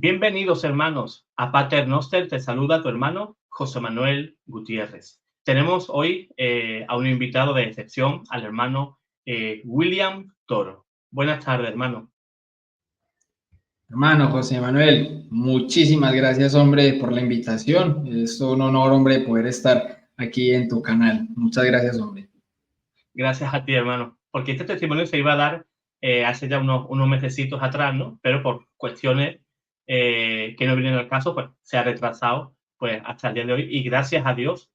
Bienvenidos, hermanos, a Pater Noster. Te saluda tu hermano José Manuel Gutiérrez. Tenemos hoy a un invitado de excepción, al hermano William Toro. Buenas tardes, hermano. Hermano José Manuel, muchísimas gracias, hombre, por la invitación. Es un honor, hombre, poder estar aquí en tu canal. Muchas gracias, hombre. Gracias a ti, hermano, porque este testimonio se iba a dar hace ya unos mesecitos atrás, ¿no? Pero por cuestiones que no vienen al caso, pues se ha retrasado pues hasta el día de hoy, y gracias a Dios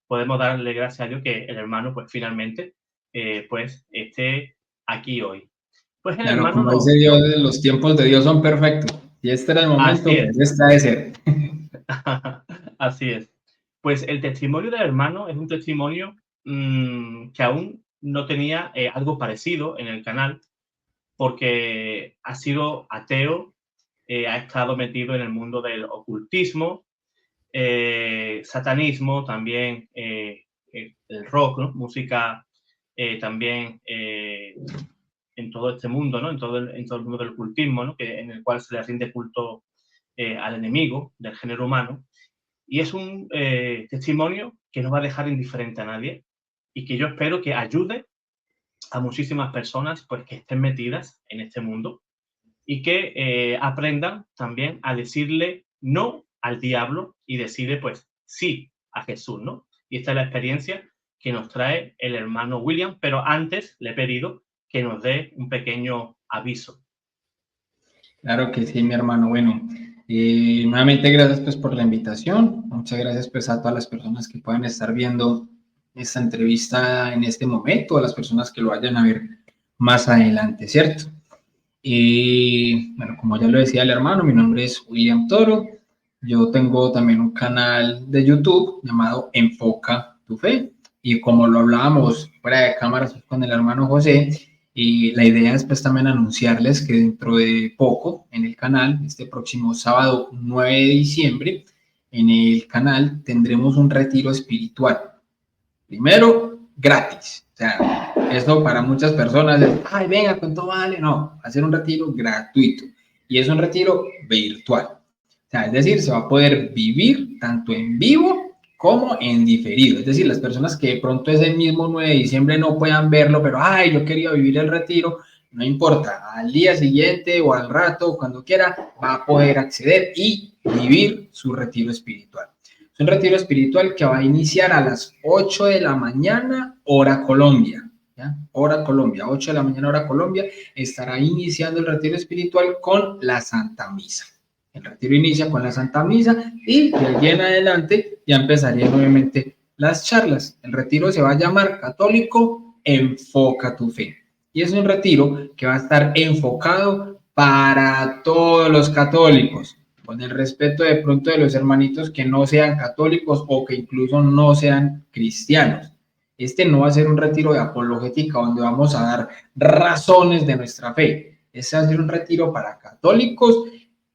podemos darle gracias a Dios que el hermano pues finalmente pues esté aquí hoy. Pues el Claro, hermano como dice Dios, los tiempos de Dios son perfectos. Si este era el así momento, es. pues este ha de ser. Así es. Pues el testimonio del hermano es un testimonio que aún no tenía algo parecido en el canal, porque ha sido ateo, ha estado metido en el mundo del ocultismo, satanismo, también el rock, ¿no? Música también en todo este mundo, ¿no? En todo el mundo del ocultismo, ¿no? En el cual se le rinde culto al enemigo del género humano. Y es un testimonio que no va a dejar indiferente a nadie y que yo espero que ayude a muchísimas personas pues, que estén metidas en este mundo y que aprendan también a decirle no al diablo y decirle pues sí a Jesús, ¿no? Y esta es la experiencia que nos trae el hermano William, pero antes le he pedido que nos dé un pequeño aviso. Claro que sí, mi hermano. Bueno, nuevamente gracias pues por la invitación. Muchas gracias pues a todas las personas que puedan estar viendo esta entrevista en este momento, a las personas que lo vayan a ver más adelante, ¿cierto? Y bueno, como ya lo decía el hermano, mi nombre es William Toro. Yo tengo también un canal de YouTube llamado Enfoca tu Fe. Y como lo hablábamos fuera de cámaras con el hermano José, y la idea es pues también anunciarles que dentro de poco en el canal, este próximo sábado 9 de diciembre, en el canal tendremos un retiro espiritual. Primero, gratis. O sea, esto para muchas personas es, ay, venga, ¿cuánto vale? No, hacer un retiro gratuito. Y es un retiro virtual. O sea, es decir, se va a poder vivir tanto en vivo como en diferido. Es decir, las personas que de pronto ese mismo 9 de diciembre no puedan verlo, pero, ay, yo quería vivir el retiro, no importa, al día siguiente o al rato, cuando quiera, va a poder acceder y vivir su retiro espiritual. Es un retiro espiritual que va a iniciar a las 8 de la mañana, hora Colombia. ¿Ya? Hora Colombia, 8 de la mañana, hora Colombia, estará iniciando el retiro espiritual con la Santa Misa. El retiro inicia con la Santa Misa y de allí en adelante ya empezarían obviamente las charlas. El retiro se va a llamar Católico Enfoca tu Fe. Y es un retiro que va a estar enfocado para todos los católicos, con el respeto de pronto de los hermanitos que no sean católicos o que incluso no sean cristianos. Este no va a ser un retiro de apologética donde vamos a dar razones de nuestra fe. Este va a ser un retiro para católicos,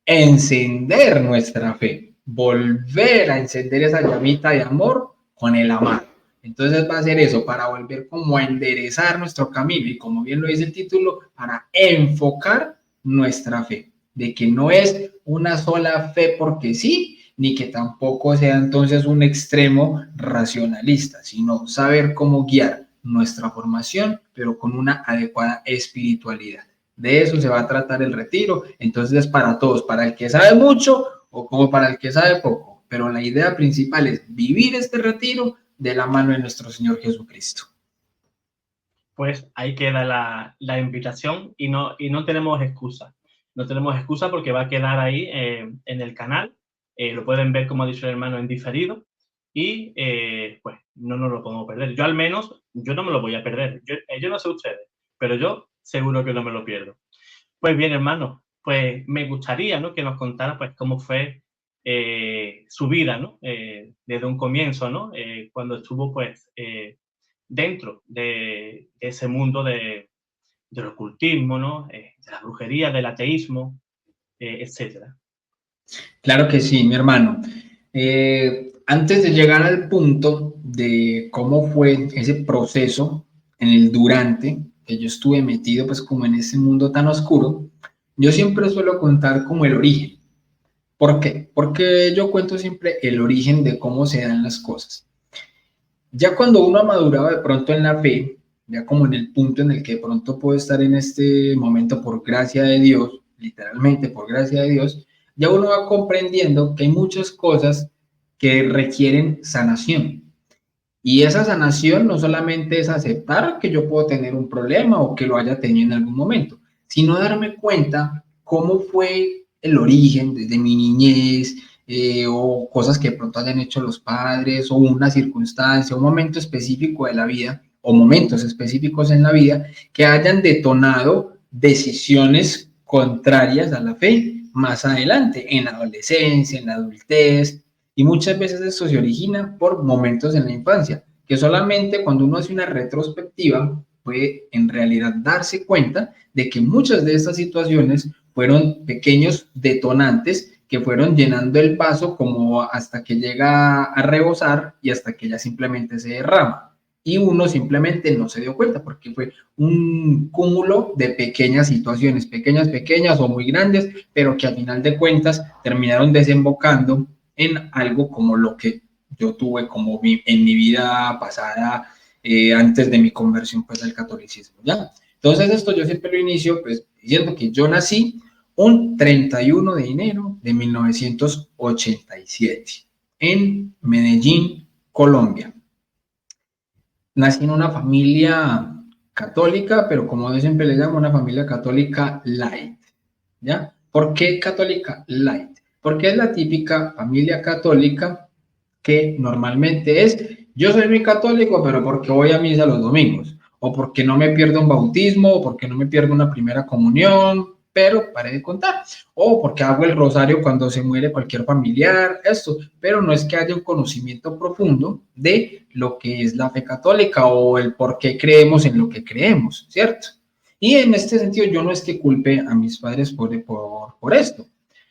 encender nuestra fe, volver a encender esa llamita de amor con el amado. Entonces va a ser eso, para volver como a enderezar nuestro camino y como bien lo dice el título, para enfocar nuestra fe, de que no es una sola fe porque sí, ni que tampoco sea entonces un extremo racionalista, sino saber cómo guiar nuestra formación, pero con una adecuada espiritualidad. De eso se va a tratar el retiro, entonces es para todos, para el que sabe mucho o como para el que sabe poco, pero la idea principal es vivir este retiro de la mano de nuestro Señor Jesucristo. Pues ahí queda la invitación y no tenemos excusa. No tenemos excusa porque va a quedar ahí en el canal. Lo pueden ver, como ha dicho el hermano, en diferido y pues no nos lo podemos perder. Yo al menos, yo no me lo voy a perder. Yo no sé ustedes, pero yo seguro que no me lo pierdo. Pues bien, hermano, pues me gustaría, ¿no?, que nos contara pues cómo fue su vida, ¿no? Desde un comienzo, ¿no? Cuando estuvo pues dentro de ese mundo del ocultismo, ¿no? De la brujería, del ateísmo, etcétera. Claro que sí, mi hermano. Antes de llegar al punto de cómo fue ese proceso en el durante que yo estuve metido pues como en ese mundo tan oscuro, yo siempre suelo contar como el origen. ¿Por qué? Porque yo cuento siempre el origen de cómo se dan las cosas. Ya cuando uno ha madurado de pronto en la fe, ya como en el punto en el que de pronto puedo estar en este momento por gracia de Dios, literalmente por gracia de Dios, ya uno va comprendiendo que hay muchas cosas que requieren sanación. Y esa sanación no solamente es aceptar que yo puedo tener un problema o que lo haya tenido en algún momento, sino darme cuenta cómo fue el origen desde mi niñez, o cosas que de pronto hayan hecho los padres, o una circunstancia, un momento específico de la vida, o momentos específicos en la vida que hayan detonado decisiones contrarias a la fe más adelante, en la adolescencia, en la adultez, y muchas veces esto se origina por momentos en la infancia, que solamente cuando uno hace una retrospectiva puede en realidad darse cuenta de que muchas de estas situaciones fueron pequeños detonantes que fueron llenando el vaso como hasta que llega a rebosar y hasta que ya simplemente se derrama. Y uno simplemente no se dio cuenta porque fue un cúmulo de pequeñas situaciones, pequeñas o muy grandes, pero que al final de cuentas terminaron desembocando en algo como lo que yo tuve como en mi vida pasada, antes de mi conversión pues al catolicismo, ¿ya? Entonces esto yo siempre lo inicio pues diciendo que yo nací un 31 de enero de 1987 en Medellín, Colombia. Nací en una familia católica, pero como yo siempre le llamo, una familia católica light, ¿ya? ¿Por qué católica light? Porque es la típica familia católica que normalmente es, yo soy muy católico, pero porque voy a misa los domingos, o porque no me pierdo un bautismo, o porque no me pierdo una primera comunión, pero paré de contar, o porque hago el rosario cuando se muere cualquier familiar, esto, pero no es que haya un conocimiento profundo de lo que es la fe católica o el por qué creemos en lo que creemos, ¿cierto? Y en este sentido yo no es que culpe a mis padres por esto,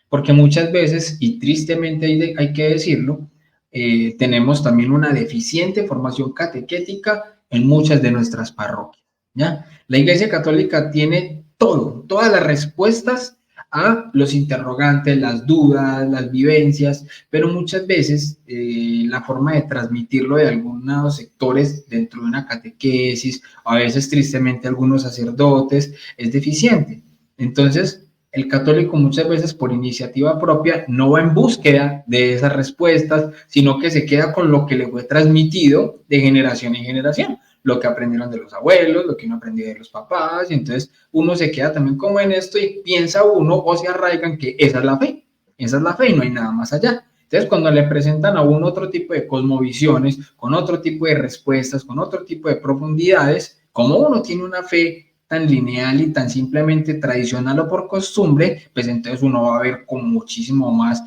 porque muchas veces, y tristemente hay que decirlo, tenemos también una deficiente formación catequética en muchas de nuestras parroquias, ¿ya? La Iglesia Católica tiene todo, todas las respuestas a los interrogantes, las dudas, las vivencias, pero muchas veces la forma de transmitirlo de algunos sectores dentro de una catequesis, a veces tristemente algunos sacerdotes, es deficiente. Entonces, el católico muchas veces por iniciativa propia no va en búsqueda de esas respuestas, sino que se queda con lo que le fue transmitido de generación en generación, lo que aprendieron de los abuelos, lo que uno aprendió de los papás, y entonces uno se queda también como en esto y piensa uno o se arraigan que esa es la fe y no hay nada más allá. Entonces, cuando le presentan a uno otro tipo de cosmovisiones, con otro tipo de respuestas, con otro tipo de profundidades, como uno tiene una fe tan lineal y tan simplemente tradicional o por costumbre, pues entonces uno va a ver con muchísimo más,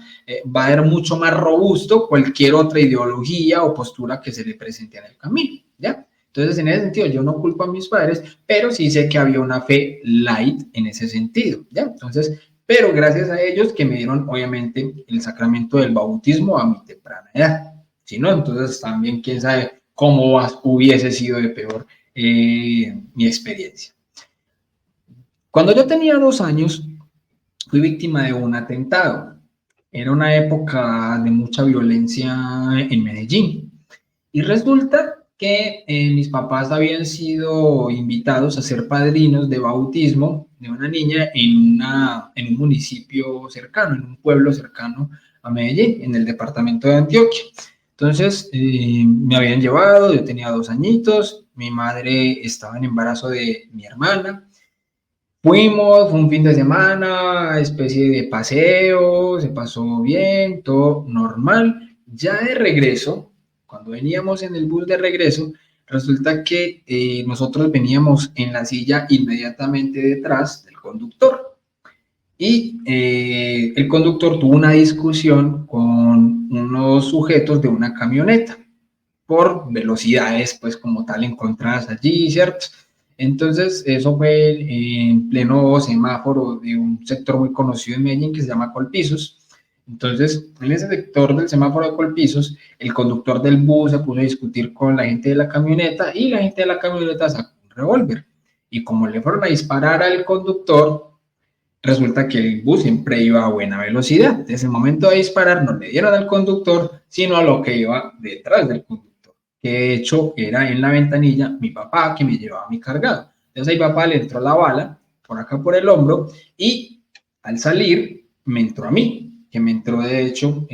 va a ver mucho más robusto cualquier otra ideología o postura que se le presente en el camino, ¿ya? Entonces, en ese sentido, yo no culpo a mis padres, pero sí sé que había una fe light en ese sentido, ¿ya? Entonces, pero gracias a ellos que me dieron, obviamente, el sacramento del bautismo a mi temprana edad. Si no, entonces también, quién sabe cómo hubiese sido de peor mi experiencia. Cuando yo tenía 2 años, fui víctima de un atentado. Era una época de mucha violencia en Medellín. Y resulta que mis papás habían sido invitados a ser padrinos de bautismo de una niña en un municipio cercano, en un pueblo cercano a Medellín, en el departamento de Antioquia. Entonces, me habían llevado, yo tenía 2 añitos, mi madre estaba en embarazo de mi hermana. Fuimos, fue un fin de semana, especie de paseo, se pasó bien, todo normal. Ya de regreso, cuando veníamos en el bus de regreso, resulta que nosotros veníamos en la silla inmediatamente detrás del conductor. Y el conductor tuvo una discusión con unos sujetos de una camioneta por velocidades, pues como tal, encontradas allí, ¿cierto? Entonces, eso fue en pleno semáforo de un sector muy conocido en Medellín que se llama Colpisos. Entonces, en ese sector del semáforo de Colpisos, el conductor del bus se puso a discutir con la gente de la camioneta y la gente de la camioneta sacó un revólver. Y como le fueron a disparar al conductor, resulta que el bus siempre iba a buena velocidad. Desde el momento de disparar no le dieron al conductor, sino a lo que iba detrás del conductor, que de hecho era en la ventanilla mi papá, que me llevaba mi cargado. Entonces a mi papá le entró la bala por acá por el hombro y al salir me entró a mí, que me entró de hecho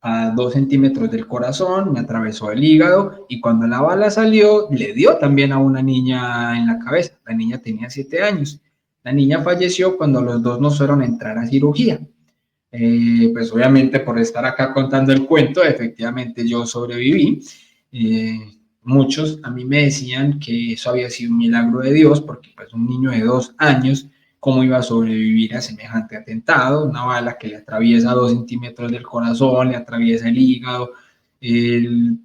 a 2 centímetros del corazón, me atravesó el hígado y cuando la bala salió le dio también a una niña en la cabeza. La niña tenía 7 años. La niña falleció cuando los dos nos fueron a entrar a cirugía. Pues obviamente por estar acá contando el cuento, efectivamente yo sobreviví. Muchos a mí me decían que eso había sido un milagro de Dios, porque pues un niño de 2 años, ¿cómo iba a sobrevivir a semejante atentado? Una bala que le atraviesa 2 centímetros del corazón, le atraviesa el hígado. El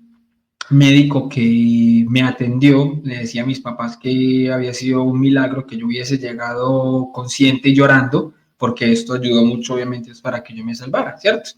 médico que me atendió le decía a mis papás que había sido un milagro que yo hubiese llegado consciente y llorando, porque esto ayudó mucho, obviamente, para que yo me salvara, ¿cierto?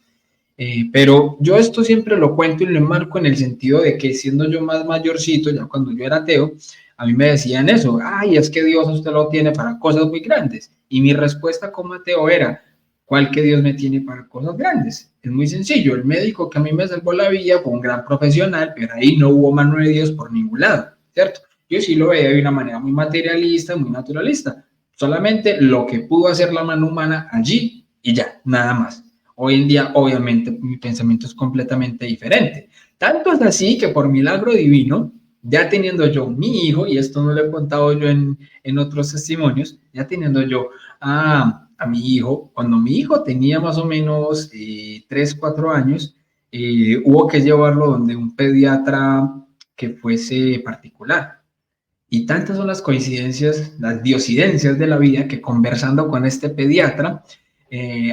Pero yo esto siempre lo cuento y lo enmarco en el sentido de que siendo yo más mayorcito, ya cuando yo era ateo, a mí me decían eso, ay, es que Dios a usted lo tiene para cosas muy grandes. Y mi respuesta como ateo era, ¿cuál que Dios me tiene para cosas grandes? Es muy sencillo, el médico que a mí me salvó la vida fue un gran profesional, pero ahí no hubo mano de Dios por ningún lado, ¿cierto? Yo sí lo veía de una manera muy materialista, muy naturalista, solamente lo que pudo hacer la mano humana allí y ya, nada más. Hoy en día, obviamente, mi pensamiento es completamente diferente. Tanto es así que por milagro divino, ya teniendo yo mi hijo, y esto no lo he contado yo en otros testimonios, ya teniendo yo a mi hijo, cuando mi hijo tenía más o menos 3, 4 años, hubo que llevarlo donde un pediatra que fuese particular. Y tantas son las coincidencias, las diosidencias de la vida, que conversando con este pediatra,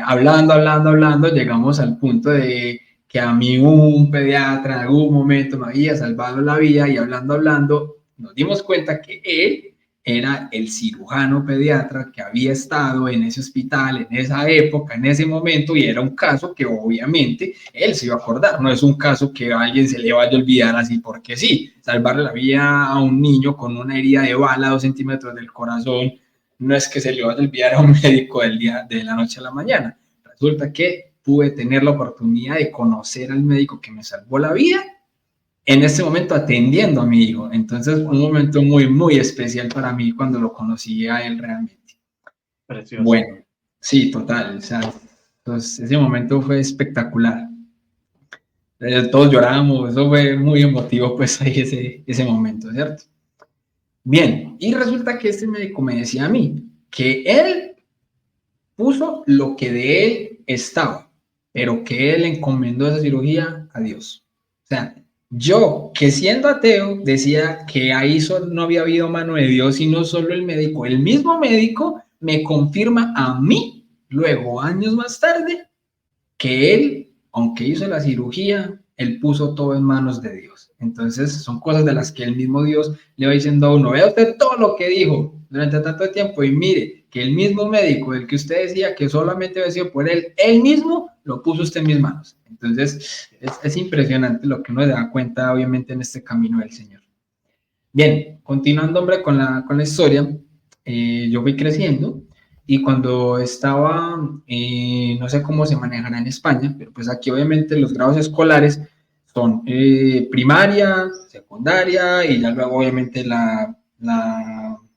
hablando, llegamos al punto de que a mí un pediatra en algún momento me había salvado la vida y hablando, nos dimos cuenta que él era el cirujano pediatra que había estado en ese hospital, en esa época, en ese momento, y era un caso que obviamente él se iba a acordar, no es un caso que a alguien se le vaya a olvidar así porque sí, salvarle la vida a un niño con una herida de bala a 2 centímetros del corazón, no es que se le vaya a olvidar a un médico del día, de la noche a la mañana, resulta que pude tener la oportunidad de conocer al médico que me salvó la vida en este momento atendiendo a mi hijo. Entonces, un momento muy, muy especial para mí cuando lo conocí a él realmente. Precioso. Bueno, sí, total. O sea, pues ese momento fue espectacular. Todos lloramos, eso fue muy emotivo, pues ahí ese momento, ¿cierto? Bien, y resulta que este médico me decía a mí que él puso lo que de él estaba, pero que él encomendó esa cirugía a Dios. O sea, yo, que siendo ateo, decía que ahí no había habido mano de Dios, sino solo el médico. El mismo médico me confirma a mí, luego, años más tarde, que él, aunque hizo la cirugía, él puso todo en manos de Dios. Entonces, son cosas de las que el mismo Dios le va diciendo a uno, vea usted todo lo que dijo durante tanto tiempo y mire que el mismo médico del que usted decía que solamente había sido por él, él mismo lo puso usted en mis manos. Entonces, es impresionante lo que uno se da cuenta, obviamente, en este camino del Señor. Bien, continuando, hombre, con la historia, yo fui creciendo y cuando estaba, no sé cómo se manejará en España, pero pues aquí obviamente los grados escolares son primaria, secundaria y ya luego obviamente la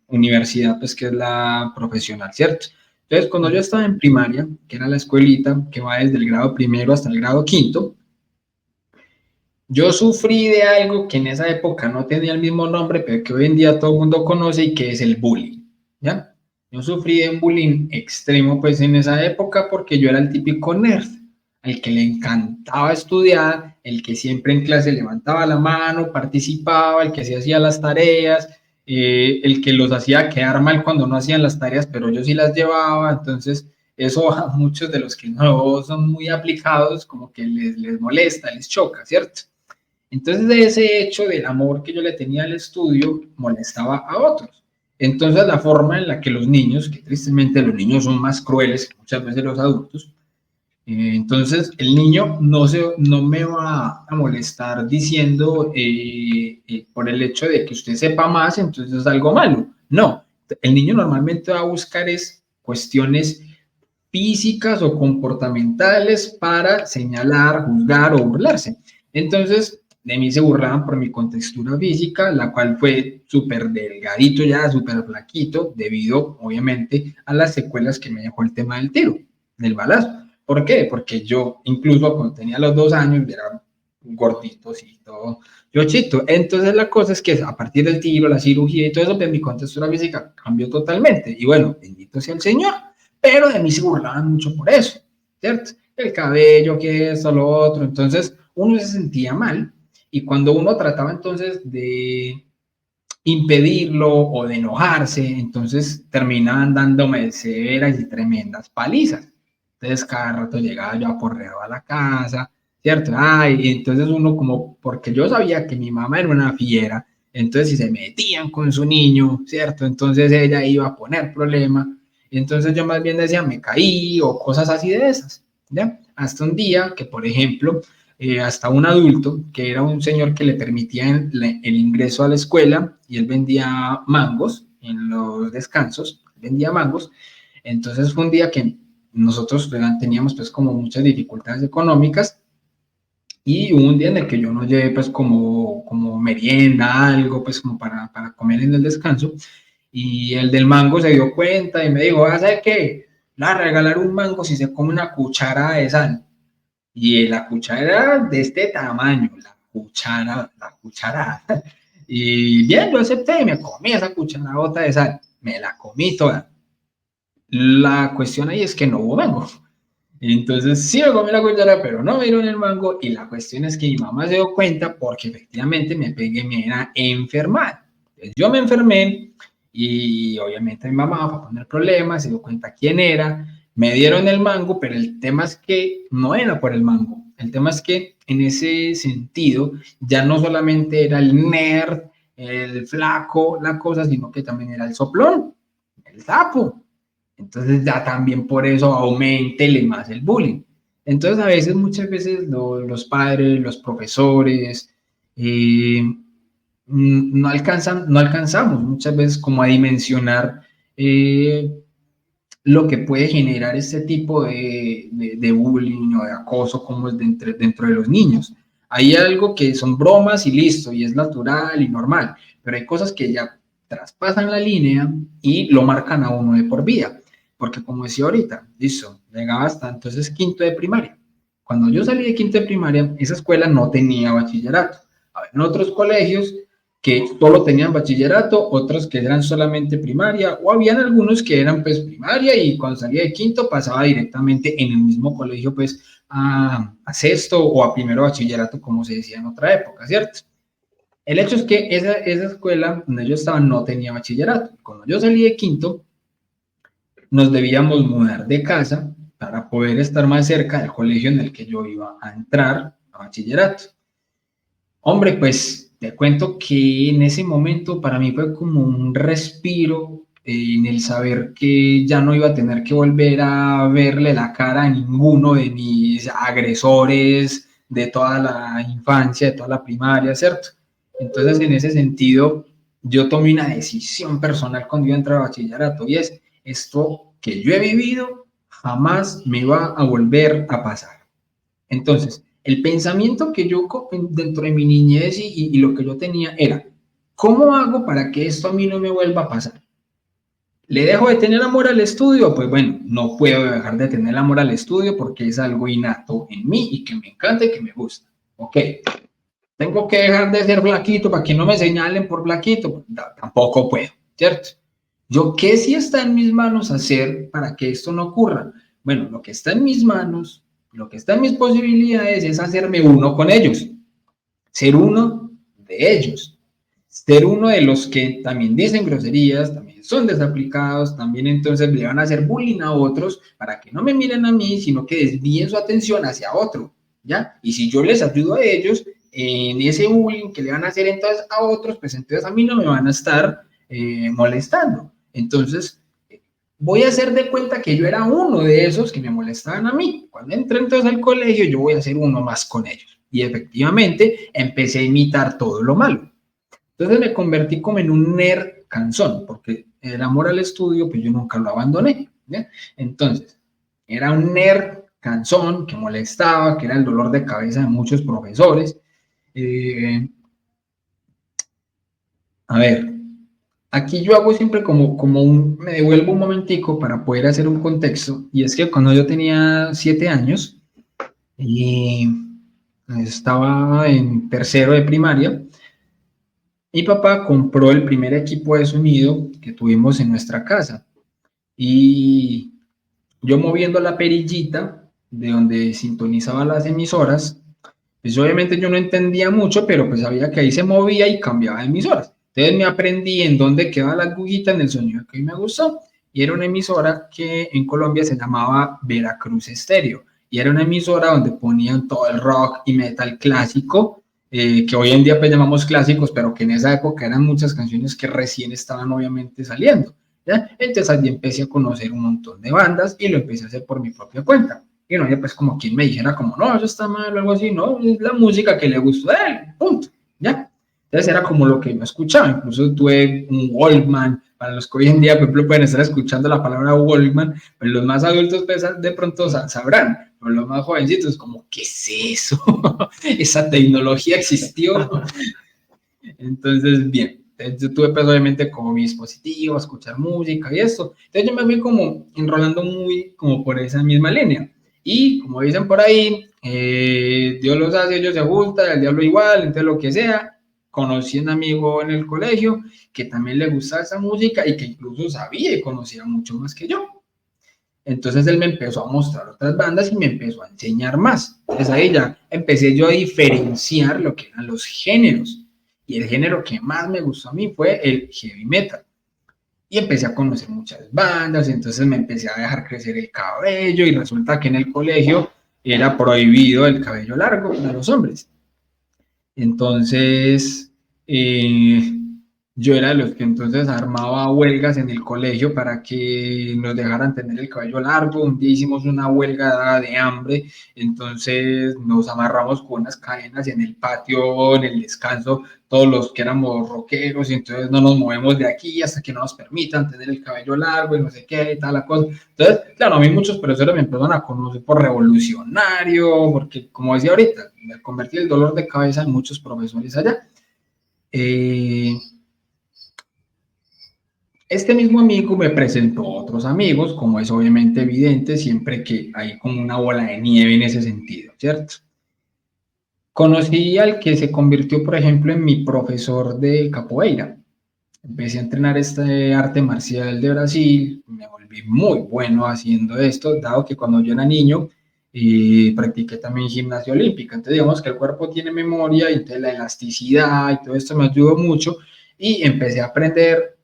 universidad, pues que es la profesional, ¿cierto? Entonces, cuando yo estaba en primaria, que era la escuelita que va desde el grado primero hasta el grado quinto, yo sufrí de algo que en esa época no tenía el mismo nombre, pero que hoy en día todo el mundo conoce y que es el bullying, ¿ya? Yo sufrí de un bullying extremo pues en esa época porque yo era el típico nerd, al que le encantaba estudiar, el que siempre en clase levantaba la mano, participaba, el que se hacía las tareas, el que los hacía quedar mal cuando no hacían las tareas, pero yo sí las llevaba, entonces eso a muchos de los que no son muy aplicados como que les molesta, les choca, ¿cierto? Entonces, de ese hecho del amor que yo le tenía al estudio, molestaba a otros. Entonces, la forma en la que los niños, que tristemente los niños son más crueles que muchas veces los adultos, entonces el niño no me va a molestar diciendo por el hecho de que usted sepa más, entonces es algo malo. No, el niño normalmente va a buscar es cuestiones físicas o comportamentales para señalar, juzgar o burlarse. Entonces, de mí se burlaban por mi contextura física, la cual fue súper delgadito ya, súper flaquito, debido, obviamente, a las secuelas que me dejó el tema del tiro, del balazo. ¿Por qué? Porque yo, incluso cuando tenía los 2 años, era gordito, y todo, yo chito. Entonces, la cosa es que a partir del tiro, la cirugía y todo eso, pues mi contextura física cambió totalmente. Y bueno, bendito sea el Señor, pero de mí se burlaban mucho por eso, ¿cierto? El cabello, que esto, lo otro. Entonces, uno se sentía mal. Y cuando uno trataba entonces de impedirlo o de enojarse, entonces terminaban dándome severas y tremendas palizas. Entonces cada rato llegaba yo aporreado a la casa, ¿cierto? Ay, y entonces uno como, porque yo sabía que mi mamá era una fiera, entonces si se metían con su niño, ¿cierto? Entonces ella iba a poner problema, entonces yo más bien decía, me caí o cosas así de esas, ¿ya? Hasta un día que, por ejemplo, hasta un adulto, que era un señor que le permitía el ingreso a la escuela y él vendía mangos en los descansos, vendía mangos. Entonces fue un día que nosotros teníamos pues como muchas dificultades económicas y hubo un día en el que yo no llevé pues como merienda, algo pues como para comer en el descanso, y el del mango se dio cuenta y me dijo, ¿sabes qué? Le voy a regalar un mango si se come una cuchara de sal. Y la cuchara era de este tamaño, la cuchara. Y bien, yo acepté y me comí esa cucharadota de sal. Me la comí toda. La cuestión ahí es que no hubo mango. Entonces sí me comí la cuchara, pero no me dieron el mango. Y la cuestión es que mi mamá se dio cuenta porque efectivamente me pegué, me era enfermar. Entonces, yo me enfermé y obviamente mi mamá, para poner problemas, se dio cuenta quién era. Me dieron el mango, pero el tema es que no era por el mango. El tema es que en ese sentido ya no solamente era el nerd, el flaco, la cosa, sino que también era el soplón, el sapo. Entonces ya también por eso aumentele más el bullying. Entonces a veces, muchas veces los padres, los profesores, eh, no alcanzamos muchas veces como a dimensionar eh, lo que puede generar este tipo de bullying o de acoso como es dentro de los niños. Hay algo que son bromas y listo, y es natural y normal, pero hay cosas que ya traspasan la línea y lo marcan a uno de por vida. Porque como decía ahorita, listo, llegaba hasta entonces quinto de primaria. Cuando yo salí de quinto de primaria, esa escuela no tenía bachillerato. En otros colegios que solo tenían bachillerato, otros que eran solamente primaria, o habían algunos que eran pues primaria y cuando salía de quinto pasaba directamente en el mismo colegio pues a sexto o a primero bachillerato, como se decía en otra época, ¿cierto? El hecho es que esa escuela donde yo estaba no tenía bachillerato. Cuando yo salí de quinto, nos debíamos mudar de casa para poder estar más cerca del colegio en el que yo iba a entrar a bachillerato. Hombre, pues te cuento que en ese momento para mí fue como un respiro en el saber que ya no iba a tener que volver a verle la cara a ninguno de mis agresores de toda la infancia, de toda la primaria, ¿cierto? Entonces, en ese sentido, yo tomé una decisión personal cuando yo entré a bachillerato y es, esto que yo he vivido jamás me va a volver a pasar. Entonces, el pensamiento que yo dentro de mi niñez y lo que yo tenía era, ¿cómo hago para que esto a mí no me vuelva a pasar? ¿Le dejo de tener amor al estudio? Pues bueno, no puedo dejar de tener amor al estudio porque es algo innato en mí y que me encanta y que me gusta. Ok, tengo que dejar de ser flaquito para que no me señalen por flaquito. Pues, no, tampoco puedo, ¿cierto? ¿Yo qué sí está en mis manos hacer para que esto no ocurra? Bueno, lo que está en mis manos, lo que está en mis posibilidades es hacerme uno con ellos, ser uno de ellos, ser uno de los que también dicen groserías, también son desaplicados, también entonces le van a hacer bullying a otros para que no me miren a mí, sino que desvíen su atención hacia otro, ¿ya? Y si yo les ayudo a ellos en ese bullying que le van a hacer entonces a otros, pues entonces a mí no me van a estar molestando. Entonces, voy a hacer de cuenta que yo era uno de esos que me molestaban a mí. Cuando entré entonces al colegio, yo voy a ser uno más con ellos. Y efectivamente empecé a imitar todo lo malo. Entonces me convertí como en un nerd cansón, porque el amor al estudio, pues yo nunca lo abandoné. ¿ya? Entonces, era un nerd cansón que molestaba, que era el dolor de cabeza de muchos profesores. A ver, aquí yo hago siempre me devuelvo un momentico para poder hacer un contexto, y es que cuando yo tenía 7 años y estaba en tercero de primaria, mi papá compró el primer equipo de sonido que tuvimos en nuestra casa, y yo moviendo la perillita de donde sintonizaba las emisoras, pues obviamente yo no entendía mucho, pero pues sabía que ahí se movía y cambiaba de emisoras. Entonces me aprendí en dónde quedaba la agujita en el sonido que a mí me gustó. Y era una emisora que en Colombia se llamaba Veracruz Estéreo. Y era una emisora donde ponían todo el rock y metal clásico, que hoy en día pues llamamos clásicos, pero que en esa época eran muchas canciones que recién estaban obviamente saliendo, ¿ya? Entonces allí empecé a conocer un montón de bandas y lo empecé a hacer por mi propia cuenta. Y no había pues como quien me dijera como, no, eso está mal o algo así, no, es la música que le gustó a él, punto, ¿ya? Entonces era como lo que yo escuchaba, incluso tuve un Walkman, para los que hoy en día, por ejemplo, pueden estar escuchando la palabra Walkman, pero los más adultos pues, de pronto sabrán, pero los más jovencitos como, ¿qué es eso? Esa tecnología existió. Entonces, bien, yo tuve pues obviamente como mi dispositivo, escuchar música y esto. Entonces yo me fui como enrolando muy como por esa misma línea. Y como dicen por ahí, Dios los hace, ellos se juntan, el diablo igual, entonces lo que sea. Conocí a un amigo en el colegio que también le gustaba esa música y que incluso sabía y conocía mucho más que yo. Entonces él me empezó a mostrar otras bandas y me empezó a enseñar más. Entonces ahí ya empecé yo a diferenciar lo que eran los géneros. Y el género que más me gustó a mí fue el heavy metal. Y empecé a conocer muchas bandas, entonces me empecé a dejar crecer el cabello y resulta que en el colegio era prohibido el cabello largo para los hombres. Entonces, yo era de los que entonces armaba huelgas en el colegio para que nos dejaran tener el cabello largo. Un día hicimos una huelga de hambre, entonces nos amarramos con unas cadenas en el patio, en el descanso, todos los que éramos rockeros, y entonces no nos movemos de aquí hasta que no nos permitan tener el cabello largo y no sé qué y tal la cosa. Entonces, claro, a mí muchos profesores me empezaron a conocer por revolucionario, porque como decía ahorita, me convertí el dolor de cabeza en muchos profesores allá. Este mismo amigo me presentó a otros amigos, como es obviamente evidente, siempre que hay como una bola de nieve en ese sentido, ¿cierto? Conocí al que se convirtió, por ejemplo, en mi profesor de capoeira. Empecé a entrenar este arte marcial de Brasil, me volví muy bueno haciendo esto, dado que cuando yo era niño practiqué también gimnasia olímpica. Entonces, digamos que el cuerpo tiene memoria y entonces la elasticidad y todo esto me ayudó mucho y empecé a aprender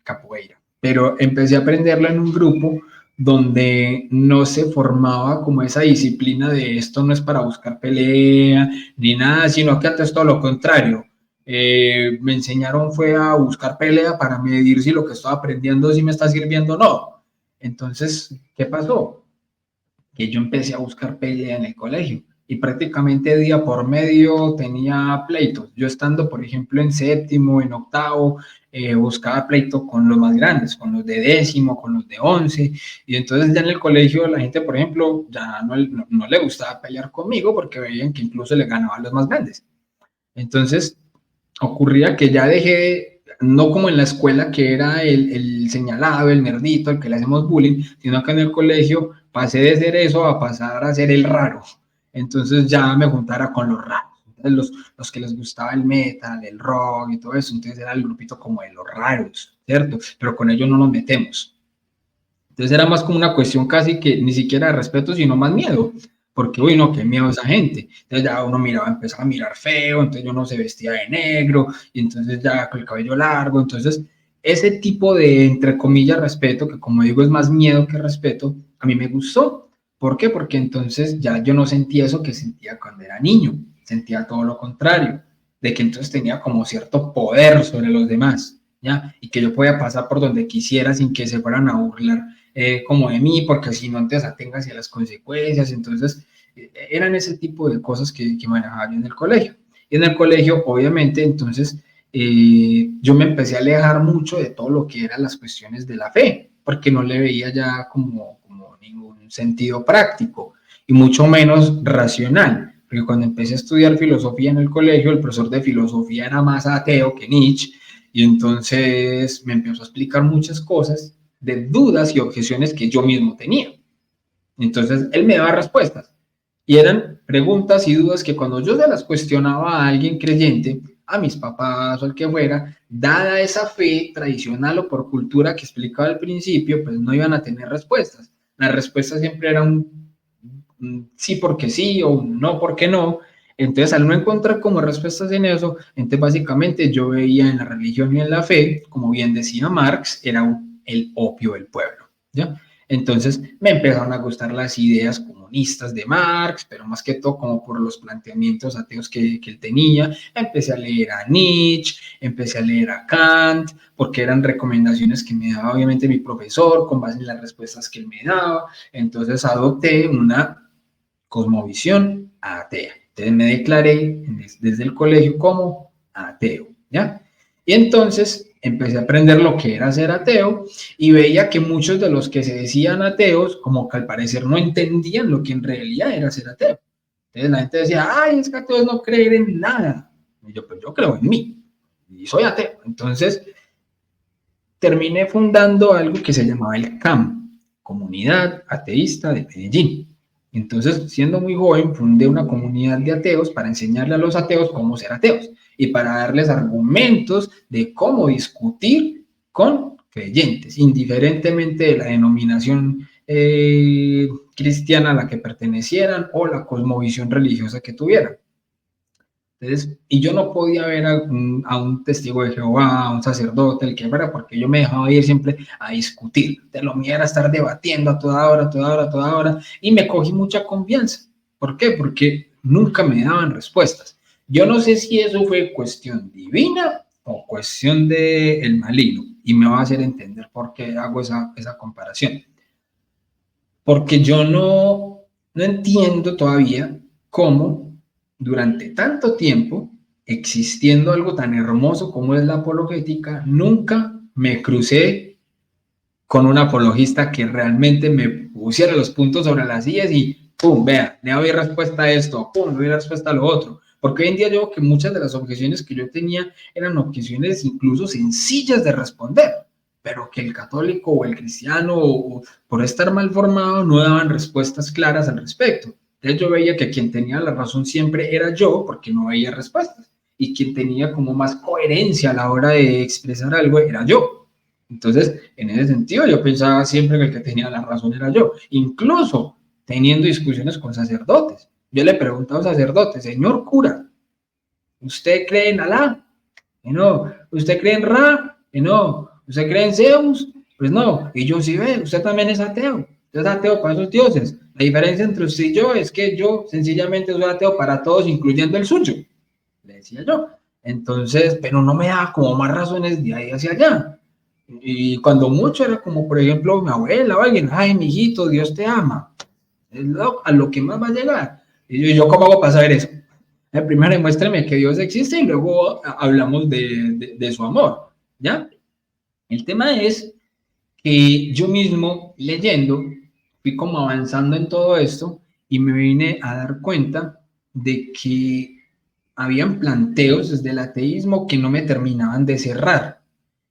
capoeira. Pero empecé a aprenderlo en un grupo donde no se formaba como esa disciplina de esto no es para buscar pelea ni nada, sino que antes todo lo contrario. Me enseñaron fue a buscar pelea para medir si lo que estaba aprendiendo si me está sirviendo o no. Entonces, ¿qué pasó? Que yo empecé a buscar pelea en el colegio y prácticamente día por medio tenía pleitos. Yo estando, por ejemplo, en séptimo, en octavo, buscaba pleito con los más grandes, con los de décimo, con los de 11, y entonces ya en el colegio la gente, por ejemplo, ya no le gustaba pelear conmigo porque veían que incluso le ganaba a los más grandes. Entonces, ocurría que ya dejé, no como en la escuela que era el señalado, el nerdito, al que le hacemos bullying, sino que en el colegio pasé de ser eso a pasar a ser el raro. Entonces ya me juntara con los raros. Entonces los que les gustaba el metal, el rock y todo eso, entonces era el grupito como de los raros, ¿cierto? Pero con ellos no nos metemos. Entonces era más como una cuestión casi que ni siquiera de respeto, sino más miedo, porque, uy, no, qué miedo esa gente. Entonces ya uno miraba, empezaba a mirar feo, entonces uno se vestía de negro, y entonces ya con el cabello largo, entonces ese tipo de, entre comillas, respeto, que como digo es más miedo que respeto, a mí me gustó. ¿Por qué? Porque entonces ya yo no sentía eso que sentía cuando era niño, sentía todo lo contrario, de que entonces tenía como cierto poder sobre los demás, ¿ya? Y que yo podía pasar por donde quisiera sin que se fueran a burlar como de mí, porque si no te atengas hacia las consecuencias. Entonces, eran ese tipo de cosas que manejaba yo en el colegio. Y en el colegio, obviamente, entonces, yo me empecé a alejar mucho de todo lo que eran las cuestiones de la fe, porque no le veía ya como ningún sentido práctico y mucho menos racional, porque cuando empecé a estudiar filosofía en el colegio, el profesor de filosofía era más ateo que Nietzsche, y entonces me empezó a explicar muchas cosas de dudas y objeciones que yo mismo tenía. Entonces él me daba respuestas, y eran preguntas y dudas que cuando yo se las cuestionaba a alguien creyente, a mis papás o al que fuera, dada esa fe tradicional o por cultura que explicaba al principio, pues no iban a tener respuestas. La respuesta siempre era un sí porque sí o un no porque no. Entonces, al no encontrar como respuestas en eso, entonces básicamente yo veía en la religión y en la fe, como bien decía Marx, era el opio del pueblo, ¿ya? Entonces me empezaron a gustar las ideas comunistas de Marx, pero más que todo como por los planteamientos ateos que él tenía. Empecé a leer a Nietzsche, empecé a leer a Kant, porque eran recomendaciones que me daba obviamente mi profesor con base en las respuestas que él me daba. Entonces adopté una cosmovisión atea. Entonces me declaré desde el colegio como ateo, ¿ya? Y entonces empecé a aprender lo que era ser ateo y veía que muchos de los que se decían ateos, como que al parecer no entendían lo que en realidad era ser ateo. Entonces la gente decía, ay, es que ateos no creen en nada. Y yo, pues yo creo en mí y soy ateo. Entonces terminé fundando algo que se llamaba el CAM, Comunidad Ateísta de Medellín. Entonces, siendo muy joven, fundé una comunidad de ateos para enseñarle a los ateos cómo ser ateos y para darles argumentos de cómo discutir con creyentes, indiferentemente de la denominación cristiana a la que pertenecieran o la cosmovisión religiosa que tuvieran. Entonces, y yo no podía ver a un testigo de Jehová, a un sacerdote, el que fuera, porque yo me dejaba ir siempre a discutir. De lo mío era estar debatiendo a toda hora, toda hora, toda hora, y me cogí mucha confianza. ¿Por qué? Porque nunca me daban respuestas. Yo no sé si eso fue cuestión divina o cuestión del maligno, y me va a hacer entender por qué hago esa comparación. Porque yo no entiendo todavía cómo durante tanto tiempo, existiendo algo tan hermoso como es la apologética, nunca me crucé con un apologista que realmente me pusiera los puntos sobre las sillas y pum, vea, le doy respuesta a esto, pum, le doy respuesta a lo otro. Porque hoy en día yo veo que muchas de las objeciones que yo tenía eran objeciones incluso sencillas de responder, pero que el católico o el cristiano, por estar mal formado, no daban respuestas claras al respecto. Entonces yo veía que quien tenía la razón siempre era yo, porque no veía respuestas, y quien tenía como más coherencia a la hora de expresar algo era yo. Entonces, en ese sentido, yo pensaba siempre que el que tenía la razón era yo, incluso teniendo discusiones con sacerdotes. Yo le preguntaba a un sacerdote, señor cura, ¿usted cree en Alá? Y no. ¿Usted cree en Ra? Y no. ¿Usted cree en Zeus? Pues no. Y yo sí ve, usted también es ateo. Usted es ateo para esos dioses. La diferencia entre usted y yo es que yo sencillamente soy ateo para todos, incluyendo el suyo. Le decía yo. Entonces, pero no me daba como más razones de ahí hacia allá. Y cuando mucho era como, por ejemplo, mi abuela o alguien, ay, mijito, Dios te ama. Es a lo que más va a llegar. Y yo ¿cómo hago para saber eso? Primero demuéstreme que Dios existe y luego hablamos de su amor, ¿ya? El tema es que yo mismo leyendo fui como avanzando en todo esto y me vine a dar cuenta de que habían planteos desde el ateísmo que no me terminaban de cerrar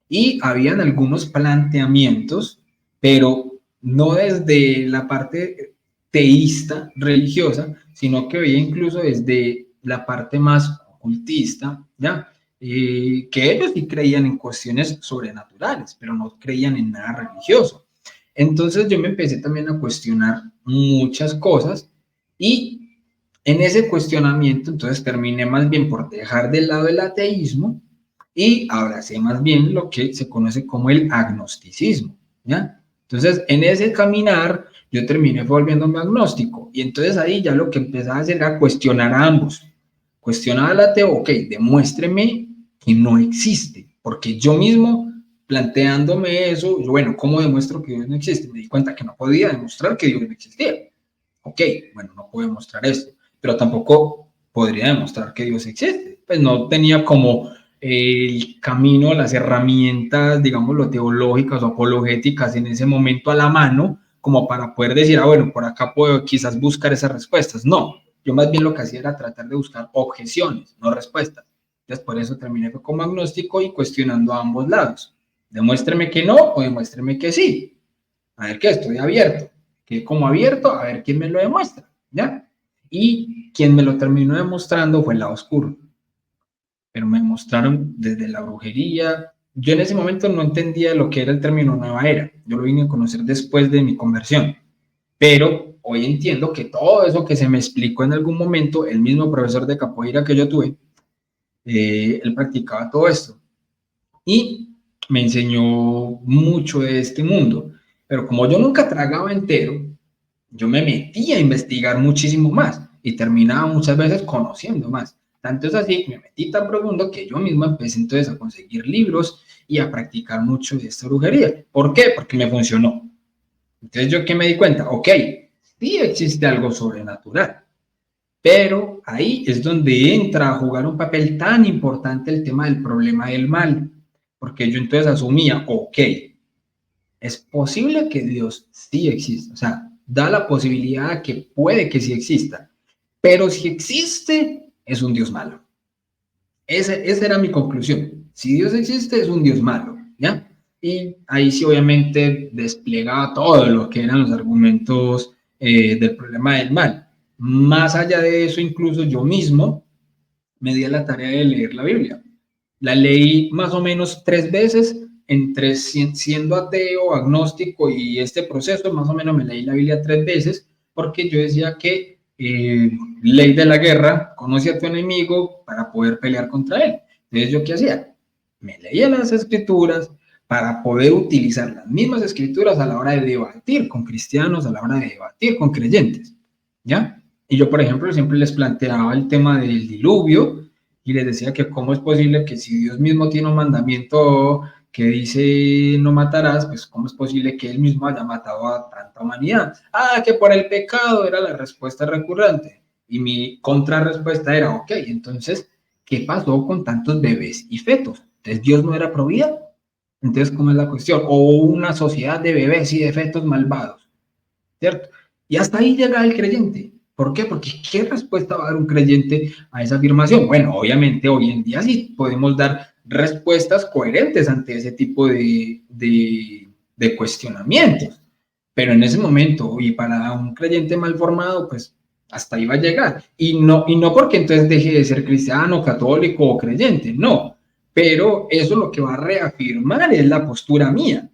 y habían algunos planteamientos, pero no desde la parte teísta religiosa, sino que veía incluso desde la parte más ocultista, ¿ya? Que ellos sí creían en cuestiones sobrenaturales, pero no creían en nada religioso. Entonces yo me empecé también a cuestionar muchas cosas y en ese cuestionamiento entonces terminé más bien por dejar de lado el ateísmo y abracé más bien lo que se conoce como el agnosticismo, ¿ya? Entonces en ese caminar yo terminé volviéndome agnóstico y entonces ahí ya lo que empezaba a hacer era cuestionar a ambos. Cuestionar al ateo, ok, demuéstreme que no existe, porque yo mismo planteándome eso, yo, bueno, ¿cómo demuestro que Dios no existe? Me di cuenta que no podía demostrar que Dios no existía. Ok, bueno, no puedo demostrar esto, pero tampoco podría demostrar que Dios existe. Pues no tenía como el camino, las herramientas, digámoslo, teológicas o apologéticas en ese momento a la mano, como para poder decir, bueno, por acá puedo quizás buscar esas respuestas. No, yo más bien lo que hacía era tratar de buscar objeciones, no respuestas. Entonces, por eso terminé como agnóstico y cuestionando a ambos lados. Demuéstreme que no o demuéstreme que sí. A ver qué, estoy abierto. Que como abierto, a ver quién me lo demuestra, ¿ya? Y quien me lo terminó demostrando fue el lado oscuro. Pero me mostraron desde la brujería. Yo en ese momento no entendía lo que era el término nueva era. Yo lo vine a conocer después de mi conversión. Pero hoy entiendo que todo eso que se me explicó en algún momento, el mismo profesor de capoeira que yo tuve, él practicaba todo esto. Y me enseñó mucho de este mundo. Pero como yo nunca tragaba entero, yo me metí a investigar muchísimo más y terminaba muchas veces conociendo más. Tanto es así que me metí tan profundo que yo mismo empecé entonces a conseguir libros y a practicar mucho de esta brujería. ¿Por qué? Porque me funcionó. Entonces yo que me di cuenta, ok, sí existe algo sobrenatural, pero ahí es donde entra a jugar un papel tan importante el tema del problema del mal, porque yo entonces asumía, ok, es posible que Dios sí exista, o sea, da la posibilidad que puede que sí exista, pero si existe, es un Dios malo. Esa era mi conclusión. Si Dios existe, es un Dios malo, ¿ya? Y ahí sí, obviamente, desplegaba todo lo que eran los argumentos del problema del mal. Más allá de eso, incluso yo mismo me di a la tarea de leer la Biblia. La leí más o menos 3 veces, entre siendo ateo, agnóstico y este proceso, más o menos me leí la Biblia 3 veces, porque yo decía que ley de la guerra, conoce a tu enemigo para poder pelear contra él. Entonces, ¿yo qué hacía? Me leía las escrituras para poder utilizar las mismas escrituras a la hora de debatir con cristianos, a la hora de debatir con creyentes, ¿ya? Y yo, por ejemplo, siempre les planteaba el tema del diluvio, y les decía que cómo es posible que si Dios mismo tiene un mandamiento que dice no matarás, pues cómo es posible que él mismo haya matado a tanta humanidad. Ah, que por el pecado era la respuesta recurrente. Y mi contrarrespuesta era, ok, entonces, ¿qué pasó con tantos bebés y fetos? Entonces, ¿Dios no era pro vida? Entonces, ¿cómo es la cuestión? O una sociedad de bebés y de fetos malvados, ¿cierto? Y hasta ahí llega el creyente. ¿Por qué? Porque ¿qué respuesta va a dar un creyente a esa afirmación? Bueno, obviamente hoy en día sí podemos dar respuestas coherentes ante ese tipo de cuestionamientos, pero en ese momento, y para un creyente mal formado, pues hasta ahí va a llegar. Y no porque entonces deje de ser cristiano, católico o creyente, no, pero eso lo que va a reafirmar es la postura mía.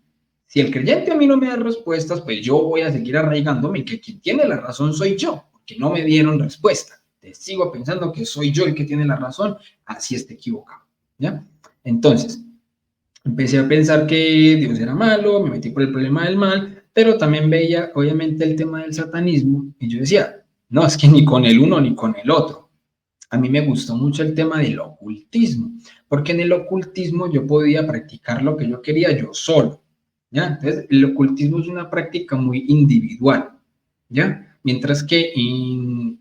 Si el creyente a mí no me da respuestas, pues yo voy a seguir arraigándome que quien tiene la razón soy yo, porque no me dieron respuesta. Te sigo pensando que soy yo el que tiene la razón, así esté equivocado, ¿ya? Entonces, empecé a pensar que Dios era malo, me metí por el problema del mal, pero también veía, obviamente, el tema del satanismo, y yo decía, no, es que ni con el uno ni con el otro. A mí me gustó mucho el tema del ocultismo, porque en el ocultismo yo podía practicar lo que yo quería yo solo, ¿ya? Entonces, el ocultismo es una práctica muy individual, ¿ya? Mientras que en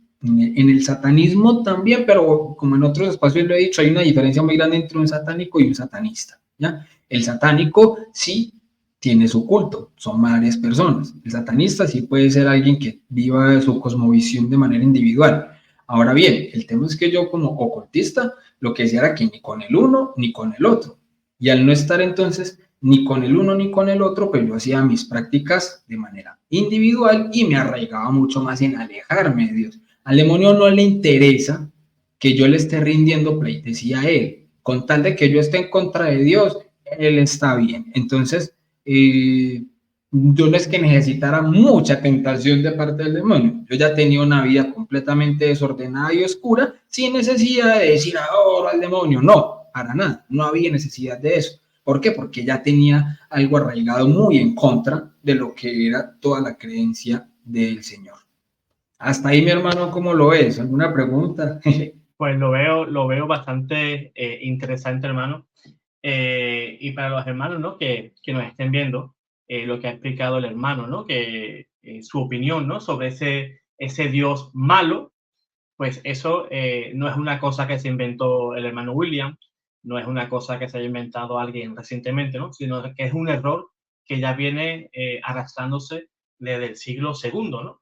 el satanismo también, pero como en otros espacios lo he dicho, hay una diferencia muy grande entre un satánico y un satanista, ¿ya? El satánico sí tiene su culto, son varias personas. El satanista sí puede ser alguien que viva su cosmovisión de manera individual. Ahora bien, el tema es que yo como ocultista lo que decía era que ni con el uno ni con el otro. Y al no estar entonces ni con el uno ni con el otro, pues yo hacía mis prácticas de manera individual y me arraigaba mucho más en alejarme de Dios. Al demonio no le interesa que yo le esté rindiendo pleitesía a él. Con tal de que yo esté en contra de Dios, él está bien. Entonces, yo no es que necesitara mucha tentación de parte del demonio. Yo ya tenía una vida completamente desordenada y oscura, sin necesidad de decir ahora al demonio. No, para nada. No había necesidad de eso. ¿Por qué? Porque ya tenía algo arraigado muy en contra de lo que era toda la creencia del Señor. Hasta ahí, mi hermano, ¿cómo lo ves? ¿Alguna pregunta? Pues lo veo bastante interesante, hermano. Y para los hermanos, ¿no? Que nos estén viendo, lo que ha explicado el hermano, ¿no? Que su opinión, ¿no? Sobre ese Dios malo, pues eso no es una cosa que se inventó el hermano William, no es una cosa que se haya inventado alguien recientemente, ¿no? Sino que es un error que ya viene arrastrándose desde el siglo II, ¿no?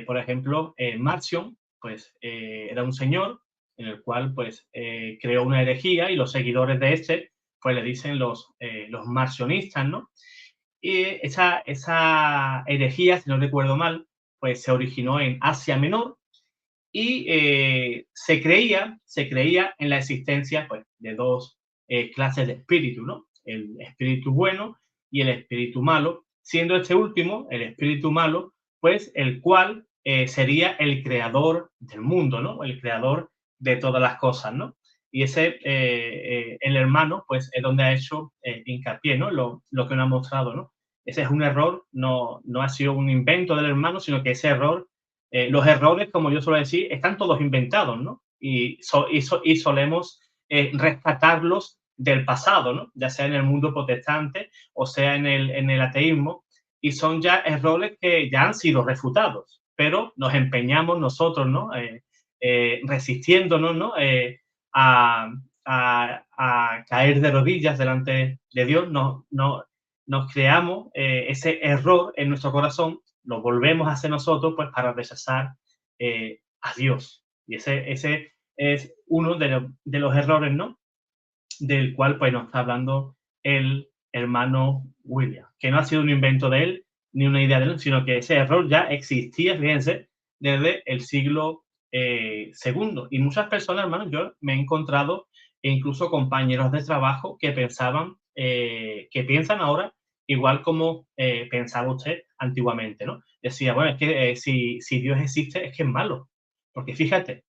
Por ejemplo, Marcion, pues era un señor en el cual pues creó una herejía y los seguidores de este pues le dicen los marcionistas, ¿no? Y esa herejía, si no recuerdo mal, pues se originó en Asia Menor y se creía en la existencia pues, de dos clases de espíritu, ¿no? El espíritu bueno y el espíritu malo, siendo este último, el espíritu malo, pues el cual sería el creador del mundo, ¿no? El creador de todas las cosas, ¿no? Y ese, el hermano, pues es donde ha hecho hincapié, ¿no? Lo que nos ha mostrado, ¿no? Ese es un error, no ha sido un invento del hermano, sino que ese error, los errores, como yo suelo decir, están todos inventados, ¿no? Y solemos rescatarlos del pasado, ¿no? Ya sea en el mundo protestante o sea en el ateísmo, y son ya errores que ya han sido refutados, pero nos empeñamos nosotros, ¿no? Resistiéndonos, ¿no? A caer de rodillas delante de Dios, nos creamos ese error en nuestro corazón, lo volvemos a hacer nosotros pues para rechazar a Dios. Y ese es uno de los errores, ¿no? Del cual pues nos está hablando el hermano William, que no ha sido un invento de él ni una idea de él, sino que ese error ya existía, fíjense, desde el siglo II. Y muchas personas, hermanos, yo me he encontrado incluso compañeros de trabajo que pensaban, que piensan ahora igual como pensaba usted antiguamente, ¿no? Decía, bueno, es que si Dios existe es que es malo, porque fíjate,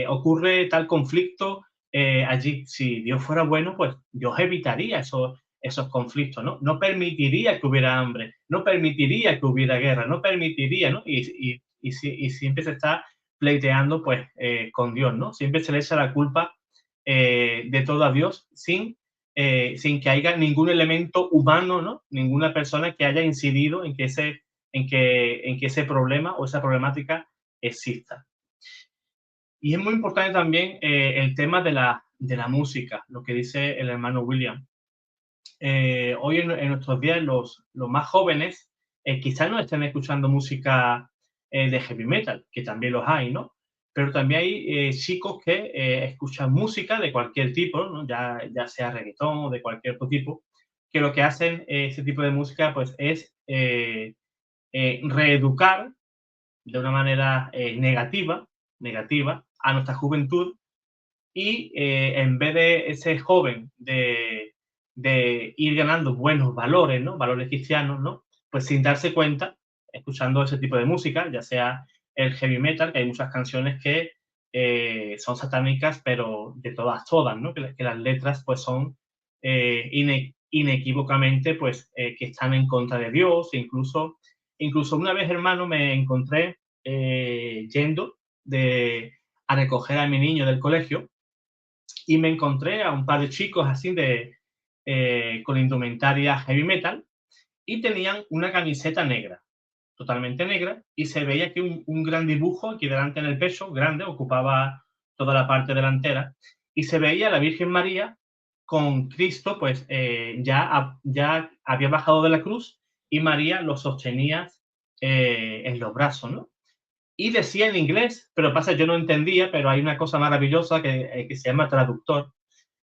ocurre tal conflicto allí. Si Dios fuera bueno, pues Dios evitaría esos conflictos, ¿no? No permitiría que hubiera hambre, no permitiría que hubiera guerra, no permitiría, ¿no? Y siempre se está pleiteando, pues, con Dios, ¿no? Siempre se le echa la culpa de todo a Dios sin que haya ningún elemento humano, ¿no? Ninguna persona que haya incidido en que ese problema o esa problemática exista. Y es muy importante también el tema de la música, lo que dice el hermano William. Hoy en nuestros días los más jóvenes quizás no estén escuchando música de heavy metal, que también los hay, ¿no? Pero también hay chicos que escuchan música de cualquier tipo, ¿no? Ya sea reggaetón o de cualquier otro tipo, que lo que hacen ese tipo de música pues es reeducar de una manera negativa a nuestra juventud y en vez de ese joven de ir ganando buenos valores, ¿no? Valores cristianos, ¿no? Pues sin darse cuenta, escuchando ese tipo de música, ya sea el heavy metal, que hay muchas canciones que son satánicas, pero de todas, ¿no? Que las letras pues son inequívocamente pues que están en contra de Dios. Incluso una vez, hermano, me encontré yendo a recoger a mi niño del colegio y me encontré a un par de chicos así con indumentaria heavy metal y tenían una camiseta negra, totalmente negra, y se veía aquí un gran dibujo aquí delante en el pecho, grande, ocupaba toda la parte delantera, y se veía a la Virgen María con Cristo, pues ya había bajado de la cruz y María lo sostenía en los brazos, ¿no? Y decía en inglés, pero pasa, yo no entendía, pero hay una cosa maravillosa que se llama traductor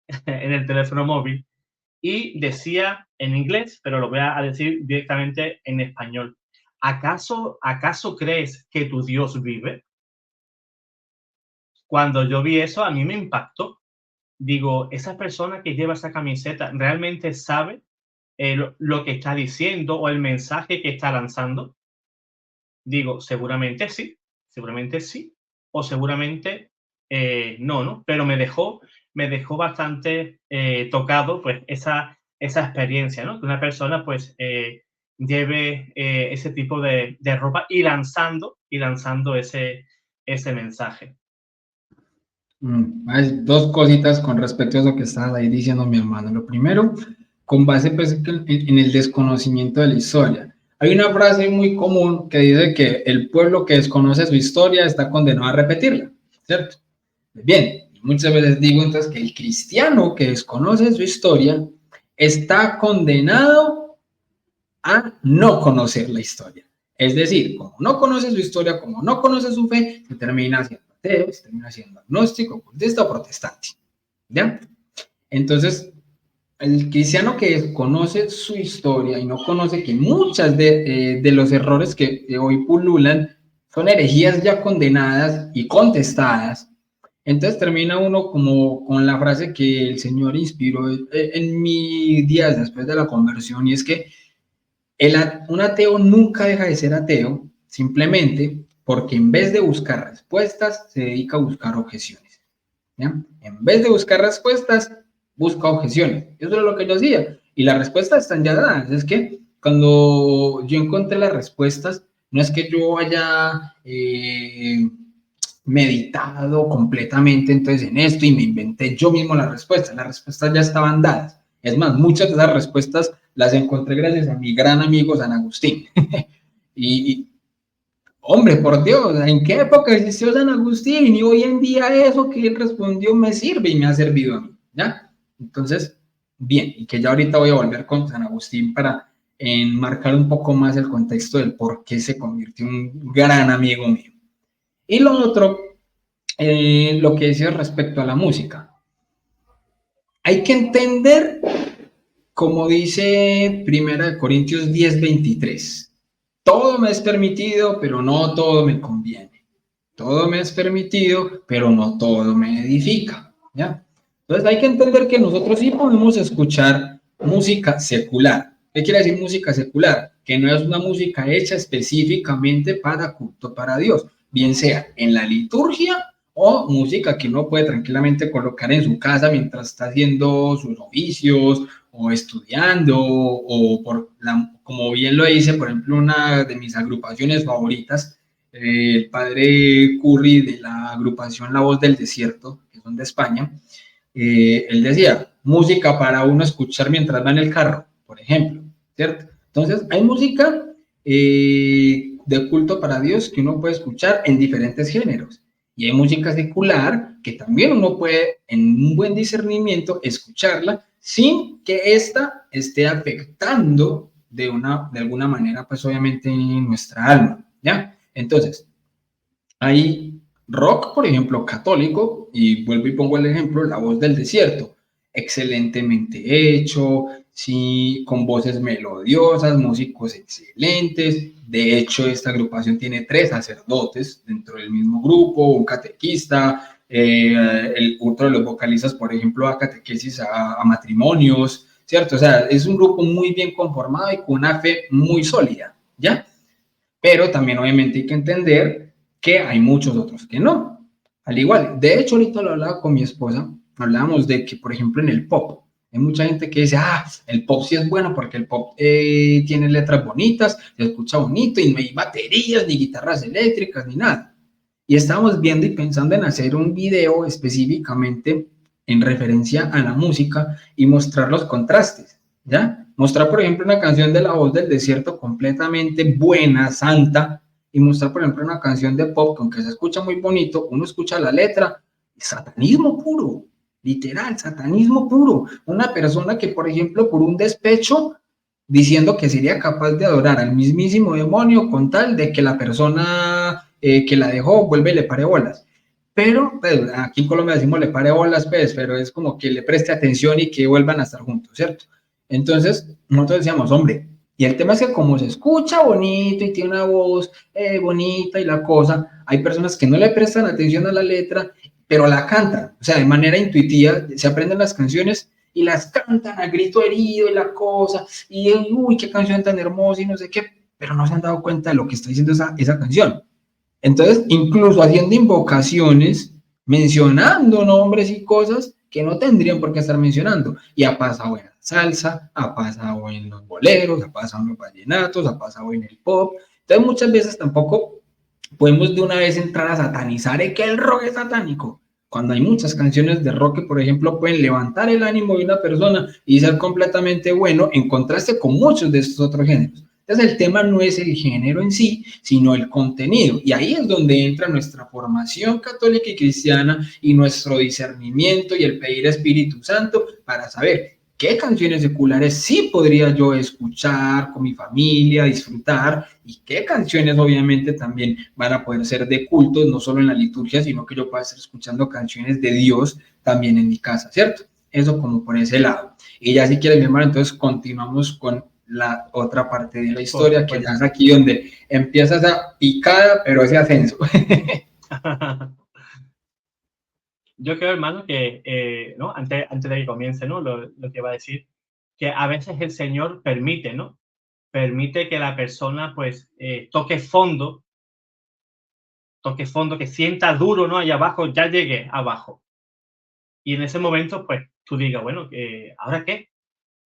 en el teléfono móvil, y decía en inglés, pero lo voy a decir directamente en español. ¿Acaso crees que tu Dios vive? Cuando yo vi eso, a mí me impactó. Digo, esa persona que lleva esa camiseta realmente sabe lo que está diciendo o el mensaje que está lanzando. Digo, seguramente sí, o seguramente no, ¿no? Pero me dejó bastante tocado, pues, esa experiencia, ¿no? Que una persona, pues, lleve ese tipo de ropa y lanzando ese mensaje. Hay dos cositas con respecto a lo que estaba ahí diciendo mi hermano. Lo primero, con base pues, en el desconocimiento de la historia. Hay una frase muy común que dice que el pueblo que desconoce su historia está condenado a repetirla, ¿cierto? Bien, Y muchas veces digo entonces que el cristiano que desconoce su historia está condenado a no conocer la historia. Es decir, como no conoce su historia, como no conoce su fe, se termina siendo ateo, se termina siendo agnóstico, ocultista o protestante. ¿Ya? Entonces, el cristiano que conoce su historia y no conoce que muchas de los errores que hoy pululan son herejías ya condenadas y contestadas, entonces termina uno como con la frase que el Señor inspiró en mis días después de la conversión, y es que un ateo nunca deja de ser ateo, simplemente porque en vez de buscar respuestas, se dedica a buscar objeciones. ¿Ya? En vez de buscar respuestas, busca objeciones. Eso es lo que yo hacía. Y las respuestas están ya dadas. Es que cuando yo encontré las respuestas, no es que yo haya meditado completamente entonces en esto y me inventé yo mismo las respuestas ya estaban dadas. Es más, muchas de esas respuestas las encontré gracias a mi gran amigo San Agustín. y, hombre, por Dios, ¿en qué época existió San Agustín? Y hoy en día eso que él respondió me sirve y me ha servido a mí, ¿ya? Entonces, bien, y que ya ahorita voy a volver con San Agustín para enmarcar un poco más el contexto del por qué se convirtió en un gran amigo mío. Y lo otro, lo que decía respecto a la música. Hay que entender, como dice 1 Corintios 10:23, todo me es permitido, pero no todo me conviene. Todo me es permitido, pero no todo me edifica, ¿ya? Entonces hay que entender que nosotros sí podemos escuchar música secular. ¿Qué quiere decir música secular? Que no es una música hecha específicamente para culto para Dios, bien sea en la liturgia o música que uno puede tranquilamente colocar en su casa mientras está haciendo sus oficios o estudiando, o como bien lo dice, por ejemplo, una de mis agrupaciones favoritas, el padre Curry de la agrupación La Voz del Desierto, que son de España, él decía, música para uno escuchar mientras va en el carro, por ejemplo, ¿cierto? Entonces, hay música de culto para Dios que uno puede escuchar en diferentes géneros. Y hay música secular que también uno puede, en un buen discernimiento, escucharla sin que ésta esté afectando de alguna manera, pues obviamente, nuestra alma, ¿ya? Entonces, hay rock, por ejemplo, católico, y vuelvo y pongo el ejemplo, La Voz del Desierto, excelentemente hecho, sí, con voces melodiosas, músicos excelentes. De hecho, esta agrupación tiene 3 sacerdotes dentro del mismo grupo, un catequista, otro de los vocalistas, por ejemplo, a catequesis a matrimonios, ¿cierto? O sea, es un grupo muy bien conformado y con una fe muy sólida, ¿ya? Pero también obviamente hay que entender que hay muchos otros que no. Al igual, de hecho ahorita lo hablaba con mi esposa, hablábamos de que, por ejemplo, en el pop, hay mucha gente que dice, el pop sí es bueno porque el pop tiene letras bonitas, se escucha bonito y no hay baterías, ni guitarras eléctricas, ni nada. Y estábamos viendo y pensando en hacer un video específicamente en referencia a la música y mostrar los contrastes, ¿ya? Mostrar, por ejemplo, una canción de La Voz del Desierto completamente buena, santa, y mostrar, por ejemplo, una canción de pop que aunque se escucha muy bonito, uno escucha la letra, satanismo puro, literal, satanismo puro. Una persona que, por ejemplo, por un despecho, diciendo que sería capaz de adorar al mismísimo demonio con tal de que la persona que la dejó vuelve y le pare bolas. Pero pues, aquí en Colombia decimos le pare bolas, pues, pero es como que le preste atención y que vuelvan a estar juntos, ¿cierto? Entonces, nosotros decíamos, hombre, y el tema es que como se escucha bonito y tiene una voz bonita y la cosa, hay personas que no le prestan atención a la letra, pero la cantan, o sea, de manera intuitiva, se aprenden las canciones y las cantan a grito herido y la cosa, y uy, qué canción tan hermosa y no sé qué, pero no se han dado cuenta de lo que está diciendo esa canción. Entonces, incluso haciendo invocaciones, mencionando nombres y cosas que no tendrían por qué estar mencionando. Y ha pasado en la salsa, ha pasado en los boleros, ha pasado en los vallenatos, ha pasado en el pop. Entonces, muchas veces tampoco podemos de una vez entrar a satanizar que el rock es satánico. Cuando hay muchas canciones de rock que, por ejemplo, pueden levantar el ánimo de una persona y ser completamente bueno en contraste con muchos de estos otros géneros. Entonces el tema no es el género en sí, sino el contenido. Y ahí es donde entra nuestra formación católica y cristiana y nuestro discernimiento y el pedir Espíritu Santo para saber qué canciones seculares sí podría yo escuchar con mi familia, disfrutar, y qué canciones obviamente también van a poder ser de culto, no solo en la liturgia, sino que yo pueda estar escuchando canciones de Dios también en mi casa, ¿cierto? Eso como por ese lado. Y ya si quieres, mi hermano, entonces continuamos con la otra parte de la historia, que ya es aquí donde empieza esa picada, pero ese ascenso. Yo creo, hermano, que ¿no? Antes de que comience, ¿no? Lo que va a decir, que a veces el Señor permite, ¿no? Permite que la persona, pues, toque fondo, que sienta duro, ¿no? Allá abajo, ya llegué abajo. Y en ese momento, pues, tú digas, bueno, ¿ahora qué?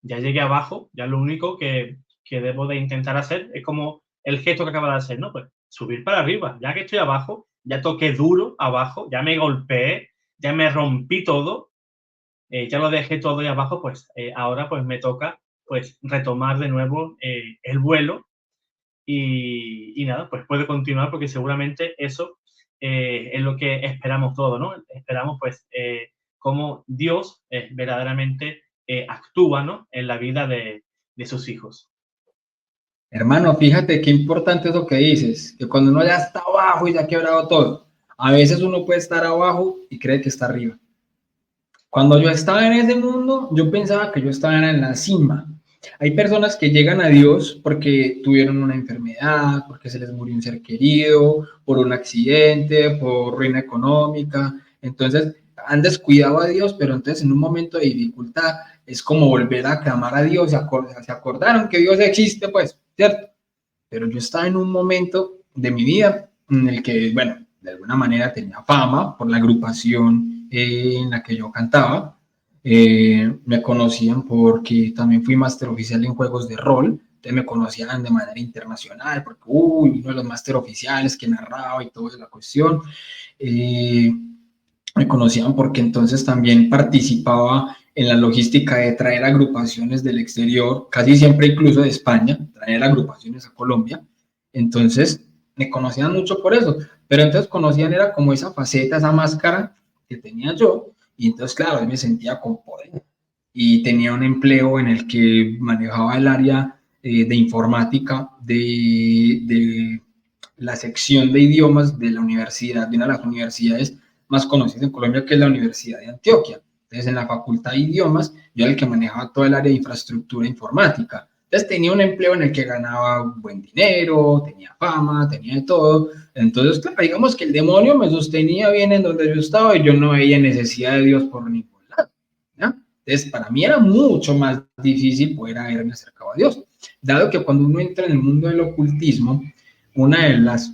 Ya llegué abajo, ya lo único que debo de intentar hacer es como el gesto que acaba de hacer, ¿no? Pues subir para arriba. Ya que estoy abajo, ya toqué duro abajo, ya me golpeé, ya me rompí todo, ya lo dejé todo ahí abajo, pues ahora pues me toca pues retomar de nuevo el vuelo y nada, pues puede continuar porque seguramente eso es lo que esperamos todos, ¿no? Esperamos pues cómo Dios verdaderamente actúa, ¿no? En la vida de sus hijos. Hermano, fíjate qué importante es lo que dices, que cuando uno ya está abajo y ya ha quebrado todo, a veces uno puede estar abajo y cree que está arriba. Cuando yo estaba en ese mundo, yo pensaba que yo estaba en la cima. Hay personas que llegan a Dios porque tuvieron una enfermedad, porque se les murió un ser querido, por un accidente, por ruina económica. Entonces han descuidado a Dios, pero entonces en un momento de dificultad es como volver a clamar a Dios. Se acordaron que Dios existe, pues, ¿cierto? Pero yo estaba en un momento de mi vida en el que, bueno, de alguna manera tenía fama por la agrupación en la que yo cantaba. Me conocían porque también fui máster oficial en juegos de rol, entonces me conocían de manera internacional, porque uno de los máster oficiales que narraba y toda la cuestión. Me conocían porque entonces también participaba en la logística de traer agrupaciones del exterior, casi siempre incluso de España, traer agrupaciones a Colombia. Entonces me conocían mucho por eso, pero entonces conocían era como esa faceta, esa máscara que tenía yo, y entonces claro, yo me sentía con poder y tenía un empleo en el que manejaba el área de informática de la sección de idiomas de la universidad, de una de las universidades más conocidas en Colombia, que es la Universidad de Antioquia. Entonces, en la Facultad de Idiomas, yo era el que manejaba todo el área de infraestructura informática. Entonces, tenía un empleo en el que ganaba buen dinero, tenía fama, tenía de todo. Entonces, claro, digamos que el demonio me sostenía bien en donde yo estaba y yo no veía necesidad de Dios por ningún lado, ¿no? Entonces, para mí era mucho más difícil poder haberme acercado a Dios, dado que cuando uno entra en el mundo del ocultismo, una de las,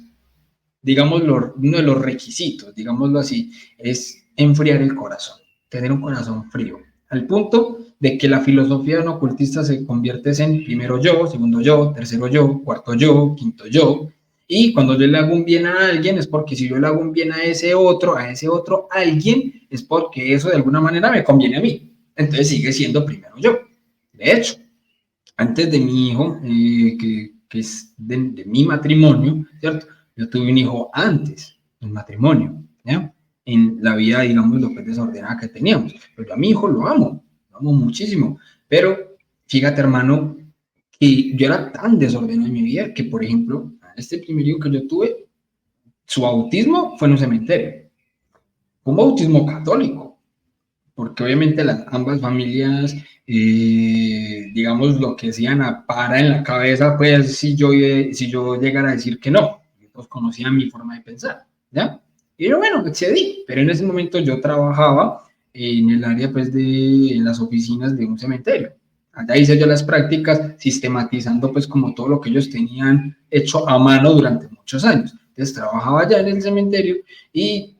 digámoslo, uno de los requisitos, digámoslo así, es enfriar el corazón, tener un corazón frío, al punto de que la filosofía de un ocultista se convierte en primero yo, segundo yo, tercero yo, cuarto yo, quinto yo, y cuando yo le hago un bien a alguien es porque si yo le hago un bien a ese otro alguien, es porque eso de alguna manera me conviene a mí. Entonces sigue siendo primero yo. De hecho, antes de mi hijo, que es de mi matrimonio, ¿cierto? Yo tuve un hijo antes del matrimonio, ¿ya? En la vida, digamos, lo que es desordenada que teníamos. Pero yo a mi hijo lo amo muchísimo. Pero fíjate, hermano, que yo era tan desordenado en mi vida que, por ejemplo, este primer hijo que yo tuve, su bautismo fue en un cementerio. Fue un bautismo católico, porque obviamente ambas familias, digamos, lo que decían para en la cabeza, pues si yo llegara a decir que no, ellos conocían mi forma de pensar, ¿ya? Y yo, bueno, accedí, pero en ese momento yo trabajaba en el área, pues, en las oficinas de un cementerio. Allá hice yo las prácticas, sistematizando, pues, como todo lo que ellos tenían hecho a mano durante muchos años. Entonces, trabajaba allá en el cementerio y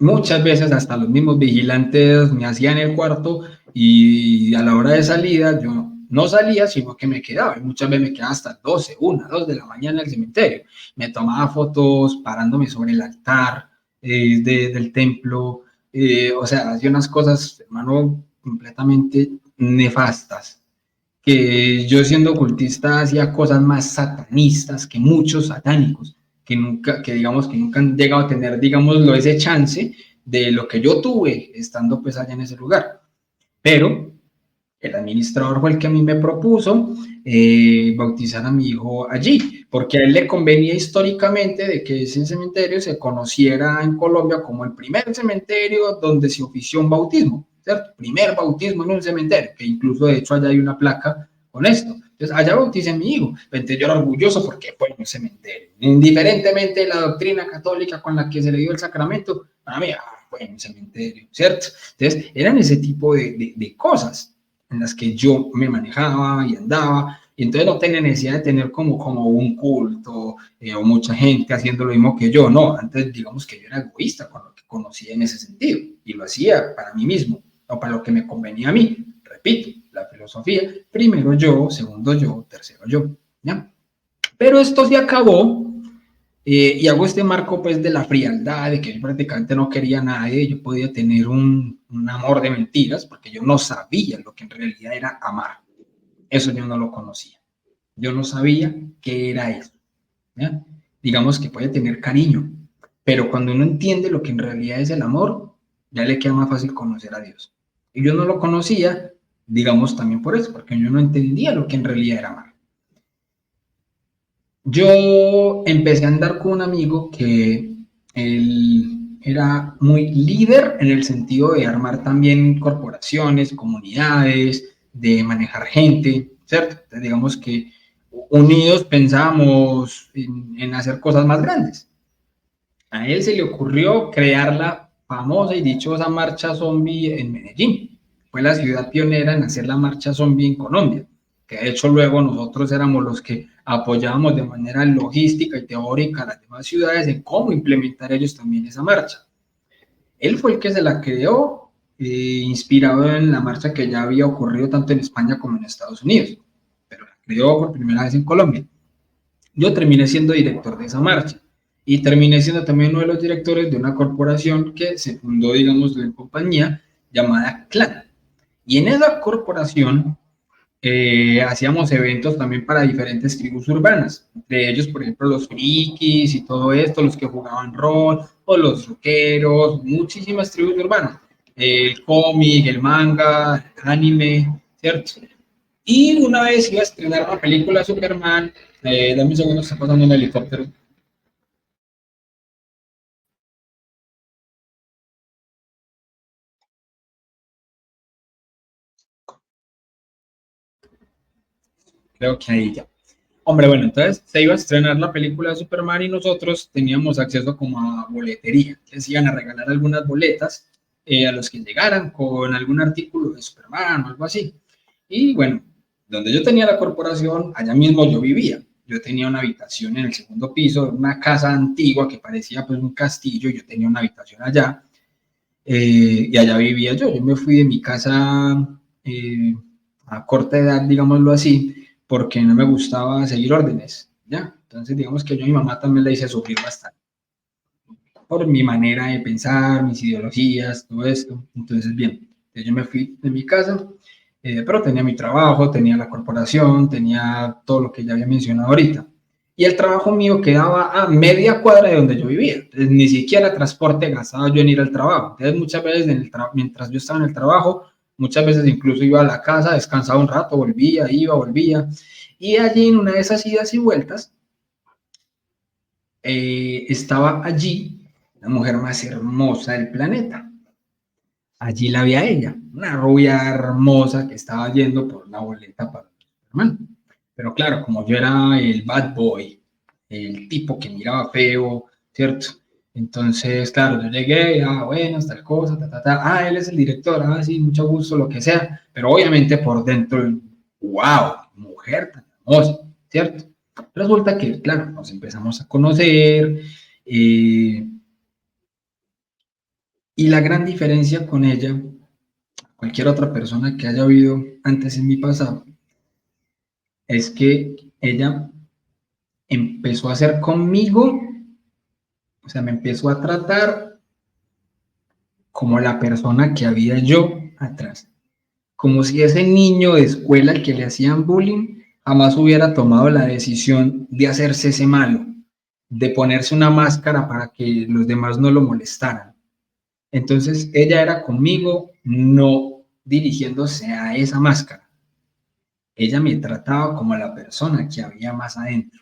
muchas veces hasta los mismos vigilantes me hacían el cuarto y a la hora de salida yo no salía, sino que me quedaba. Y muchas veces me quedaba hasta 12, 1, 2 de la mañana en el cementerio. Me tomaba fotos parándome sobre el altar del templo. O sea, hacía unas cosas, hermano, completamente nefastas que yo siendo ocultista hacía cosas más satanistas que muchos satánicos, que nunca, que digamos que nunca han llegado a tener, digámoslo, ese chance de lo que yo tuve estando pues allá en ese lugar. Pero el administrador fue el que a mí me propuso bautizar a mi hijo allí, porque a él le convenía históricamente de que ese cementerio se conociera en Colombia como el primer cementerio donde se ofició un bautismo, ¿cierto? Primer bautismo en un cementerio, que incluso de hecho allá hay una placa con esto. Entonces, allá bauticé a mi hijo. Entonces, yo era orgulloso porque fue en un cementerio. Indiferentemente de la doctrina católica con la que se le dio el sacramento, para mí, fue en un cementerio, ¿cierto? Entonces, eran ese tipo de cosas en las que yo me manejaba y andaba, y entonces no tenía necesidad de tener como un culto o mucha gente haciendo lo mismo que yo, no, antes digamos que yo era egoísta con lo que conocía en ese sentido, y lo hacía para mí mismo, no para lo que me convenía a mí, repito, la filosofía, primero yo, segundo yo, tercero yo, ¿ya? Pero esto se acabó y hago este marco pues de la frialdad, de que yo prácticamente no quería a nadie, yo podía tener un amor de mentiras, porque yo no sabía lo que en realidad era amar. Eso yo no lo conocía. Yo no sabía qué era eso. ¿Ya? Digamos que puede tener cariño, pero cuando uno entiende lo que en realidad es el amor, ya le queda más fácil conocer a Dios. Y yo no lo conocía, digamos también por eso, porque yo no entendía lo que en realidad era amar. Yo empecé a andar con un amigo que él era muy líder en el sentido de armar también corporaciones, comunidades, de manejar gente, ¿cierto? Entonces, digamos que unidos pensábamos en hacer cosas más grandes. A él se le ocurrió crear la famosa y dichosa marcha zombie en Medellín. Fue la ciudad pionera en hacer la marcha zombie en Colombia, que de hecho luego nosotros éramos los que apoyábamos de manera logística y teórica a las demás ciudades en cómo implementar ellos también esa marcha. Él fue el que se la creó, inspirado en la marcha que ya había ocurrido tanto en España como en Estados Unidos, pero la creó por primera vez en Colombia. Yo terminé siendo director de esa marcha y terminé siendo también uno de los directores de una corporación que se fundó, digamos, de compañía llamada Clan. Y en esa corporación hacíamos eventos también para diferentes tribus urbanas, de ellos, por ejemplo, los frikis y todo esto, los que jugaban rol, o los rockeros, muchísimas tribus urbanas, el cómic, el manga, el anime, ¿cierto? Y una vez iba a estrenar una película de Superman, dame un segundo, está pasando un helicóptero. Creo que ahí ya. Hombre, bueno, entonces se iba a estrenar la película de Superman y nosotros teníamos acceso como a boletería, que se iban a regalar algunas boletas a los que llegaran con algún artículo de Superman o algo así. Y bueno, donde yo tenía la corporación, allá mismo yo vivía. Yo tenía una habitación en el segundo piso, una casa antigua que parecía pues un castillo, yo tenía una habitación allá y allá vivía yo. Yo me fui de mi casa eh, a corta edad, digámoslo así, porque no me gustaba seguir órdenes, ¿ya? Entonces, digamos que yo a mi mamá también la hice sufrir bastante por mi manera de pensar, mis ideologías, todo esto. Entonces, bien, yo me fui de mi casa, pero tenía mi trabajo, tenía la corporación, tenía todo lo que ya había mencionado ahorita. Y el trabajo mío quedaba a media cuadra de donde yo vivía. Entonces, ni siquiera transporte gastaba yo en ir al trabajo. Entonces, muchas veces mientras yo estaba en el trabajo, muchas veces incluso iba a la casa, descansaba un rato, volvía, iba, volvía. Y allí en una de esas idas y vueltas, estaba allí la mujer más hermosa del planeta. Allí la vi a ella, una rubia hermosa que estaba yendo por una boleta para Superman. Pero claro, como yo era el bad boy, el tipo que miraba feo, ¿cierto? Entonces, claro, yo llegué, bueno, tal cosa, él es el director, sí, mucho gusto, lo que sea, pero obviamente por dentro, wow, mujer tan hermosa, ¿cierto? Resulta que, claro, nos empezamos a conocer, y la gran diferencia con ella, cualquier otra persona que haya habido antes en mi pasado, es que ella empezó a hacer conmigo, o sea, me empezó a tratar como la persona que había yo atrás, como si ese niño de escuela al que le hacían bullying jamás hubiera tomado la decisión de hacerse ese malo, de ponerse una máscara para que los demás no lo molestaran. Entonces ella era conmigo no dirigiéndose a esa máscara. Ella me trataba como a la persona que había más adentro.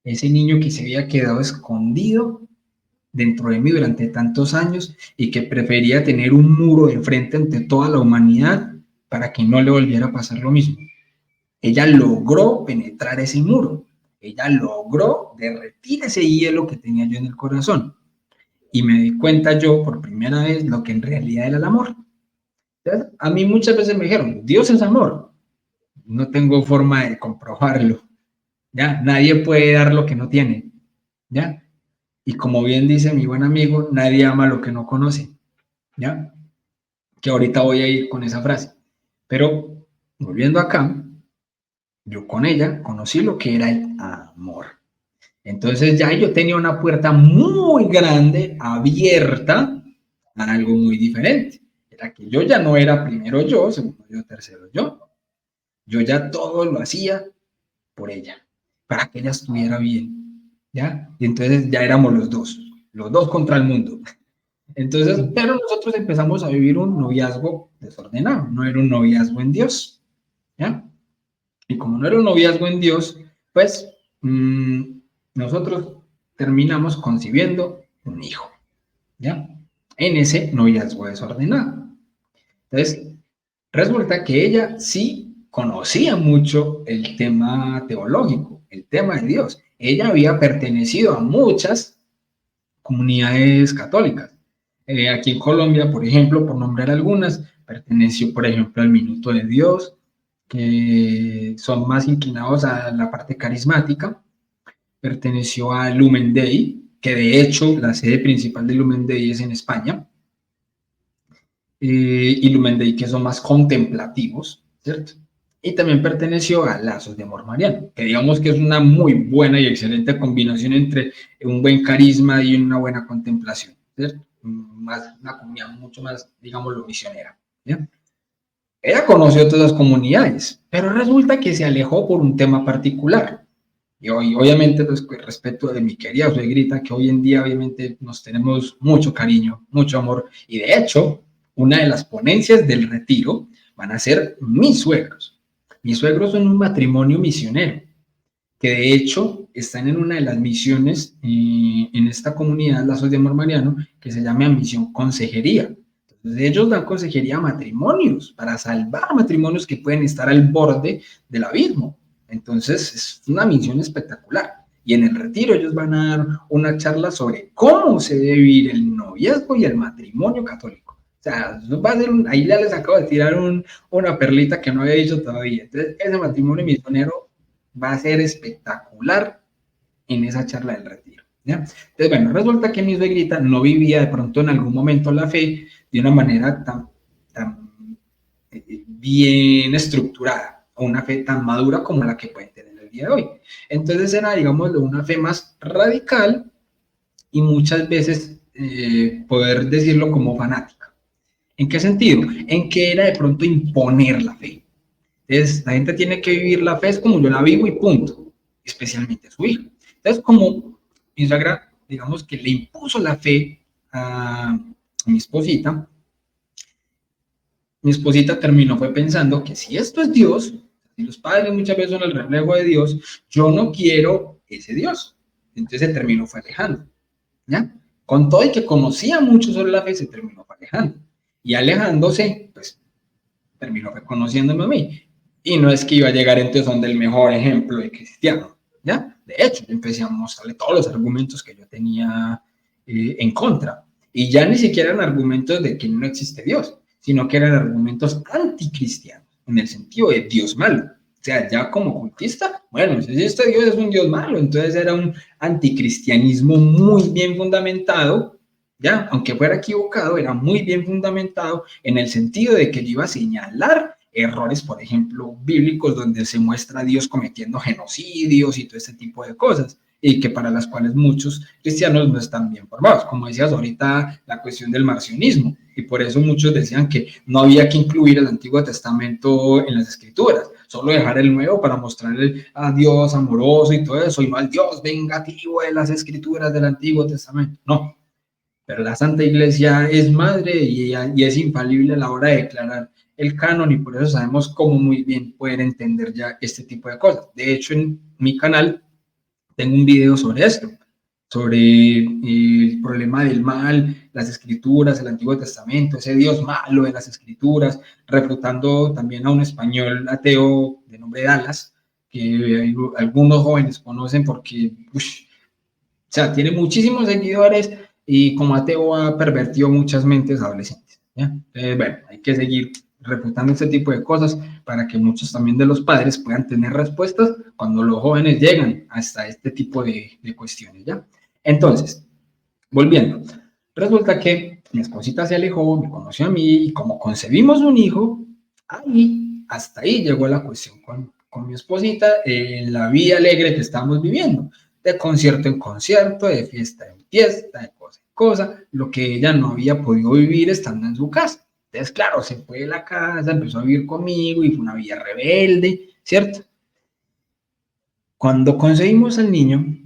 Ese niño que se había quedado escondido dentro de mí durante tantos años y que prefería tener un muro de frente ante toda la humanidad para que no le volviera a pasar lo mismo. Ella logró penetrar ese muro. Ella logró derretir ese hielo que tenía yo en el corazón. Y me di cuenta yo por primera vez lo que en realidad era el amor. Entonces, a mí muchas veces me dijeron, Dios es amor. No tengo forma de comprobarlo. ¿Ya? Nadie puede dar lo que no tiene. ¿Ya? Y como bien dice mi buen amigo, nadie ama lo que no conoce. ¿Ya? Que ahorita voy a ir con esa frase. Pero volviendo acá, yo con ella conocí lo que era el amor. Entonces ya yo tenía una puerta muy grande, abierta, a algo muy diferente. Era que yo ya no era primero yo, segundo yo, tercero yo. Yo ya todo lo hacía por ella, para que ella estuviera bien, ¿ya? Y entonces ya éramos los dos contra el mundo. Entonces, pero nosotros empezamos a vivir un noviazgo desordenado, no era un noviazgo en Dios, ¿ya? Y como no era un noviazgo en Dios, pues nosotros terminamos concibiendo un hijo, ¿ya? En ese noviazgo desordenado. Entonces, resulta que ella sí conocía mucho el tema teológico, el tema de Dios. Ella había pertenecido a muchas comunidades católicas. Aquí en Colombia, por ejemplo, por nombrar algunas, perteneció, por ejemplo, al Minuto de Dios, que son más inclinados a la parte carismática. Perteneció a Lumen Dei, que de hecho la sede principal de Lumen Dei es en España. Y Lumen Dei, que son más contemplativos, ¿cierto? Y también perteneció a Lazos de Amor Mariano, que digamos que es una muy buena y excelente combinación entre un buen carisma y una buena contemplación, ¿cierto? Una comunidad mucho más, digámoslo, misionera, ¿ya? Ella conoció todas las comunidades, pero resulta que se alejó por un tema particular. Y obviamente, pues, respecto de mi querida suegrita, que hoy en día obviamente nos tenemos mucho cariño, mucho amor, y de hecho, una de las ponencias del retiro van a ser mis suegros. Mis suegros son un matrimonio misionero, que de hecho están en una de las misiones en esta comunidad, Lazos de Amor Mariano, que se llama Misión Consejería. Entonces ellos dan consejería a matrimonios, para salvar matrimonios que pueden estar al borde del abismo. Entonces es una misión espectacular. Y en el retiro ellos van a dar una charla sobre cómo se debe vivir el noviazgo y el matrimonio católico. O sea, va a ser ahí ya les acabo de tirar una perlita que no había dicho todavía. Entonces ese matrimonio misionero va a ser espectacular en esa charla del retiro, ¿ya? Entonces, bueno, resulta que mi suegrita no vivía de pronto en algún momento la fe de una manera tan bien estructurada, o una fe tan madura como la que pueden tener el día de hoy. Entonces era, digamos, una fe más radical y muchas veces poder decirlo como fanática. ¿En qué sentido? En que era de pronto imponer la fe. Entonces, la gente tiene que vivir la fe, es como yo la vivo y punto, especialmente a su hijo. Entonces, como mi suegra, digamos que le impuso la fe a mi esposita terminó fue pensando que si esto es Dios, si los padres muchas veces son el reflejo de Dios, yo no quiero ese Dios. Entonces se terminó fue alejando, ¿ya? Con todo y que conocía mucho sobre la fe, se terminó fue alejando. Y alejándose, pues, terminó reconociéndome a mí. Y no es que iba a llegar entonces donde el mejor ejemplo de cristiano, ¿ya? De hecho, yo empecé a mostrarle todos los argumentos que yo tenía en contra. Y ya ni siquiera eran argumentos de que no existe Dios, sino que eran argumentos anticristianos, en el sentido de Dios malo. O sea, ya como cultista, bueno, si este Dios es un Dios malo, entonces era un anticristianismo muy bien fundamentado, ya, aunque fuera equivocado, era muy bien fundamentado en el sentido de que él iba a señalar errores, por ejemplo, bíblicos, donde se muestra a Dios cometiendo genocidios y todo ese tipo de cosas, y que para las cuales muchos cristianos no están bien formados. Como decías ahorita, la cuestión del marcionismo. y por eso muchos decían que no había que incluir el Antiguo Testamento en las Escrituras, solo dejar el Nuevo para mostrarle a Dios amoroso y todo eso, y no al Dios vengativo de las Escrituras del Antiguo Testamento, no. Pero la Santa Iglesia es madre y es infalible a la hora de declarar el canon, y por eso sabemos cómo muy bien poder entender ya este tipo de cosas. De hecho, en mi canal tengo un video sobre esto, sobre el problema del mal, las Escrituras, el Antiguo Testamento, ese Dios malo de las Escrituras, refutando también a un español ateo de nombre Dallas, que algunos jóvenes conocen porque, o sea, tiene muchísimos seguidores y como ateo ha pervertido muchas mentes adolescentes, ¿ya? Entonces, bueno, hay que seguir refutando este tipo de cosas para que muchos también de los padres puedan tener respuestas cuando los jóvenes llegan hasta este tipo de cuestiones, ¿ya? Entonces, volviendo, resulta que mi esposita se alejó, me conoció a mí y como concebimos un hijo, ahí, hasta ahí llegó la cuestión con mi esposita en la vida alegre que estamos viviendo, de concierto en concierto, de fiesta en fiesta, de cosa en cosa, lo que ella no había podido vivir estando en su casa. Entonces, claro, se fue de la casa, empezó a vivir conmigo y fue una vida rebelde, ¿cierto? Cuando concebimos al niño,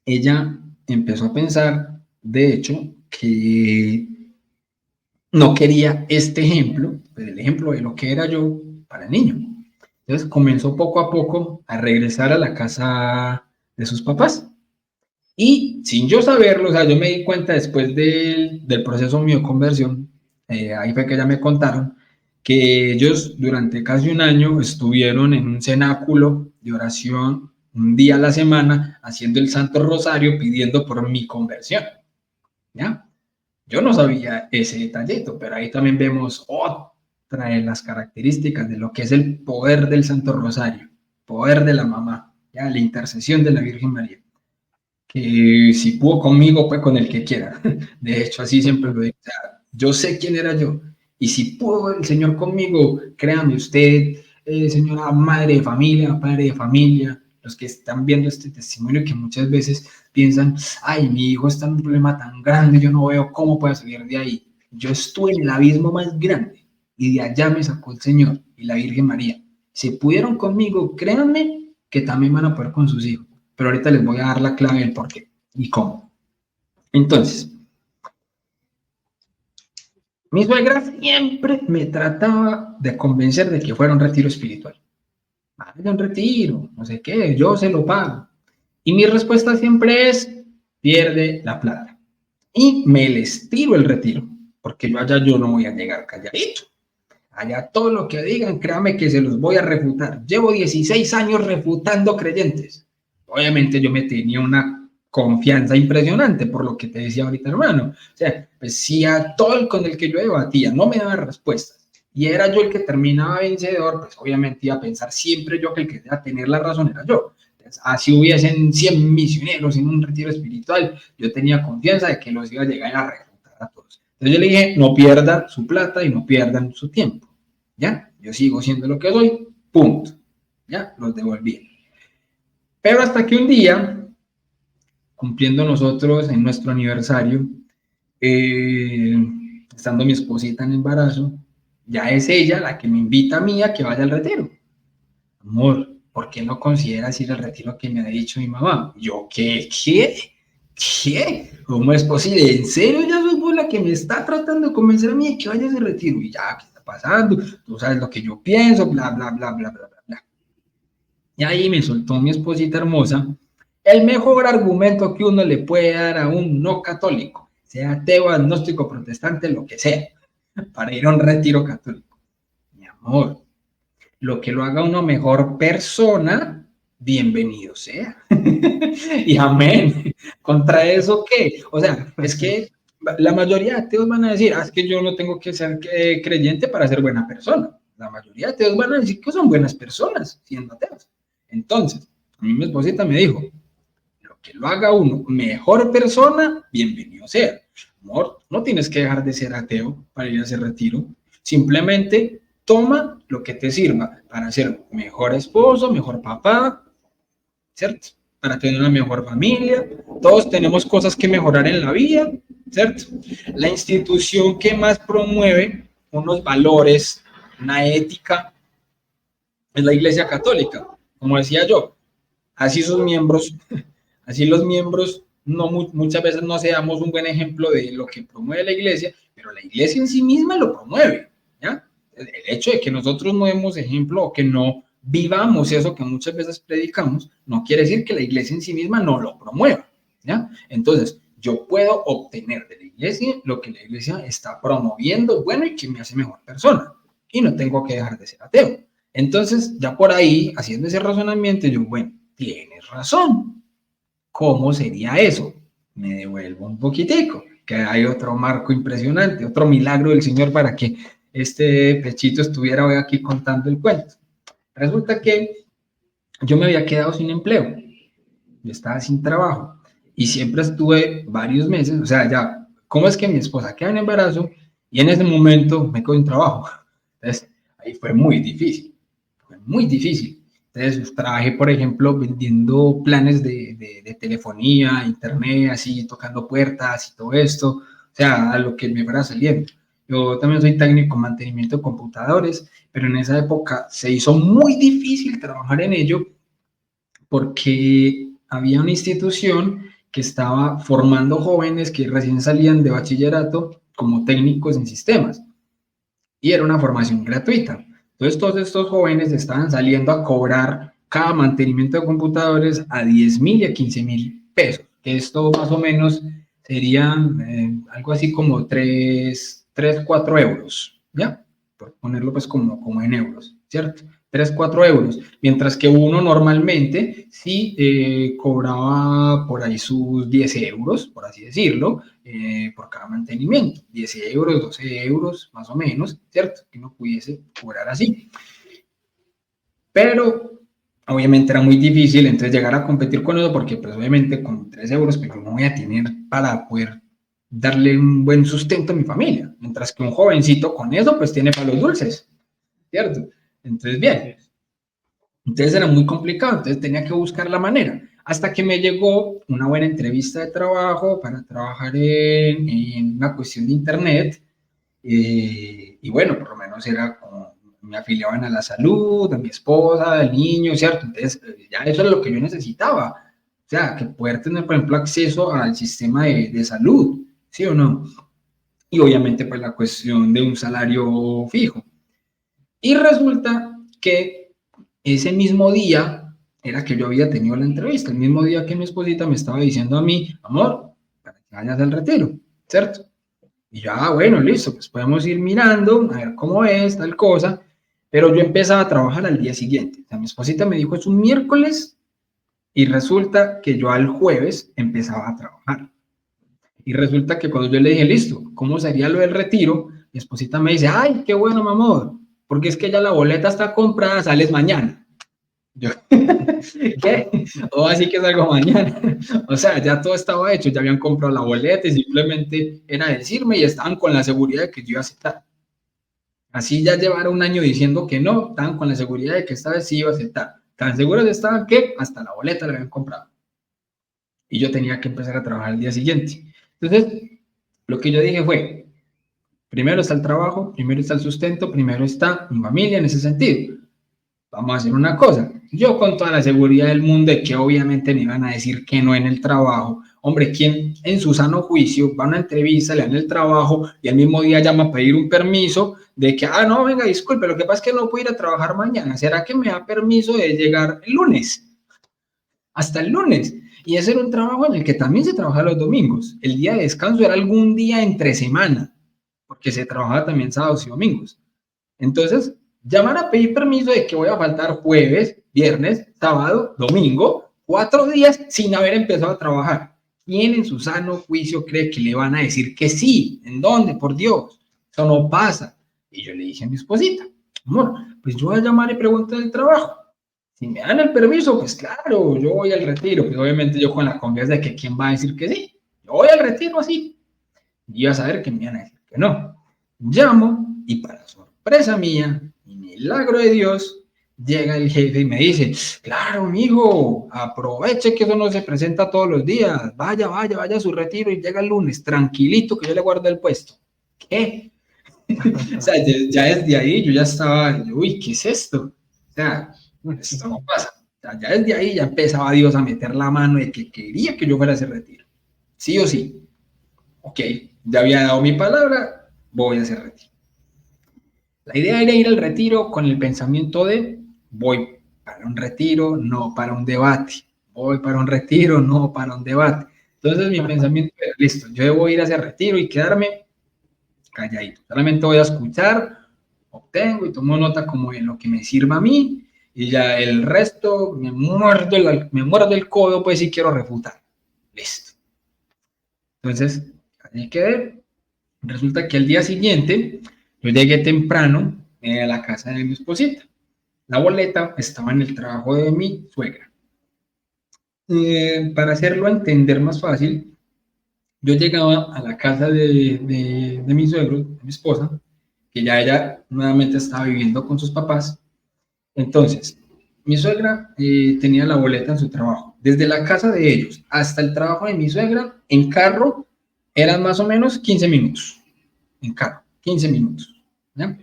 ella empezó a pensar, de hecho, que no quería este ejemplo, pues el ejemplo de lo que era yo para el niño. Entonces comenzó poco a poco a regresar a la casa de sus papás. Y sin yo saberlo, o sea, yo me di cuenta después del proceso mío de conversión, ahí fue que ya me contaron, que ellos durante casi un año estuvieron en un cenáculo de oración un día a la semana, haciendo el Santo Rosario, pidiendo por mi conversión, ¿ya? Yo no sabía ese detallito, pero ahí también vemos otra de las características de lo que es el poder del Santo Rosario, poder de la mamá, ¿ya? La intercesión de la Virgen María, que si pudo conmigo, pues con el que quiera. De hecho, así siempre lo digo. O sea, yo sé quién era yo, y si pudo el Señor conmigo, créame usted, señora madre de familia, padre de familia, los que están viendo este testimonio que muchas veces piensan, ay, mi hijo está en un problema tan grande, yo no veo cómo puede salir de ahí. Yo estuve en el abismo más grande y de allá me sacó el Señor y la Virgen María. Si pudieron conmigo, créanme que también van a poder con sus hijos. Pero ahorita les voy a dar la clave del por qué y cómo. Entonces, mi suegra siempre me trataba de convencer de que fuera un retiro espiritual. Vaya un retiro, no sé qué, yo se lo pago. Y mi respuesta siempre es, pierde la plata. Y me les tiro el retiro, porque yo no voy a llegar calladito. Allá todo lo que digan, créame que se los voy a refutar. Llevo 16 años refutando creyentes. Obviamente yo me tenía una confianza impresionante, por lo que te decía ahorita, hermano. O sea, pues si a todo el con el que yo debatía no me daba respuestas y era yo el que terminaba vencedor, pues obviamente iba a pensar siempre yo que el que iba a tener la razón era yo. Entonces, así hubiesen 100 misioneros en un retiro espiritual, yo tenía confianza de que los iba a llegar a refutar a todos. Entonces yo le dije, no pierdan su plata y no pierdan su tiempo. ¿Ya? Yo sigo siendo lo que soy, punto. ¿Ya? Los devolví. Pero hasta que un día, cumpliendo nosotros en nuestro aniversario, estando mi esposita en embarazo, ya es ella la que me invita a mí a que vaya al retiro. Amor, ¿por qué no consideras ir al retiro que me ha dicho mi mamá? Yo, ¿qué? ¿Cómo es posible? ¿En serio ya sos vos la que me está tratando de convencer a mí de que vaya a ese retiro? Y ya, ¿qué está pasando? Tú sabes lo que yo pienso, bla, bla, bla, bla, bla, bla. Y ahí me soltó mi esposita hermosa el mejor argumento que uno le puede dar a un no católico, sea ateo, agnóstico, protestante, lo que sea, para ir a un retiro católico. Mi amor, lo que lo haga una mejor persona, bienvenido sea. Y amén. ¿Contra eso qué? O sea, es que la mayoría de ateos van a decir, es que yo no tengo que ser creyente para ser buena persona. La mayoría de ateos van a decir que son buenas personas siendo ateos. Entonces, a mí mi esposita me dijo, lo que lo haga uno mejor persona, bienvenido sea. Amor, no tienes que dejar de ser ateo para ir a ese retiro. Simplemente toma lo que te sirva para ser mejor esposo, mejor papá, ¿cierto? Para tener una mejor familia. Todos tenemos cosas que mejorar en la vida. ¿cierto? La institución que más promueve unos valores, una ética, es la Iglesia Católica. Como decía yo, así sus miembros, así los miembros no, muchas veces no seamos un buen ejemplo de lo que promueve la Iglesia, pero la Iglesia en sí misma lo promueve, ¿ya? El hecho de que nosotros no demos ejemplo o que no vivamos eso que muchas veces predicamos, no quiere decir que la Iglesia en sí misma no lo promueva, ¿ya? Entonces, yo puedo obtener de la Iglesia lo que la Iglesia está promoviendo, bueno, y que me hace mejor persona, y no tengo que dejar de ser ateo. Entonces, ya por ahí, haciendo ese razonamiento, yo, bueno, tienes razón. ¿Cómo sería eso? Me devuelvo un poquitico, que hay otro marco impresionante, otro milagro del Señor para que este pechito estuviera hoy aquí contando el cuento. Resulta que yo me había quedado sin empleo, yo estaba sin trabajo y siempre estuve varios meses, o sea, ya, ¿cómo es que mi esposa queda en embarazo y en ese momento me quedo sin trabajo? Entonces, ahí fue muy difícil, fue muy difícil. Entonces, trabajé, por ejemplo, vendiendo planes de telefonía, internet, así, tocando puertas y todo esto, o sea, a lo que me fuera saliendo. Yo también soy técnico en mantenimiento de computadores, pero en esa época se hizo muy difícil trabajar en ello porque había una institución que estaba formando jóvenes que recién salían de bachillerato como técnicos en sistemas y era una formación gratuita. Entonces todos estos jóvenes estaban saliendo a cobrar cada mantenimiento de computadores a 10.000 y a 15.000 pesos, que esto más o menos serían algo así como 4 euros, ¿ya? Por ponerlo pues como en euros, ¿cierto? 4 euros, mientras que uno normalmente sí cobraba por ahí sus 10 euros, por así decirlo, por cada mantenimiento, 10 euros, 12 euros, más o menos, ¿cierto? Que uno pudiese cobrar así. Pero obviamente era muy difícil entonces llegar a competir con eso porque pues obviamente con 3 euros pues no voy a tener para poder darle un buen sustento a mi familia, mientras que un jovencito con eso pues tiene para los dulces, ¿cierto? Entonces bien, entonces era muy complicado, entonces tenía que buscar la manera, hasta que me llegó una buena entrevista de trabajo para trabajar en una cuestión de internet, y bueno, por lo menos era como me afiliaban a la salud, a mi esposa, al niño, ¿cierto? Entonces ya eso es lo que yo necesitaba, o sea, que poder tener, por ejemplo, acceso al sistema de salud, ¿sí o no? Y obviamente pues la cuestión de un salario fijo. Y resulta que ese mismo día era que yo había tenido la entrevista, el mismo día que mi esposita me estaba diciendo a mí, amor, para que vayas al retiro, ¿cierto? Y yo, bueno, listo, pues podemos ir mirando, a ver cómo es, tal cosa, pero yo empezaba a trabajar al día siguiente. O sea, mi esposita me dijo, es un miércoles, y resulta que yo al jueves empezaba a trabajar. Y resulta que cuando yo le dije, listo, ¿cómo sería lo del retiro? Mi esposita me dice, ay, qué bueno, mi amor, porque es que ya la boleta está comprada, sales mañana. Yo, ¿qué? O así que salgo mañana. O sea, ya todo estaba hecho, ya habían comprado la boleta y simplemente era decirme y estaban con la seguridad de que yo iba a aceptar. Así ya llevara un año diciendo que no, estaban con la seguridad de que esta vez sí iba a aceptar. Tan seguros estaban que hasta la boleta la habían comprado. Y yo tenía que empezar a trabajar el día siguiente. Entonces, lo que yo dije fue, primero está el trabajo, primero está el sustento, primero está mi familia en ese sentido. Vamos a hacer una cosa, yo con toda la seguridad del mundo de que obviamente me iban a decir que no en el trabajo, hombre, ¿quién en su sano juicio va a una entrevista, le dan el trabajo y al mismo día llama a pedir un permiso de que, no, venga, disculpe, lo que pasa es que no puedo ir a trabajar mañana, ¿será que me da permiso de llegar el lunes? Hasta el lunes. Y ese era un trabajo en el que también se trabajaba los domingos. El día de descanso era algún día entre semana, porque se trabajaba también sábados y domingos. Entonces, llamar a pedir permiso de que voy a faltar jueves, viernes, sábado, domingo, 4 días sin haber empezado a trabajar. ¿Quién en su sano juicio cree que le van a decir que sí? ¿En dónde? Por Dios. Eso no pasa. Y yo le dije a mi esposita, amor, pues yo voy a llamar y preguntar el trabajo. Si me dan el permiso, pues claro, yo voy al retiro. Pues obviamente yo con la confianza de que quién va a decir que sí. Yo voy al retiro así. Y iba a saber que me iban a decir que no. Llamo y para sorpresa mía y milagro de Dios, llega el jefe y me dice, claro, amigo, aproveche que eso no se presenta todos los días, vaya a su retiro y llega el lunes, tranquilito que yo le guardo el puesto. ¿Qué? O sea, ya desde ahí yo ya estaba, uy, ¿qué es esto? O sea, esto no pasa. O sea, ya desde ahí ya empezaba Dios a meter la mano de que quería que yo fuera a ese retiro. Sí o sí. Ok, ya había dado mi palabra, voy a ese retiro. La idea era ir al retiro con el pensamiento de voy para un retiro, no para un debate. Voy para un retiro, no para un debate. Entonces mi pensamiento era, listo, yo debo ir a ese retiro y quedarme calladito. Solamente voy a escuchar, obtengo y tomo nota como de lo que me sirva a mí y ya el resto me muerdo el codo pues si quiero refutar. Listo. Entonces, ahí quedé. Resulta que al día siguiente yo llegué temprano a la casa de mi esposita. La boleta estaba en el trabajo de mi suegra. Para hacerlo entender más fácil, yo llegaba a la casa de mi suegro, de mi esposa, que ya ella nuevamente estaba viviendo con sus papás. Entonces, mi suegra tenía la boleta en su trabajo. Desde la casa de ellos hasta el trabajo de mi suegra, en carro, eran más o menos 15 minutos. En carro, 15 minutos. ¿Ya?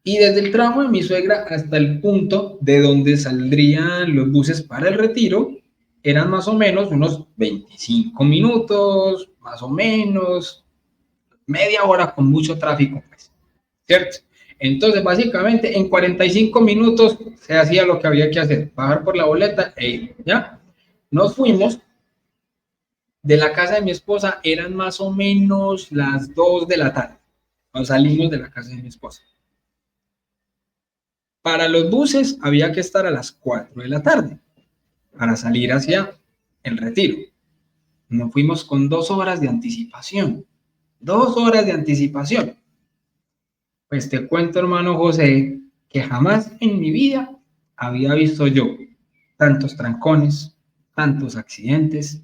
Y desde el trabajo de mi suegra hasta el punto de donde saldrían los buses para el retiro, eran más o menos unos 25 minutos, más o menos, media hora con mucho tráfico, pues, ¿cierto? Entonces, básicamente, en 45 minutos se hacía lo que había que hacer, bajar por la boleta e ir, ¿ya? Nos fuimos de la casa de mi esposa, eran más o menos las 2 de la tarde, nos salimos de la casa de mi esposa. Para los buses había que estar a las 4 de la tarde para salir hacia el retiro. Nos fuimos con 2 horas de anticipación. 2 horas de anticipación. Pues te cuento, hermano José, que jamás en mi vida había visto yo tantos trancones, tantos accidentes.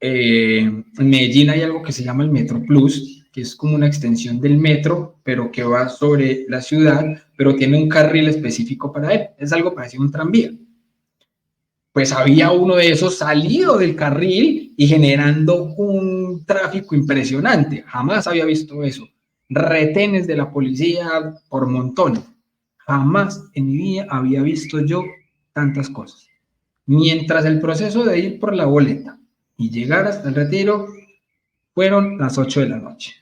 En Medellín hay algo que se llama el Metro Plus, que es como una extensión del metro, pero que va sobre la ciudad, pero tiene un carril específico para él. Es algo parecido a un tranvía. Pues había uno de esos salido del carril y generando un tráfico impresionante. Jamás había visto eso. Retenes de la policía por montones. Jamás en mi vida había visto yo tantas cosas. Mientras el proceso de ir por la boleta y llegar hasta el retiro fueron las 8 de la noche.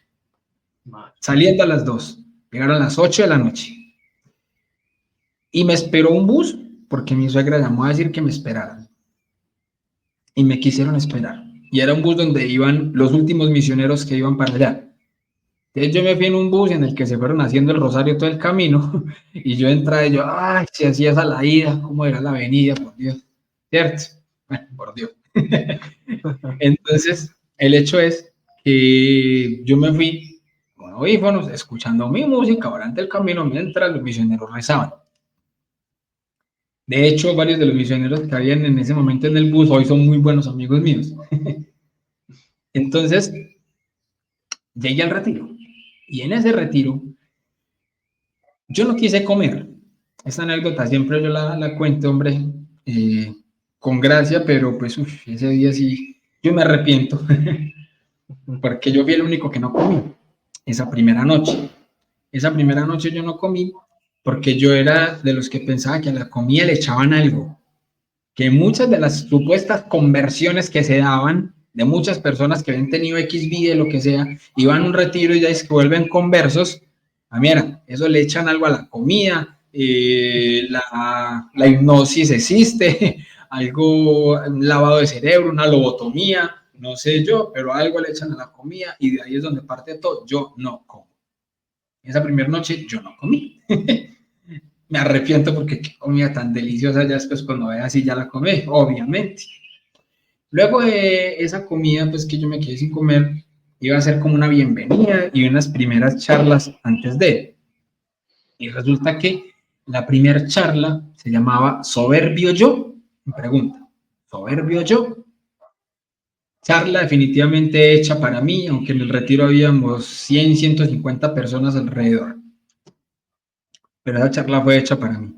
Saliendo a las 2, llegaron a las 8 de la noche. Y me esperó un bus porque mi suegra llamó a decir que me esperaran. Y me quisieron esperar. Y era un bus donde iban los últimos misioneros que iban para allá. Entonces yo me fui en un bus en el que se fueron haciendo el rosario todo el camino. Y yo entré y yo, ay, si hacía esa la ida, cómo era la venida, por Dios. ¿Cierto? Bueno, por Dios. Entonces, el hecho es que yo me fui con audífonos, escuchando mi música durante el camino mientras los misioneros rezaban. De hecho, varios de los misioneros que habían en ese momento en el bus hoy son muy buenos amigos míos. Entonces, llegué al retiro. Y en ese retiro, yo no quise comer. Esta anécdota siempre yo la cuento, hombre, con gracia, pero pues ese día sí, yo me arrepiento. Porque yo fui el único que no comí esa primera noche. Esa primera noche yo no comí porque yo era de los que pensaba que a la comida le echaban algo. Que muchas de las supuestas conversiones que se daban de muchas personas que habían tenido X vida, lo que sea, iban a un retiro y ya es que vuelven conversos. Mira, eso le echan algo a la comida, la hipnosis existe, algo, un lavado de cerebro, una lobotomía, no sé yo, pero algo le echan a la comida y de ahí es donde parte todo. Yo no como. Esa primera noche yo no comí. Me arrepiento porque qué comida tan deliciosa, ya después cuando vea así ya la comí, obviamente. Luego de esa comida, pues que yo me quedé sin comer, iba a ser como una bienvenida y unas primeras charlas antes de. Y resulta que la primera charla se llamaba ¿Soberbio yo? Me pregunta, ¿soberbio yo? Charla definitivamente hecha para mí, aunque en el retiro habíamos 100, 150 personas alrededor. Pero esa charla fue hecha para mí.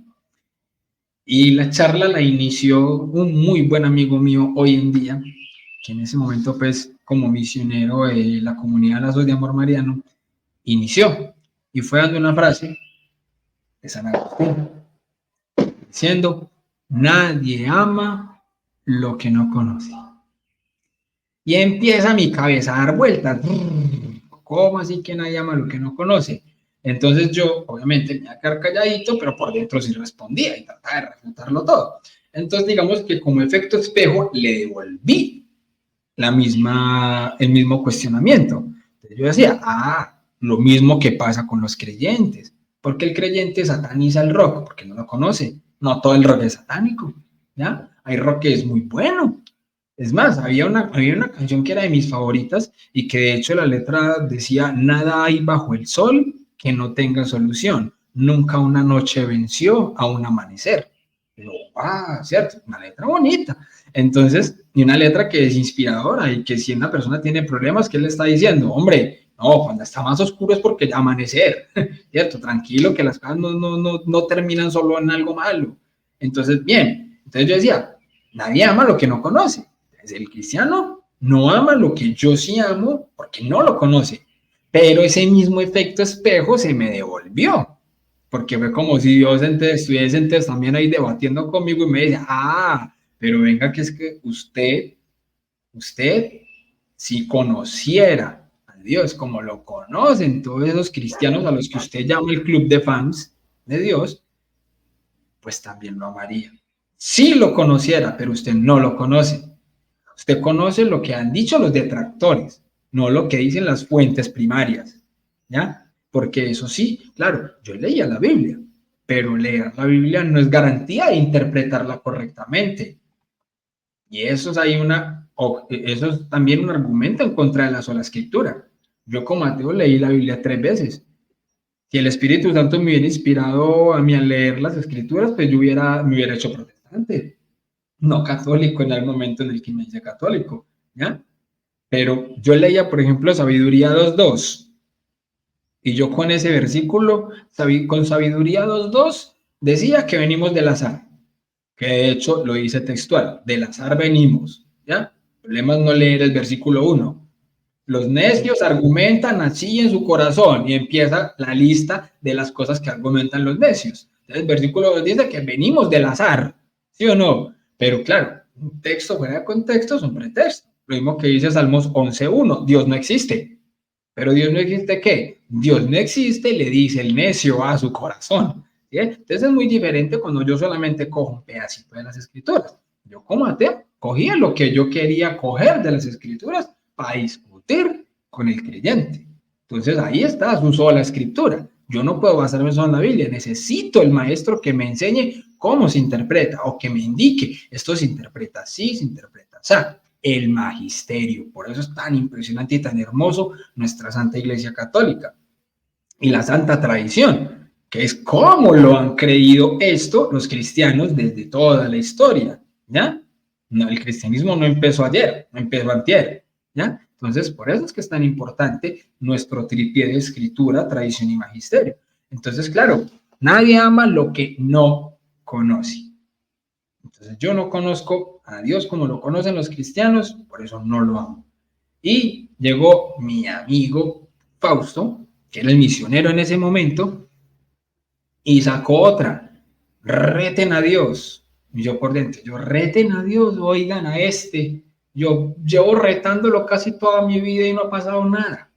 Y la charla la inició un muy buen amigo mío hoy en día, que en ese momento, pues, como misionero de la comunidad Lazos de Amor Mariano, inició. Y fue dando una frase de San Agustín, diciendo, nadie ama lo que no conoce. Y empieza mi cabeza a dar vueltas. ¿Cómo así que nadie ama lo que no conoce? Entonces yo, obviamente, me iba a quedar calladito, pero por dentro sí respondía y trataba de refutarlo todo. Entonces, digamos que como efecto espejo, le devolví el mismo cuestionamiento. Entonces yo decía, lo mismo que pasa con los creyentes. Porque el creyente sataniza el rock, porque no lo conoce. No todo el rock es satánico, ¿ya? Hay rock que es muy bueno. Es más, había una canción que era de mis favoritas y que de hecho la letra decía, nada hay bajo el sol que no tenga solución. Nunca una noche venció a un amanecer. Pero, cierto, una letra bonita. Entonces, y una letra que es inspiradora y que si una persona tiene problemas, ¿qué le está diciendo? Hombre, no, cuando está más oscuro es porque ya amanecer, ¿cierto? Tranquilo, que las cosas no terminan solo en algo malo. Entonces, bien, entonces yo decía, nadie ama lo que no conoce. El cristiano no ama lo que yo sí amo porque no lo conoce. Pero ese mismo efecto espejo se me devolvió. Porque fue como si Dios estuviese entonces también ahí debatiendo conmigo y me decía, pero venga que es que usted, si conociera a Dios como lo conocen todos esos cristianos a los que usted llama el club de fans de Dios, pues también lo amaría. Si lo conociera, pero usted no lo conoce. Usted conoce lo que han dicho los detractores, no lo que dicen las fuentes primarias, ¿ya? Porque eso sí, claro, yo leía la Biblia, pero leer la Biblia no es garantía de interpretarla correctamente. Y eso es también un argumento en contra de la sola escritura. Yo como ateo leí la Biblia 3 veces. Si el Espíritu Santo me hubiera inspirado a mí a leer las escrituras, pues me hubiera hecho protestante, no católico en el momento en el que me hice católico, ¿ya? Pero yo leía, por ejemplo, Sabiduría 2.2, y yo con ese versículo, con Sabiduría 2.2, decía que venimos del azar, que de hecho lo dice textual, del azar venimos, ¿ya? El problema es no leer el versículo 1. Los necios argumentan así en su corazón y empieza la lista de las cosas que argumentan los necios. Entonces, el versículo 2 dice que venimos del azar, ¿sí o no? Pero claro, un texto fuera de contexto es un pretexto. Lo mismo que dice Salmos 11.1, Dios no existe. ¿Pero Dios no existe qué? Dios no existe, le dice el necio a su corazón. ¿Sí? Entonces es muy diferente cuando yo solamente cojo un pedacito de las escrituras. Yo como ateo cogía lo que yo quería coger de las escrituras para discutir con el creyente. Entonces ahí está su sola escritura. Yo no puedo basarme solo en la Biblia, necesito el maestro que me enseñe cómo se interpreta o que me indique, esto se interpreta así, se interpreta así. El magisterio, por eso es tan impresionante y tan hermoso nuestra Santa Iglesia Católica y la Santa Tradición, que es cómo lo han creído esto los cristianos desde toda la historia, ¿ya? No, el cristianismo no empezó ayer, no empezó antier, ¿ya? Entonces, por eso es que es tan importante nuestro tripié de escritura, tradición y magisterio. Entonces, claro, nadie ama lo que no conoce. Entonces, yo no conozco a Dios como lo conocen los cristianos, por eso no lo amo. Y llegó mi amigo Fausto, que era el misionero en ese momento, y sacó otra, reten a Dios. Y yo por dentro, yo reten a Dios, oigan a este. Yo llevo retándolo casi toda mi vida y no ha pasado nada.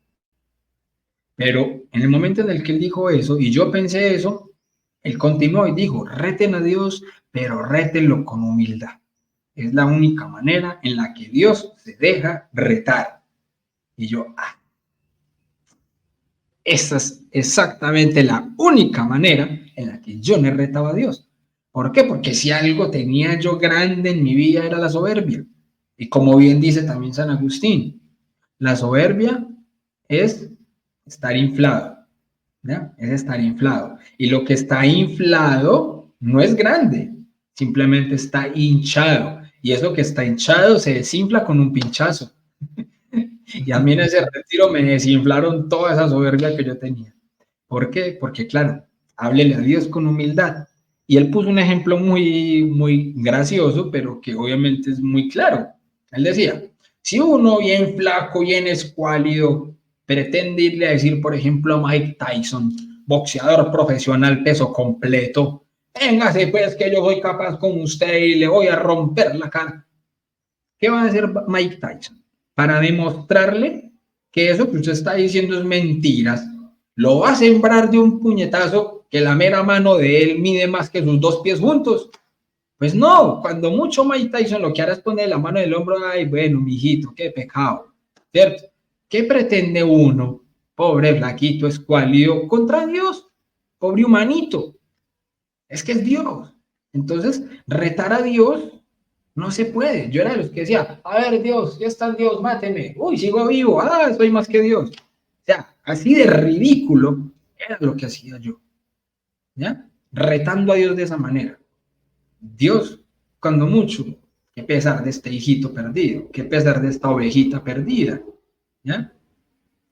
Pero en el momento en el que él dijo eso, y yo pensé eso, él continuó y dijo, reten a Dios, pero rétenlo con humildad. Es la única manera en la que Dios se deja retar. Y yo, esa es exactamente la única manera en la que yo me retaba a Dios. ¿Por qué? Porque si algo tenía yo grande en mi vida era la soberbia. Y como bien dice también San Agustín, la soberbia es estar inflado, ¿ya? Es estar inflado. Y lo que está inflado no es grande, simplemente está hinchado. Y eso que está hinchado se desinfla con un pinchazo. Y a mí en ese retiro me desinflaron toda esa soberbia que yo tenía. ¿Por qué? Porque claro, háblele a Dios con humildad Y él puso un ejemplo muy gracioso, pero que obviamente es muy claro. Él decía, si uno bien flaco, bien escuálido, pretende irle a decir, por ejemplo, a Mike Tyson, boxeador profesional, peso completo, véngase pues que yo soy capaz con usted y le voy a romper la cara. ¿Qué va a hacer Mike Tyson? Para demostrarle que eso que usted está diciendo es mentiras, lo va a sembrar de un puñetazo que la mera mano de él mide más que sus 2 pies juntos. Pues no, cuando mucho Mike Tyson lo que hará es poner la mano en el hombro, ay, bueno, mijito, qué pecado, ¿cierto? ¿Qué pretende uno, pobre flaquito, escuálido, contra Dios? Pobre humanito, es que es Dios. Entonces, retar a Dios no se puede. Yo era de los que decía, a ver, Dios, ya está Dios, máteme. Uy, sigo vivo, soy más que Dios. O sea, así de ridículo era lo que hacía yo, ¿ya? Retando a Dios de esa manera. Dios, cuando mucho, qué pesar de este hijito perdido, qué pesar de esta ovejita perdida, ¿ya?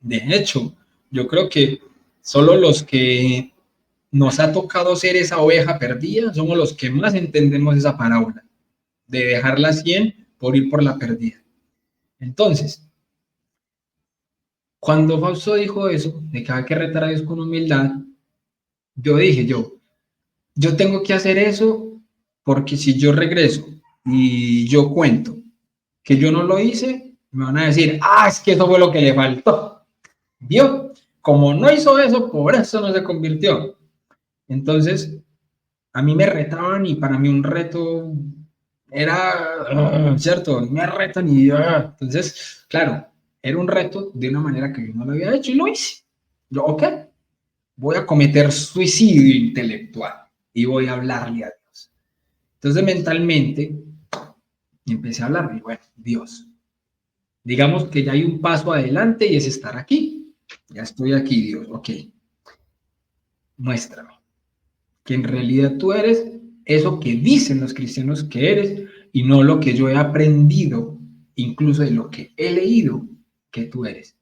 De hecho, yo creo que solo los que nos ha tocado ser esa oveja perdida somos los que más entendemos esa parábola, de dejar la 100 por ir por la perdida. Entonces, cuando Fausto dijo eso, de que hay que retar a Dios con humildad, yo dije, yo tengo que hacer eso porque si yo regreso y yo cuento que yo no lo hice, me van a decir, es que eso fue lo que le faltó. ¿Vio? Como no hizo eso, por eso no se convirtió. Entonces, a mí me retaban y para mí un reto era, ¿cierto? Me retan y entonces, claro, era un reto de una manera que yo no lo había hecho y lo hice. Yo, ok, voy a cometer suicidio intelectual y voy a hablarle a Dios. Entonces, mentalmente, empecé a hablarle, bueno, Dios, digamos que ya hay un paso adelante y es estar aquí. Ya estoy aquí, Dios, ok. Muéstrame que en realidad tú eres eso que dicen los cristianos que eres y no lo que yo he aprendido, incluso de lo que he leído que tú eres.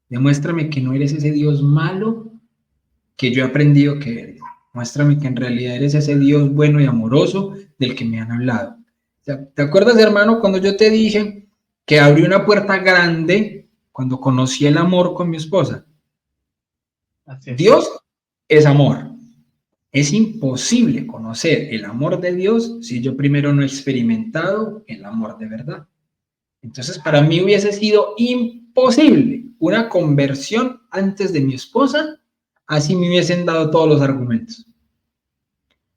Demuéstrame que no eres ese Dios malo que yo he aprendido que eres. Muéstrame que en realidad eres ese Dios bueno y amoroso del que me han hablado. ¿Te acuerdas, hermano, cuando yo te dije que abrí una puerta grande cuando conocí el amor con mi esposa? Así es. Dios es amor. Es imposible conocer el amor de Dios si yo primero no he experimentado el amor de verdad. Entonces, para mí hubiese sido imposible una conversión antes de mi esposa, así me hubiesen dado todos los argumentos.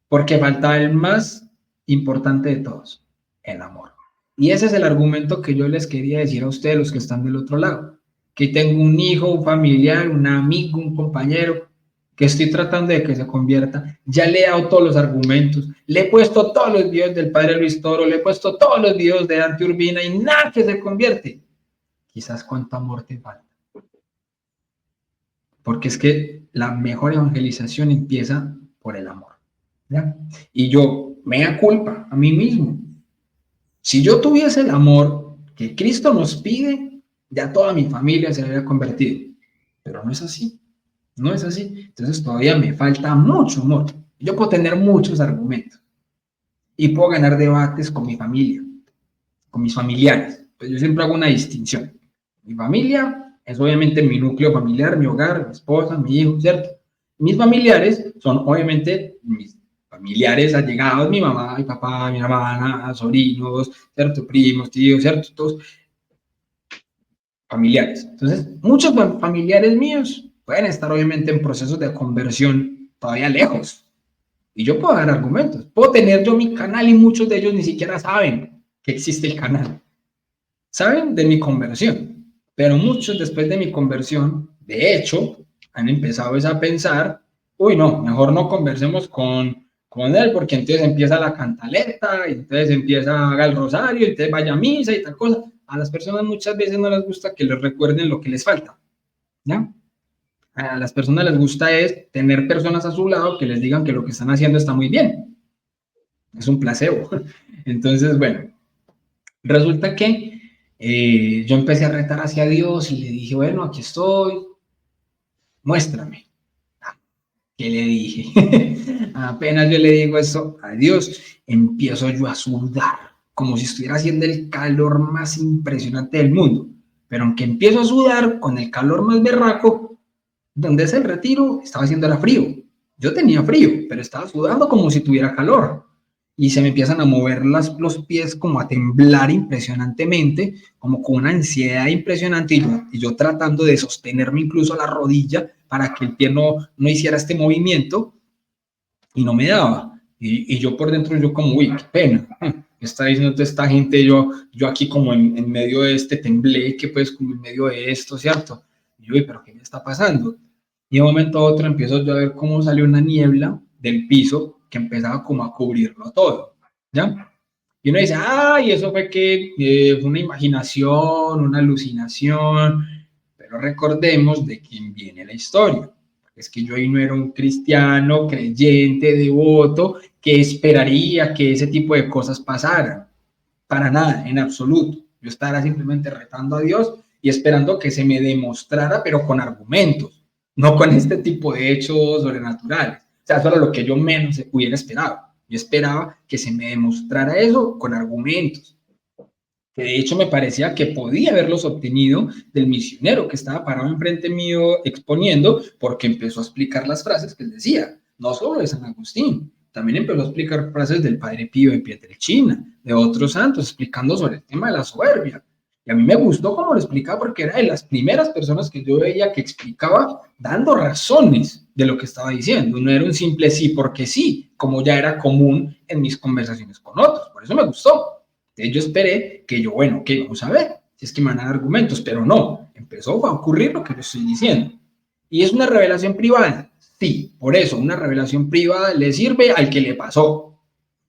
Porque faltaba el más importante de todos, el amor. Y ese es el argumento que yo les quería decir a ustedes, los que están del otro lado. Que tengo un hijo, un familiar, un amigo, un compañero, que estoy tratando de que se convierta. Ya le he dado todos los argumentos, le he puesto todos los videos del padre Luis Toro, le he puesto todos los videos de Dante Urbina y nada que se convierte. Quizás cuánto amor te falta. Porque es que la mejor evangelización empieza por el amor. ¿Ya? Y yo me da culpa a mí mismo. Si yo tuviese el amor que Cristo nos pide, ya toda mi familia se habría convertido. Pero no es así. No es así. Entonces todavía me falta mucho amor. Yo puedo tener muchos argumentos y puedo ganar debates con mi familia, con mis familiares. Pues yo siempre hago una distinción. Mi familia es obviamente mi núcleo familiar, mi hogar, mi esposa, mi hijo, ¿cierto? Mis familiares son obviamente mis familiares allegados, mi mamá, mi papá, mi hermana, sobrinos, ¿cierto? Primos, tíos, ¿cierto? Todos familiares. Entonces, muchos familiares míos pueden estar obviamente en procesos de conversión todavía lejos. Y yo puedo dar argumentos. Puedo tener yo mi canal y muchos de ellos ni siquiera saben que existe el canal. Saben de mi conversión, pero muchos después de mi conversión, de hecho, han empezado a pensar, uy, no, mejor no conversemos con él, porque entonces empieza la cantaleta, y entonces empieza a haga el rosario, y entonces vaya a misa y tal cosa. A las personas muchas veces no les gusta que les recuerden lo que les falta, ¿ya? A las personas les gusta es tener personas a su lado que les digan que lo que están haciendo está muy bien. Es un placebo. Entonces, bueno, resulta que yo empecé a retar hacia Dios y le dije, bueno, aquí estoy, muéstrame ¿Qué le dije? Apenas yo le digo eso a Dios, empiezo yo a sudar, como si estuviera haciendo el calor más impresionante del mundo. Pero aunque empiezo a sudar con el calor más berraco, donde es el retiro, estaba haciendo era frío. Yo tenía frío, pero estaba sudando como si tuviera calor. Y se me empiezan a mover los pies, como a temblar impresionantemente, como con una ansiedad impresionante, y yo tratando de sostenerme incluso la rodilla para que el pie no hiciera este movimiento, y no me daba. Y yo por dentro, yo como, uy, qué pena. ¿Qué está diciendo toda esta gente? Yo aquí como en medio de este tembleque, pues como en medio de esto, ¿cierto? Y yo, uy, pero ¿qué me está pasando? Y de un momento a otro empiezo yo a ver cómo salió una niebla del piso que empezaba como a cubrirlo todo, ¿ya? Y uno dice, y eso fue que fue una imaginación, una alucinación, pero recordemos de quién viene la historia. Es que yo ahí no era un cristiano, creyente, devoto, que esperaría que ese tipo de cosas pasaran. Para nada, en absoluto. Yo estaba simplemente retando a Dios y esperando que se me demostrara, pero con argumentos, no con este tipo de hechos sobrenaturales. O sea, eso era lo que yo menos hubiera esperado. Yo esperaba que se me demostrara eso con argumentos, que de hecho me parecía que podía haberlos obtenido del misionero que estaba parado enfrente mío exponiendo, porque empezó a explicar las frases que él decía, no solo de San Agustín, también empezó a explicar frases del Padre Pío de Pietrelcina, de otros santos, explicando sobre el tema de la soberbia. Y a mí me gustó cómo lo explicaba, porque era de las primeras personas que yo veía que explicaba dando razones de lo que estaba diciendo. No era un simple sí porque sí, como ya era común en mis conversaciones con otros. Por eso me gustó. Entonces yo esperé que yo, bueno, que vamos a ver si es que me van a dar argumentos, pero no, empezó a ocurrir lo que yo estoy diciendo. ¿Y es una revelación privada? Sí, por eso, una revelación privada le sirve al que le pasó.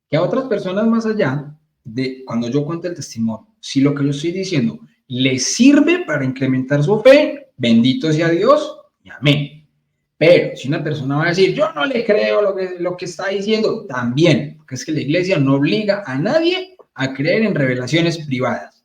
Que a otras personas más allá de cuando yo cuento el testimonio, si lo que yo estoy diciendo le sirve para incrementar su fe, bendito sea Dios y amén. Pero si una persona va a decir, yo no le creo lo que está diciendo, también, porque es que la iglesia no obliga a nadie a creer en revelaciones privadas.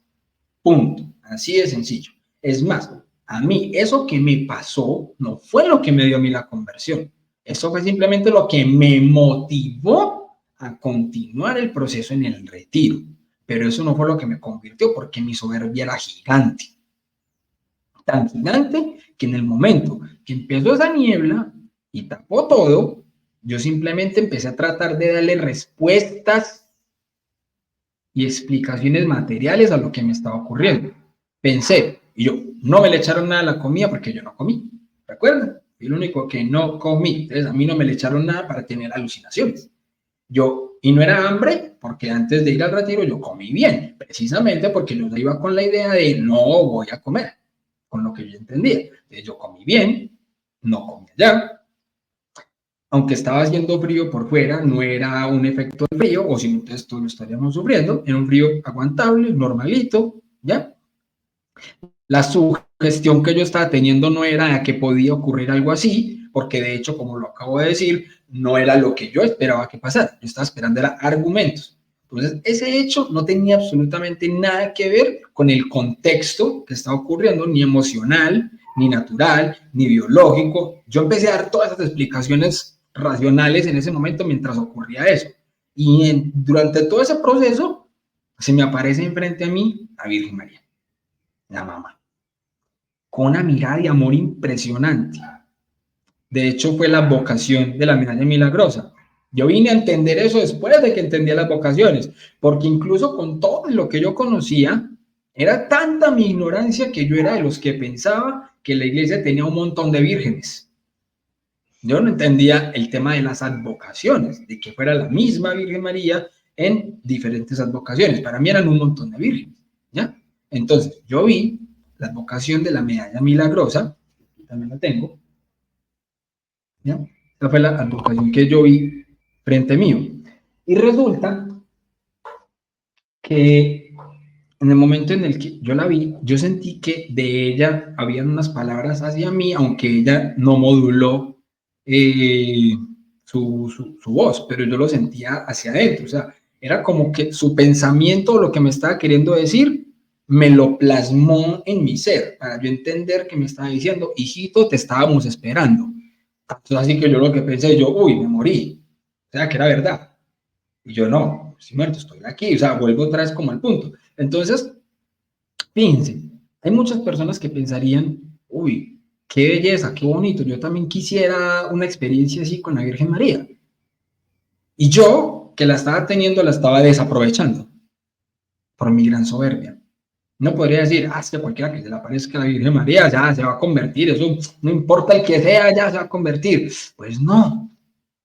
Punto. Así de sencillo. Es más, a mí eso que me pasó no fue lo que me dio a mí la conversión. Eso fue simplemente lo que me motivó a continuar el proceso en el retiro. Pero eso no fue lo que me convirtió, porque mi soberbia era gigante. Tan gigante que en el momento que empezó esa niebla y tapó todo, yo simplemente empecé a tratar de darle respuestas y explicaciones materiales a lo que me estaba ocurriendo. Pensé, y yo, no me le echaron nada a la comida porque yo no comí, ¿recuerdan? Fui el único que no comí, entonces a mí no me le echaron nada para tener alucinaciones. Y no era hambre, porque antes de ir al retiro yo comí bien, precisamente porque yo iba con la idea de no voy a comer, con lo que yo entendía. Entonces yo comí bien, no comí allá. Aunque estaba haciendo frío por fuera, no era un efecto de frío, o si no, entonces todos lo estaríamos sufriendo, era un frío aguantable, normalito, ¿ya? La sugestión que yo estaba teniendo no era de que podía ocurrir algo así, porque de hecho, como lo acabo de decir, no era lo que yo esperaba que pasara, yo estaba esperando era argumentos. Entonces, ese hecho no tenía absolutamente nada que ver con el contexto que estaba ocurriendo, ni emocional, ni natural, ni biológico. Yo empecé a dar todas esas explicaciones racionales en ese momento mientras ocurría eso. Y durante todo ese proceso, se me aparece enfrente a mí la Virgen María, la mamá, con una mirada de amor impresionante. De hecho, fue la vocación de la medalla milagrosa. Yo vine a entender eso después de que entendía las vocaciones, porque incluso con todo lo que yo conocía, era tanta mi ignorancia que yo era de los que pensaba que la iglesia tenía un montón de vírgenes. Yo no entendía el tema de las advocaciones, de que fuera la misma Virgen María en diferentes advocaciones. Para mí eran un montón de vírgenes, ¿ya? Entonces, yo vi la advocación de la medalla milagrosa, también la tengo, ¿ya? Esa fue la advocación que yo vi frente mío. Y resulta que en el momento en el que yo la vi, yo sentí que de ella habían unas palabras hacia mí, aunque ella no moduló su voz, pero yo lo sentía hacia adentro. O sea, era como que su pensamiento, lo que me estaba queriendo decir, me lo plasmó en mi ser, para yo entender que me estaba diciendo, hijito, te estábamos esperando. Entonces, así que yo lo que pensé, yo, uy, me morí. O sea, que era verdad. Y yo, no, estoy muerto, estoy aquí. O sea, vuelvo otra vez como al punto. Entonces, fíjense, hay muchas personas que pensarían, uy, qué belleza, qué bonito, yo también quisiera una experiencia así con la Virgen María. Y yo, que la estaba teniendo, la estaba desaprovechando por mi gran soberbia. No podría decir, es que cualquiera que se le aparezca a la Virgen María ya se va a convertir, eso no importa el que sea, ya se va a convertir. Pues no,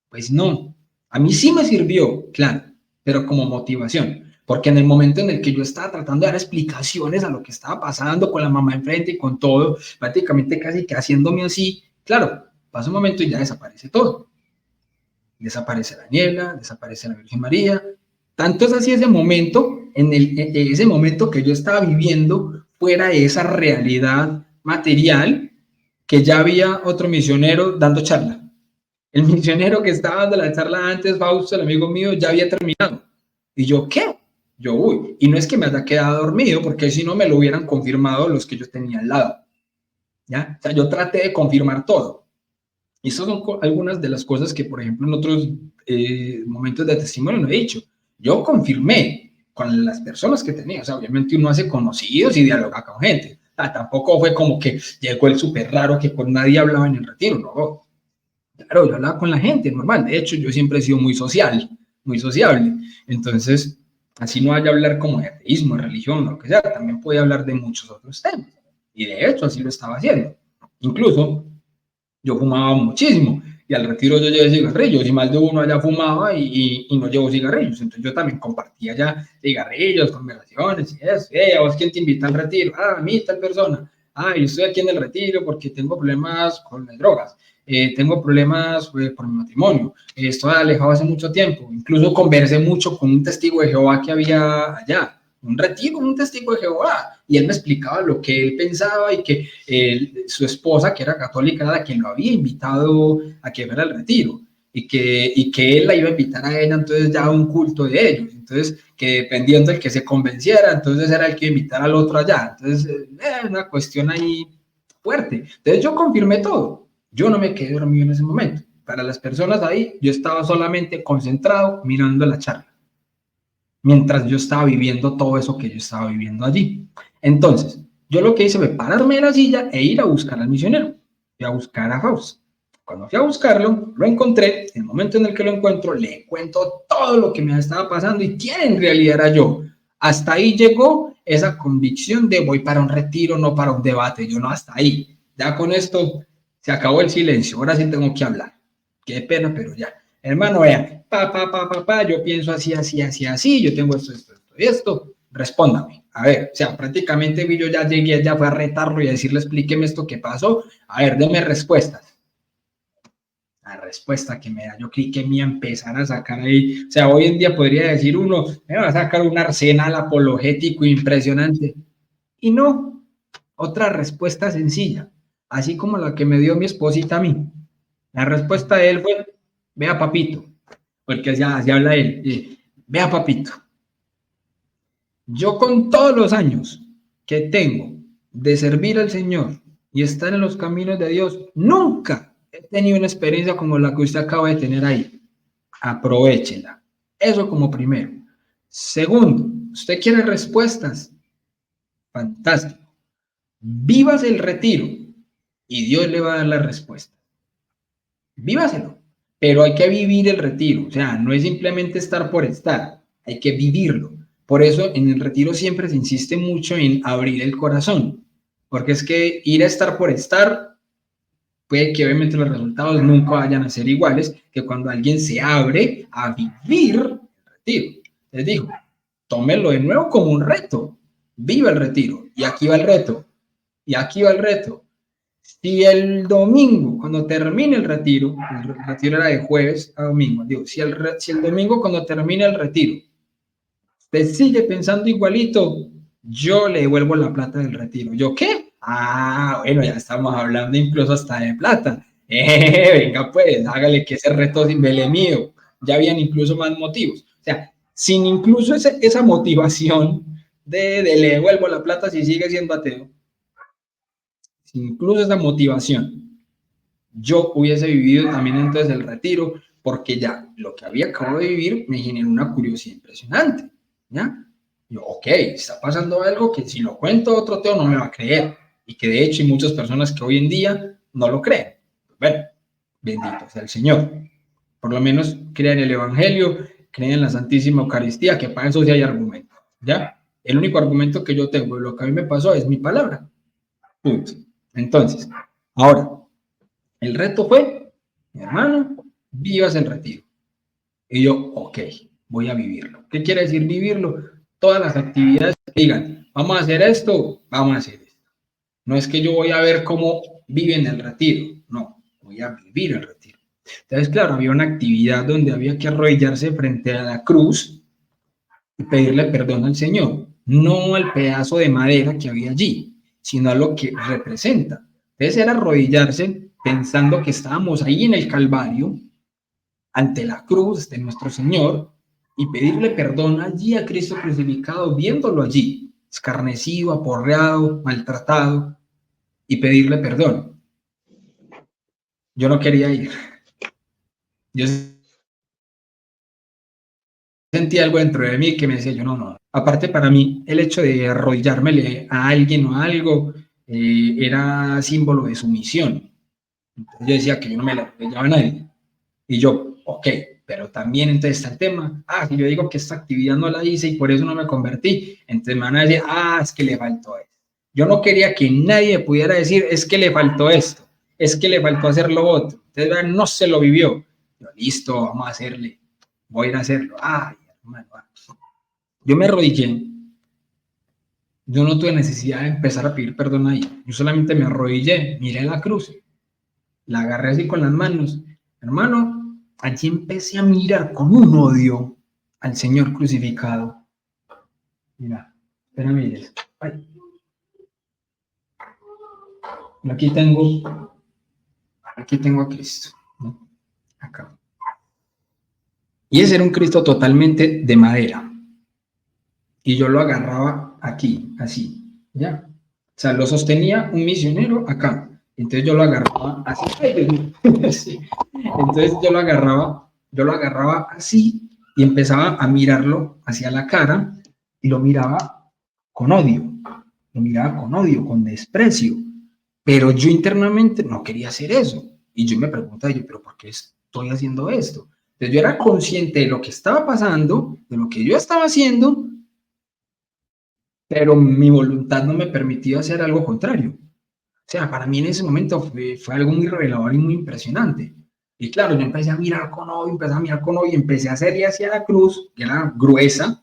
pues no. A mí sí me sirvió, claro, pero como motivación. Porque en el momento en el que yo estaba tratando de dar explicaciones a lo que estaba pasando con la mamá enfrente y con todo, prácticamente casi que haciéndome así, claro, pasa un momento y ya desaparece todo. Desaparece la niebla, desaparece la Virgen María. Tanto es así ese momento, ese momento que yo estaba viviendo fuera de esa realidad material, que ya había otro misionero dando charla. El misionero que estaba dando la charla antes, Fausto, el amigo mío, ya había terminado. Y yo, ¿qué? Yo, uy, y no es que me haya quedado dormido, porque si no me lo hubieran confirmado los que yo tenía al lado. ¿Ya? O sea, yo traté de confirmar todo. Y esas son algunas de las cosas que, por ejemplo, en otros momentos de testimonio no he dicho. Yo confirmé con las personas que tenía. O sea, obviamente uno hace conocidos y dialoga con gente. Tampoco fue como que llegó el súper raro que con nadie hablaba en el retiro, no. Claro, yo hablaba con la gente, normal. De hecho, yo siempre he sido muy social, muy sociable. Entonces, así no vaya a hablar como de ateísmo, de religión, lo que sea, también podía hablar de muchos otros temas. Y de hecho, así lo estaba haciendo. Incluso, yo fumaba muchísimo. Y al retiro yo llevé cigarrillos. Y más de uno allá fumaba y no llevo cigarrillos. Entonces, yo también compartía ya cigarrillos, conversaciones y eso. ¿A vos quién te invita al retiro? A mí, tal persona. Yo estoy aquí en el retiro porque tengo problemas con las drogas. Tengo problemas por mi matrimonio, estoy alejado hace mucho tiempo, incluso conversé mucho con un testigo de Jehová que había allá, un retiro con un testigo de Jehová, y él me explicaba lo que él pensaba y que su esposa, que era católica, era la quien lo había invitado a que fuera al retiro, y que él la iba a invitar a ella, entonces ya a un culto de ellos, entonces que dependiendo del que se convenciera, entonces era el que iba a invitar al otro allá, entonces una cuestión ahí fuerte, entonces yo confirmé todo. Yo no me quedé dormido en ese momento. Para las personas ahí, yo estaba solamente concentrado mirando la charla, mientras yo estaba viviendo todo eso que yo estaba viviendo allí. Entonces, yo lo que hice fue pararme de la silla e ir a buscar al misionero, y a buscar a Faust. Cuando fui a buscarlo, lo encontré. En el momento en el que lo encuentro, le cuento todo lo que me estaba pasando y quién en realidad era yo. Hasta ahí llegó esa convicción de voy para un retiro, no para un debate. Yo no, hasta ahí. Ya con esto se acabó el silencio, ahora sí tengo que hablar. Qué pena, pero ya. Hermano, vea, yo pienso así, así, así, así, yo tengo esto, esto, esto y esto. Respóndame. A ver, o sea, prácticamente yo ya llegué, ya fue a retarlo y a decirle, explíqueme esto que pasó. A ver, deme respuestas. La respuesta que me da, yo creí que me iba a empezar a sacar ahí. O sea, hoy en día podría decir uno, me va a sacar un arsenal apologético impresionante. Y no, otra respuesta sencilla, así como la que me dio mi esposita a mí. La respuesta de él fue, vea papito, porque así habla él, vea papito, yo con todos los años que tengo de servir al Señor y estar en los caminos de Dios, nunca he tenido una experiencia como la que usted acaba de tener ahí. Aprovéchela. Eso como primero. Segundo, usted quiere respuestas. Fantástico. Vivas el retiro y Dios le va a dar la respuesta. Vívaselo, pero hay que vivir el retiro, o sea, no es simplemente estar por estar, hay que vivirlo. Por eso en el retiro siempre se insiste mucho en abrir el corazón, porque es que ir a estar por estar, puede que obviamente los resultados nunca vayan a ser iguales que cuando alguien se abre a vivir el retiro. Les digo, tómenlo de nuevo como un reto, viva el retiro, y aquí va el reto, y aquí va el reto. Si el domingo, cuando termine el retiro era de jueves a domingo, digo, si el domingo cuando termine el retiro, usted sigue pensando igualito, yo le devuelvo la plata del retiro. ¿Yo qué? Bueno, ya estamos hablando incluso hasta de plata. Venga pues, hágale que ese reto sin vele mío. Ya habían incluso más motivos. O sea, sin incluso esa motivación de le devuelvo la plata si sigue siendo ateo. Incluso esa motivación. yo hubiese vivido también entonces el retiro, porque ya lo que había acabado de vivir me generó una curiosidad impresionante, ¿ya? Yo, ok, está pasando algo que si lo cuento a otro Teo no me va a creer, y que de hecho hay muchas personas que hoy en día no lo creen. Bueno, bendito sea el Señor. Por lo menos creen en el Evangelio, creen en la Santísima Eucaristía, que para eso sí hay argumento, ¿ya? El único argumento que yo tengo de lo que a mí me pasó es mi palabra. Punto. Entonces, ahora, el reto fue, mi hermano, vivas el retiro. Y yo, ok, voy a vivirlo. ¿Qué quiere decir vivirlo? Todas las actividades que digan, vamos a hacer esto, vamos a hacer esto. No es que yo voy a ver cómo viven el retiro, no, voy a vivir el retiro. Entonces, claro, había una actividad donde había que arrodillarse frente a la cruz y pedirle perdón al Señor, no al pedazo de madera que había allí, sino a lo que representa. Entonces era arrodillarse pensando que estábamos ahí en el Calvario, ante la cruz de nuestro Señor, y pedirle perdón allí a Cristo crucificado, viéndolo allí, escarnecido, aporreado, maltratado, y pedirle perdón. Yo no quería ir. Yo sentí algo dentro de mí que me decía, yo no. Aparte, para mí, el hecho de arrodillármele a alguien o a algo era símbolo de sumisión. Entonces yo decía que yo no me le arrodillaba a nadie. Y yo, ok, pero también entonces está el tema, si yo digo que esta actividad no la hice y por eso no me convertí, entonces me van a decir, es que le faltó esto. Yo no quería que nadie pudiera decir, es que le faltó esto, es que le faltó hacer lo otro. Entonces no se lo vivió. Yo, listo, vamos a hacerle, voy a ir a hacerlo. Hermano, yo me arrodillé, yo no tuve necesidad de empezar a pedir perdón ahí, yo solamente me arrodillé, miré la cruz, la agarré así con las manos, hermano, allí empecé a mirar con un odio al Señor crucificado. Mira, espera, mires. Ay. Aquí tengo a Cristo, ¿no? Acá. Y ese era un Cristo totalmente de madera. Y yo lo agarraba aquí, así, ¿ya? O sea, lo sostenía un misionero acá. Entonces yo lo agarraba así. Sí. Entonces yo lo agarraba así y empezaba a mirarlo hacia la cara y lo miraba con odio, con desprecio. Pero yo internamente no quería hacer eso. Y yo me preguntaba, pero ¿por qué estoy haciendo esto? Entonces yo era consciente de lo que estaba pasando, de lo que yo estaba haciendo, pero mi voluntad no me permitía hacer algo contrario. O sea, para mí en ese momento fue algo muy revelador y muy impresionante. Y claro, yo empecé a mirar con odio, empecé a hacerle hacia la cruz, que era gruesa,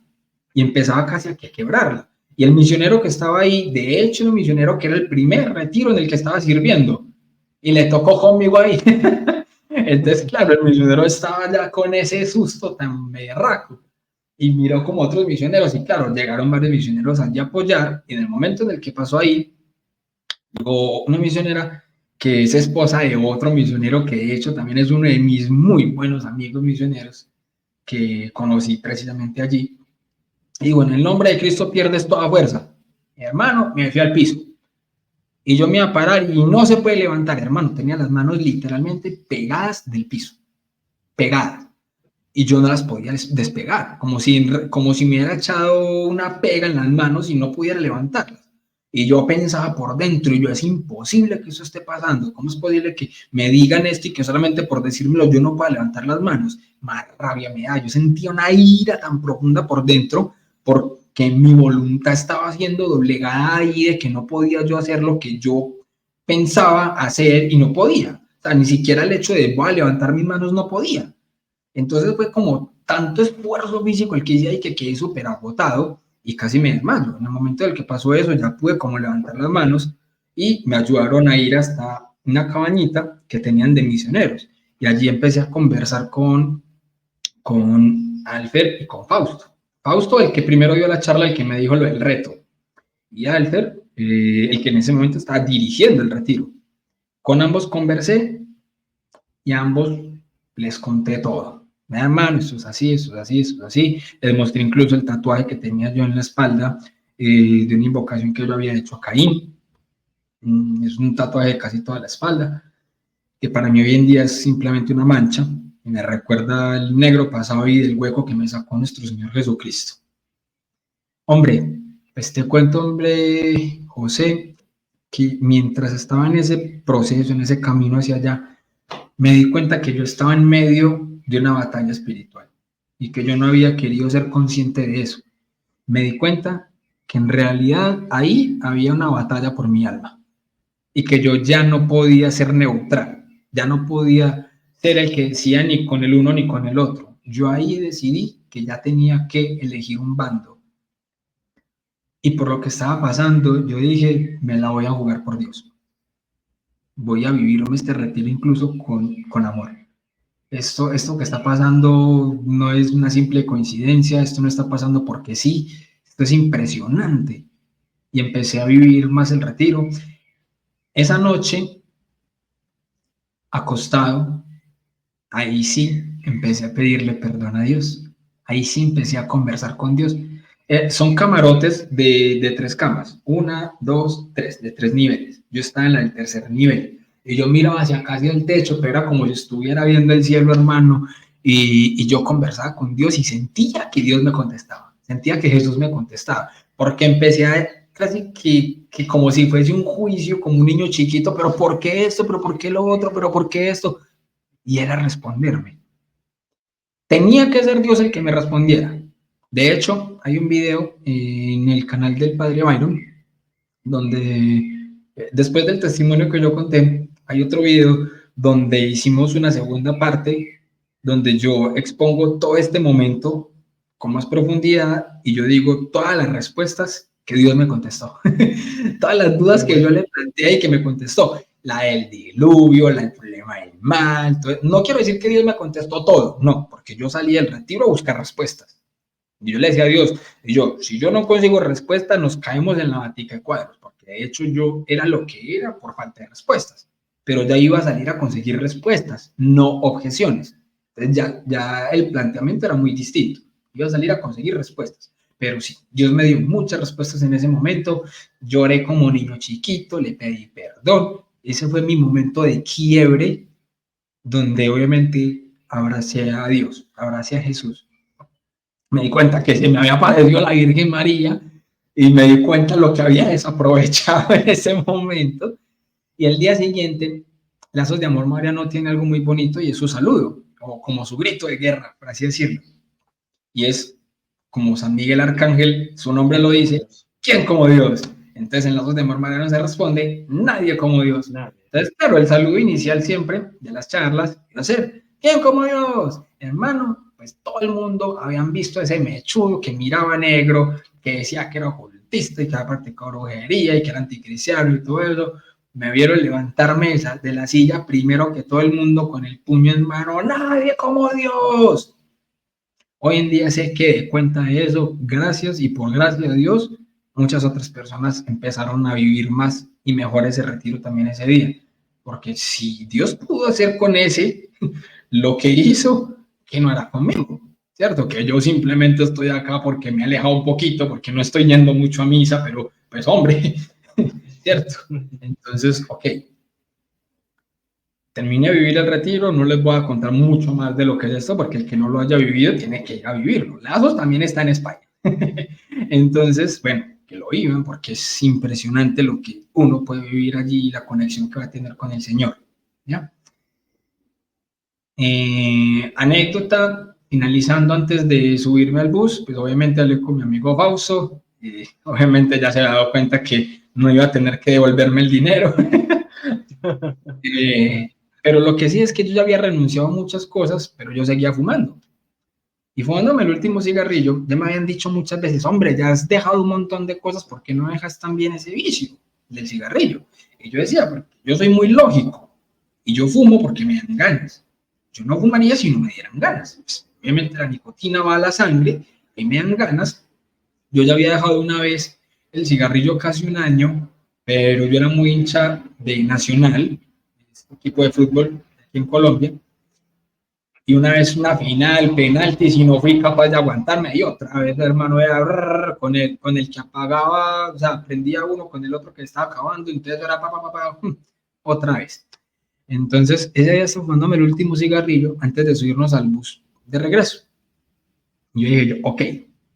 y empezaba casi a quebrarla. Y el misionero que estaba ahí, de hecho, el misionero que era el primer retiro en el que estaba sirviendo, y le tocó conmigo ahí. Entonces, claro, el misionero estaba ya con ese susto tan berraco. Y miró como otros misioneros, y claro, llegaron varios misioneros allí a apoyar, y en el momento en el que pasó ahí, llegó una misionera que es esposa de otro misionero que de hecho también es uno de mis muy buenos amigos misioneros que conocí precisamente allí. Y digo, en el nombre de Cristo pierdes toda fuerza. Mi hermano, me fui al piso. Y yo me iba a parar y no se puede levantar, hermano. Tenía las manos literalmente pegadas del piso. Pegadas. Y yo no las podía despegar. Como si me hubiera echado una pega en las manos y no pudiera levantarlas. Y yo pensaba por dentro, y yo, es imposible que eso esté pasando. ¿Cómo es posible que me digan esto y que solamente por decírmelo yo no pueda levantar las manos? Más rabia me da. Yo sentía una ira tan profunda por dentro porque mi voluntad estaba siendo doblegada ahí, de que no podía yo hacer lo que yo pensaba hacer y no podía. O sea, ni siquiera el hecho de voy a levantar mis manos no podía. Entonces fue como tanto esfuerzo físico el que hice ahí que quedé súper agotado y casi me desmayo. En el momento en el que pasó eso ya pude como levantar las manos y me ayudaron a ir hasta una cabañita que tenían de misioneros. Y allí empecé a conversar con Alfer y con Fausto. Fausto, el que primero dio la charla, el que me dijo lo del reto. Y Alfer, el que en ese momento estaba dirigiendo el retiro. Con ambos conversé y a ambos les conté todo. Me dan mano, esto es así, esto es así, esto es así. Les mostré incluso el tatuaje que tenía yo en la espalda de una invocación que yo había hecho a Caín. Es un tatuaje de casi toda la espalda. que para mí hoy en día es simplemente una mancha, y me recuerda el negro pasado y del hueco que me sacó nuestro Señor Jesucristo. Hombre, pues te cuento, hombre, José, que mientras estaba en ese proceso, en ese camino hacia allá, me di cuenta que yo estaba en medio de una batalla espiritual y que yo no había querido ser consciente de eso. Me di cuenta que en realidad ahí había una batalla por mi alma y que yo ya no podía ser neutral, ya no podía ser el que decía ni con el uno ni con el otro. Yo ahí decidí que ya tenía que elegir un bando. Y por lo que estaba pasando, yo dije, me la voy a jugar por Dios. Voy a vivirme este retiro incluso con amor. Esto que está pasando no es una simple coincidencia, esto no está pasando porque sí, esto es impresionante. Y empecé a vivir más el retiro. Esa noche, acostado, ahí sí empecé a pedirle perdón a Dios. Ahí sí empecé a conversar con Dios. Son camarotes de 3 camas, 1, 2, 3, de 3 niveles. Yo estaba en el tercer nivel y yo miraba hacia casi el techo, pero era como si estuviera viendo el cielo, hermano, y yo conversaba con Dios y sentía que Dios me contestaba, sentía que Jesús me contestaba, porque empecé a casi que como si fuese un juicio, como un niño chiquito, pero ¿por qué esto? ¿Pero por qué lo otro? ¿Pero por qué esto? Y era responderme. Tenía que ser Dios el que me respondiera. De hecho, hay un video en el canal del Padre Byron, donde después del testimonio que yo conté, hay otro video donde hicimos una segunda parte, donde yo expongo todo este momento con más profundidad y yo digo todas las respuestas que Dios me contestó, todas las dudas que yo le planteé y que me contestó, la del diluvio, el problema del mal, todo. No quiero decir que Dios me contestó todo, no, porque yo salí del retiro a buscar respuestas. Y yo le decía a Dios, y yo, si yo no consigo respuesta, nos caemos en la batica de cuadros, porque de hecho yo era lo que era por falta de respuestas, pero ya iba a salir a conseguir respuestas, no objeciones. Entonces ya el planteamiento era muy distinto, iba a salir a conseguir respuestas. Pero sí, Dios me dio muchas respuestas en ese momento, lloré como niño chiquito, le pedí perdón, ese fue mi momento de quiebre, donde obviamente abracé a Dios, abracé a Jesús. Me di cuenta que se me había aparecido la Virgen María y me di cuenta lo que había desaprovechado en ese momento. Y el día siguiente, Lazos de Amor Mariano tiene algo muy bonito y es su saludo, o como su grito de guerra, por así decirlo. Y es como San Miguel Arcángel, su nombre lo dice, ¿quién como Dios? Entonces en Lazos de Amor Mariano se responde, nadie como Dios. Entonces, claro, el saludo inicial siempre de las charlas iba a ser, ¿quién como Dios? Hermano, pues todo el mundo habían visto ese mechudo que miraba negro, que decía que era ocultista y que era practicado brujería y que era anticristiano y todo eso. Me vieron levantarme de la silla primero que todo el mundo con el puño en mano, nadie como Dios. Hoy en día sé que de cuenta de eso, gracias y por gracia a Dios, muchas otras personas empezaron a vivir más y mejor ese retiro también ese día. Porque si Dios pudo hacer con ese lo que hizo, que no era conmigo, ¿cierto? Que yo simplemente estoy acá porque me he alejado un poquito, porque no estoy yendo mucho a misa, pero pues hombre, ¿cierto? Entonces, ok. Terminé de vivir el retiro, no les voy a contar mucho más de lo que es esto, porque el que no lo haya vivido tiene que ir a vivirlo. Lazos también está en España. Entonces, bueno, que lo vivan, porque es impresionante lo que uno puede vivir allí y la conexión que va a tener con el Señor. ¿Ya? Anécdota, finalizando antes de subirme al bus, pues obviamente hablé con mi amigo Fausto, y obviamente ya se había dado cuenta que no iba a tener que devolverme el dinero. Pero lo que sí es que yo ya había renunciado a muchas cosas, pero yo seguía fumando. Y fumándome el último cigarrillo, ya me habían dicho muchas veces, hombre, ya has dejado un montón de cosas, ¿por qué no dejas también ese vicio del cigarrillo? Y yo decía, porque yo soy muy lógico, y yo fumo porque me dan ganas. Yo no fumaría si no me dieran ganas. Pues, obviamente la nicotina va a la sangre, y me dan ganas. Yo ya había dejado una vez el cigarrillo casi un año, pero yo era muy hincha de Nacional, este equipo de fútbol aquí en Colombia, y una vez una final, penalti, si no fui capaz de aguantarme, y otra vez, hermano, era con el que apagaba, o sea, prendía uno con el otro que estaba acabando, entonces era otra vez. Entonces, ella ya está fumándome el último cigarrillo antes de subirnos al bus de regreso. Y yo dije, ok,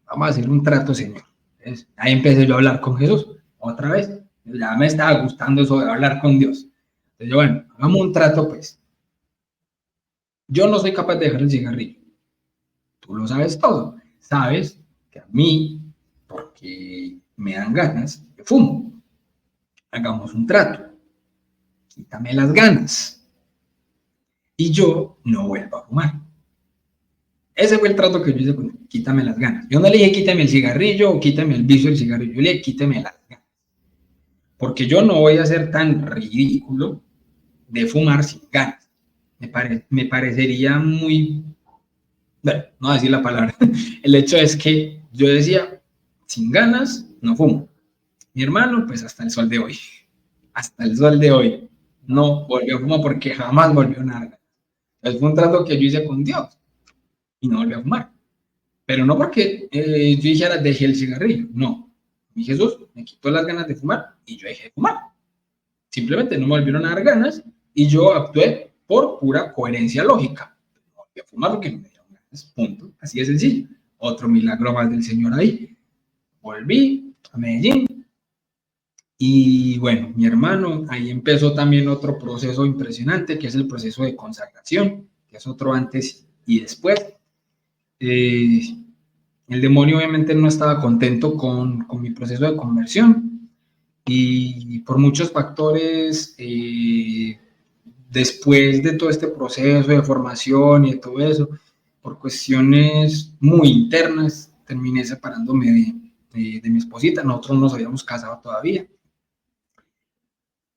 vamos a hacer un trato, Señor. Entonces, ahí empecé yo a hablar con Jesús, otra vez. Ya me estaba gustando eso de hablar con Dios. Entonces yo, bueno, hagamos un trato, pues. Yo no soy capaz de dejar el cigarrillo. Tú lo sabes todo. Sabes que a mí, porque me dan ganas, yo fumo. Hagamos un trato. Quítame las ganas. Y yo no vuelvo a fumar. Ese fue el trato que yo hice con él. Quítame las ganas. Yo no le dije quítame el cigarrillo o quítame el vicio del cigarrillo. Yo le dije quítame las ganas. Porque yo no voy a ser tan ridículo de fumar sin ganas. Me parecería muy, bueno, no voy a decir la palabra. El hecho es que yo decía, sin ganas, no fumo. Mi hermano, pues hasta el sol de hoy. Hasta el sol de hoy. No volvió a fumar porque jamás volvió a nada. Entonces fue un trato que yo hice con Dios y no volvió a fumar. Pero no porque yo dijera dejé el cigarrillo. No. Mi Jesús me quitó las ganas de fumar y yo dejé de fumar. Simplemente no me volvieron a dar ganas y yo actué por pura coherencia lógica. No volví a fumar porque no me dieron ganas. Punto. Así de sencillo. Otro milagro más del Señor ahí. Volví a Medellín y bueno, mi hermano, ahí empezó también otro proceso impresionante que es el proceso de consagración, que es otro antes y después. Eh, el demonio obviamente no estaba contento con mi proceso de conversión y por muchos factores, después de todo este proceso de formación y de todo eso, por cuestiones muy internas, terminé separándome de mi esposita. Nosotros no nos habíamos casado todavía,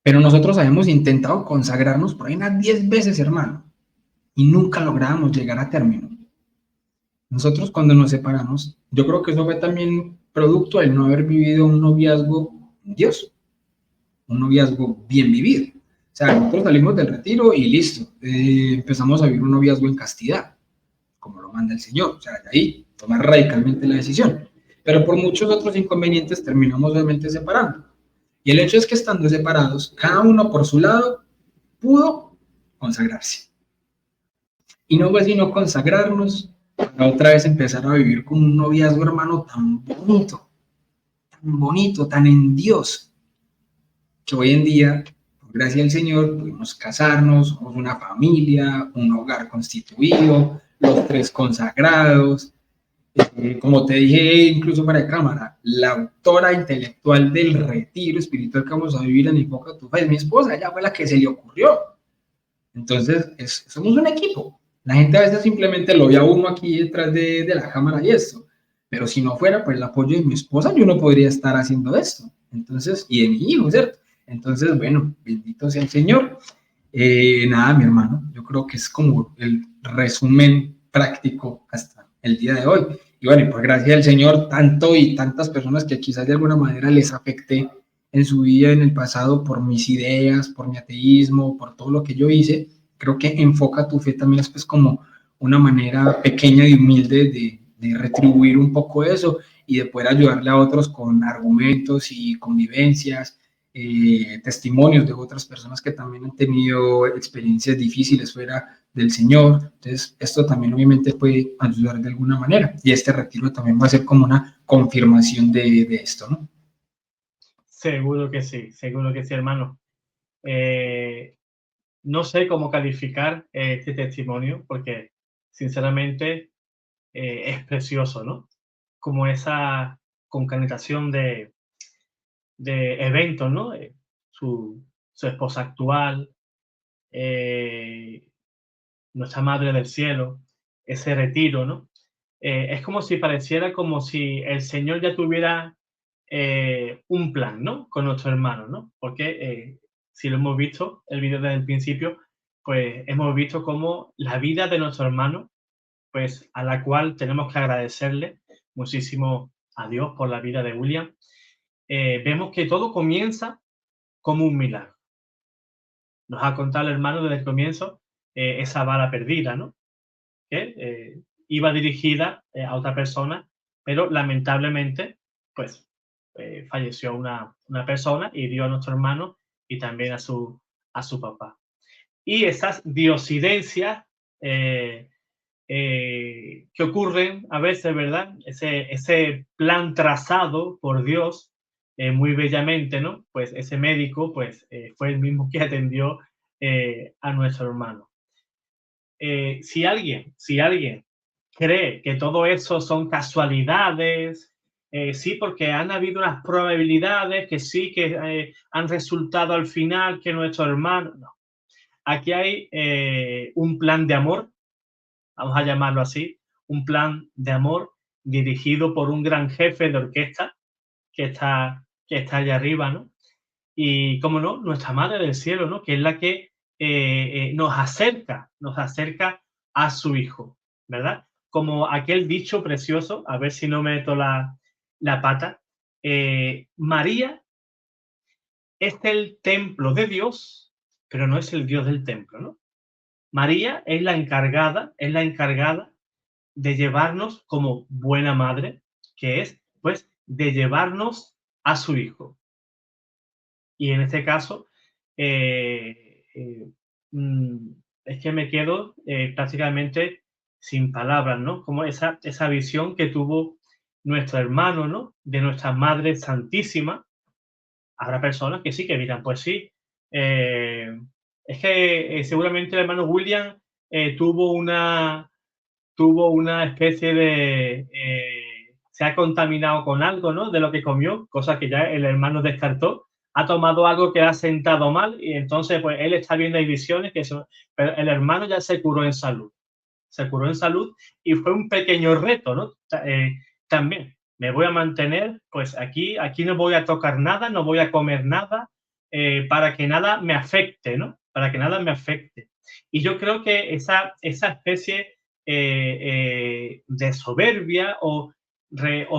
pero nosotros habíamos intentado consagrarnos por ahí unas 10 veces, hermano, y nunca lográbamos llegar a término. Nosotros cuando nos separamos, yo creo que eso fue también producto del no haber vivido un noviazgo en Dios, un noviazgo bien vivido. O sea, nosotros salimos del retiro y listo, empezamos a vivir un noviazgo en castidad, como lo manda el Señor. O sea, de ahí tomar radicalmente la decisión. Pero por muchos otros inconvenientes terminamos obviamente separando. Y el hecho es que estando separados, cada uno por su lado pudo consagrarse. Y no fue sino consagrarnos para otra vez empezar a vivir con un noviazgo, hermano, tan bonito, tan en Dios, que hoy en día, por gracia del Señor, pudimos casarnos, somos una familia, un hogar constituido, los tres consagrados. Como te dije incluso para la cámara, la autora intelectual del retiro espiritual que vamos a vivir en Enfoca tu Fe es mi esposa, ella fue la que se le ocurrió. Entonces, somos un equipo. La gente a veces simplemente lo ve a uno aquí detrás de la cámara y esto. Pero si no fuera por el apoyo de mi esposa, yo no podría estar haciendo esto. Entonces, y de mi hijo, ¿cierto? Entonces, bueno, bendito sea el Señor. Nada, mi hermano, yo creo que es como el resumen práctico hasta el día de hoy. Y bueno, por gracia del Señor, tanto y tantas personas que quizás de alguna manera les afecté en su vida en el pasado por mis ideas, por mi ateísmo, por todo lo que yo hice, creo que Enfoca tu Fe también es pues como una manera pequeña y humilde de retribuir un poco eso y de poder ayudarle a otros con argumentos y convivencias, testimonios de otras personas que también han tenido experiencias difíciles fuera del Señor. Entonces, esto también obviamente puede ayudar de alguna manera y este retiro también va a ser como una confirmación de esto, ¿no? Seguro que sí, hermano. No sé cómo calificar este testimonio porque, sinceramente, es precioso, ¿no? Como esa concatenación de eventos, ¿no? Su esposa actual, nuestra Madre del Cielo, ese retiro, ¿no? Es como si pareciera como si el Señor ya tuviera un plan, ¿no? Con nuestro hermano, ¿no? Porque si lo hemos visto, el vídeo desde el principio, pues hemos visto cómo la vida de nuestro hermano, pues a la cual tenemos que agradecerle muchísimo a Dios por la vida de William, vemos que todo comienza como un milagro. Nos ha contado el hermano desde el comienzo esa bala perdida, ¿no? Que iba dirigida a otra persona, pero lamentablemente, pues, falleció una persona y dio a nuestro hermano y también a su papá. y esas diosidencias que ocurren a veces, ¿verdad? Ese plan trazado por Dios muy bellamente, ¿no? Pues ese médico pues, fue el mismo que atendió a nuestro hermano. Si alguien cree que todo eso son casualidades, sí, porque han habido unas probabilidades que sí, que han resultado al final que nuestro hermano... No. Aquí hay un plan de amor, vamos a llamarlo así, un plan de amor dirigido por un gran jefe de orquesta que está allá arriba, ¿no? Y, cómo no, nuestra Madre del Cielo, ¿no? Que es la que nos acerca a su Hijo, ¿verdad? Como aquel dicho precioso, a ver si no meto la pata, María es el templo de Dios, pero no es el Dios del templo, ¿no? María es la encargada de llevarnos como buena madre, que es, pues, de llevarnos a su Hijo. Y en este caso, eh, eh, mm, es que me quedo prácticamente sin palabras, ¿no? Como esa visión que tuvo nuestro hermano, ¿no? De nuestra Madre Santísima. Habrá personas que sí, que dirán, pues sí, eh, es que seguramente el hermano William tuvo una especie de... se ha contaminado con algo, ¿no? De lo que comió, cosa que ya el hermano descartó. Ha tomado algo que ha sentado mal y entonces pues él está viendo, hay visiones que eso, pero el hermano ya se curó en salud. Se curó en salud y fue un pequeño reto, ¿no? También me voy a mantener, pues aquí no voy a tocar nada, no voy a comer nada, para que nada me afecte, ¿no? Para que nada me afecte. Y yo creo que esa especie de soberbia o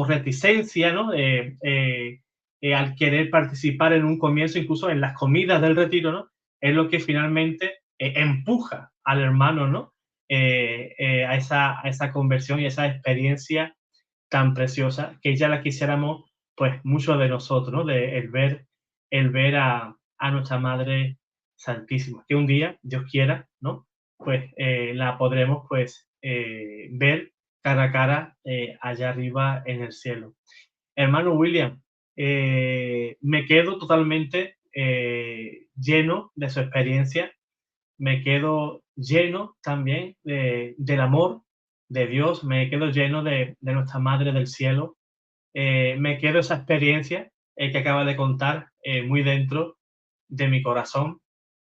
reticencia, ¿no? Al querer participar en un comienzo, incluso en las comidas del retiro, ¿no? Es lo que finalmente empuja al hermano, ¿no? A esa conversión y esa experiencia tan preciosa que ya la quisiéramos, pues, muchos de nosotros, ¿no? El ver a nuestra Madre Santísima, que un día, Dios quiera, ¿no? Pues la podremos, pues, ver cara a cara allá arriba en el cielo. Hermano William, me quedo totalmente lleno de su experiencia, me quedo lleno también del amor de Dios, me quedo lleno de nuestra Madre del Cielo, me quedo esa experiencia que acaba de contar muy dentro de mi corazón,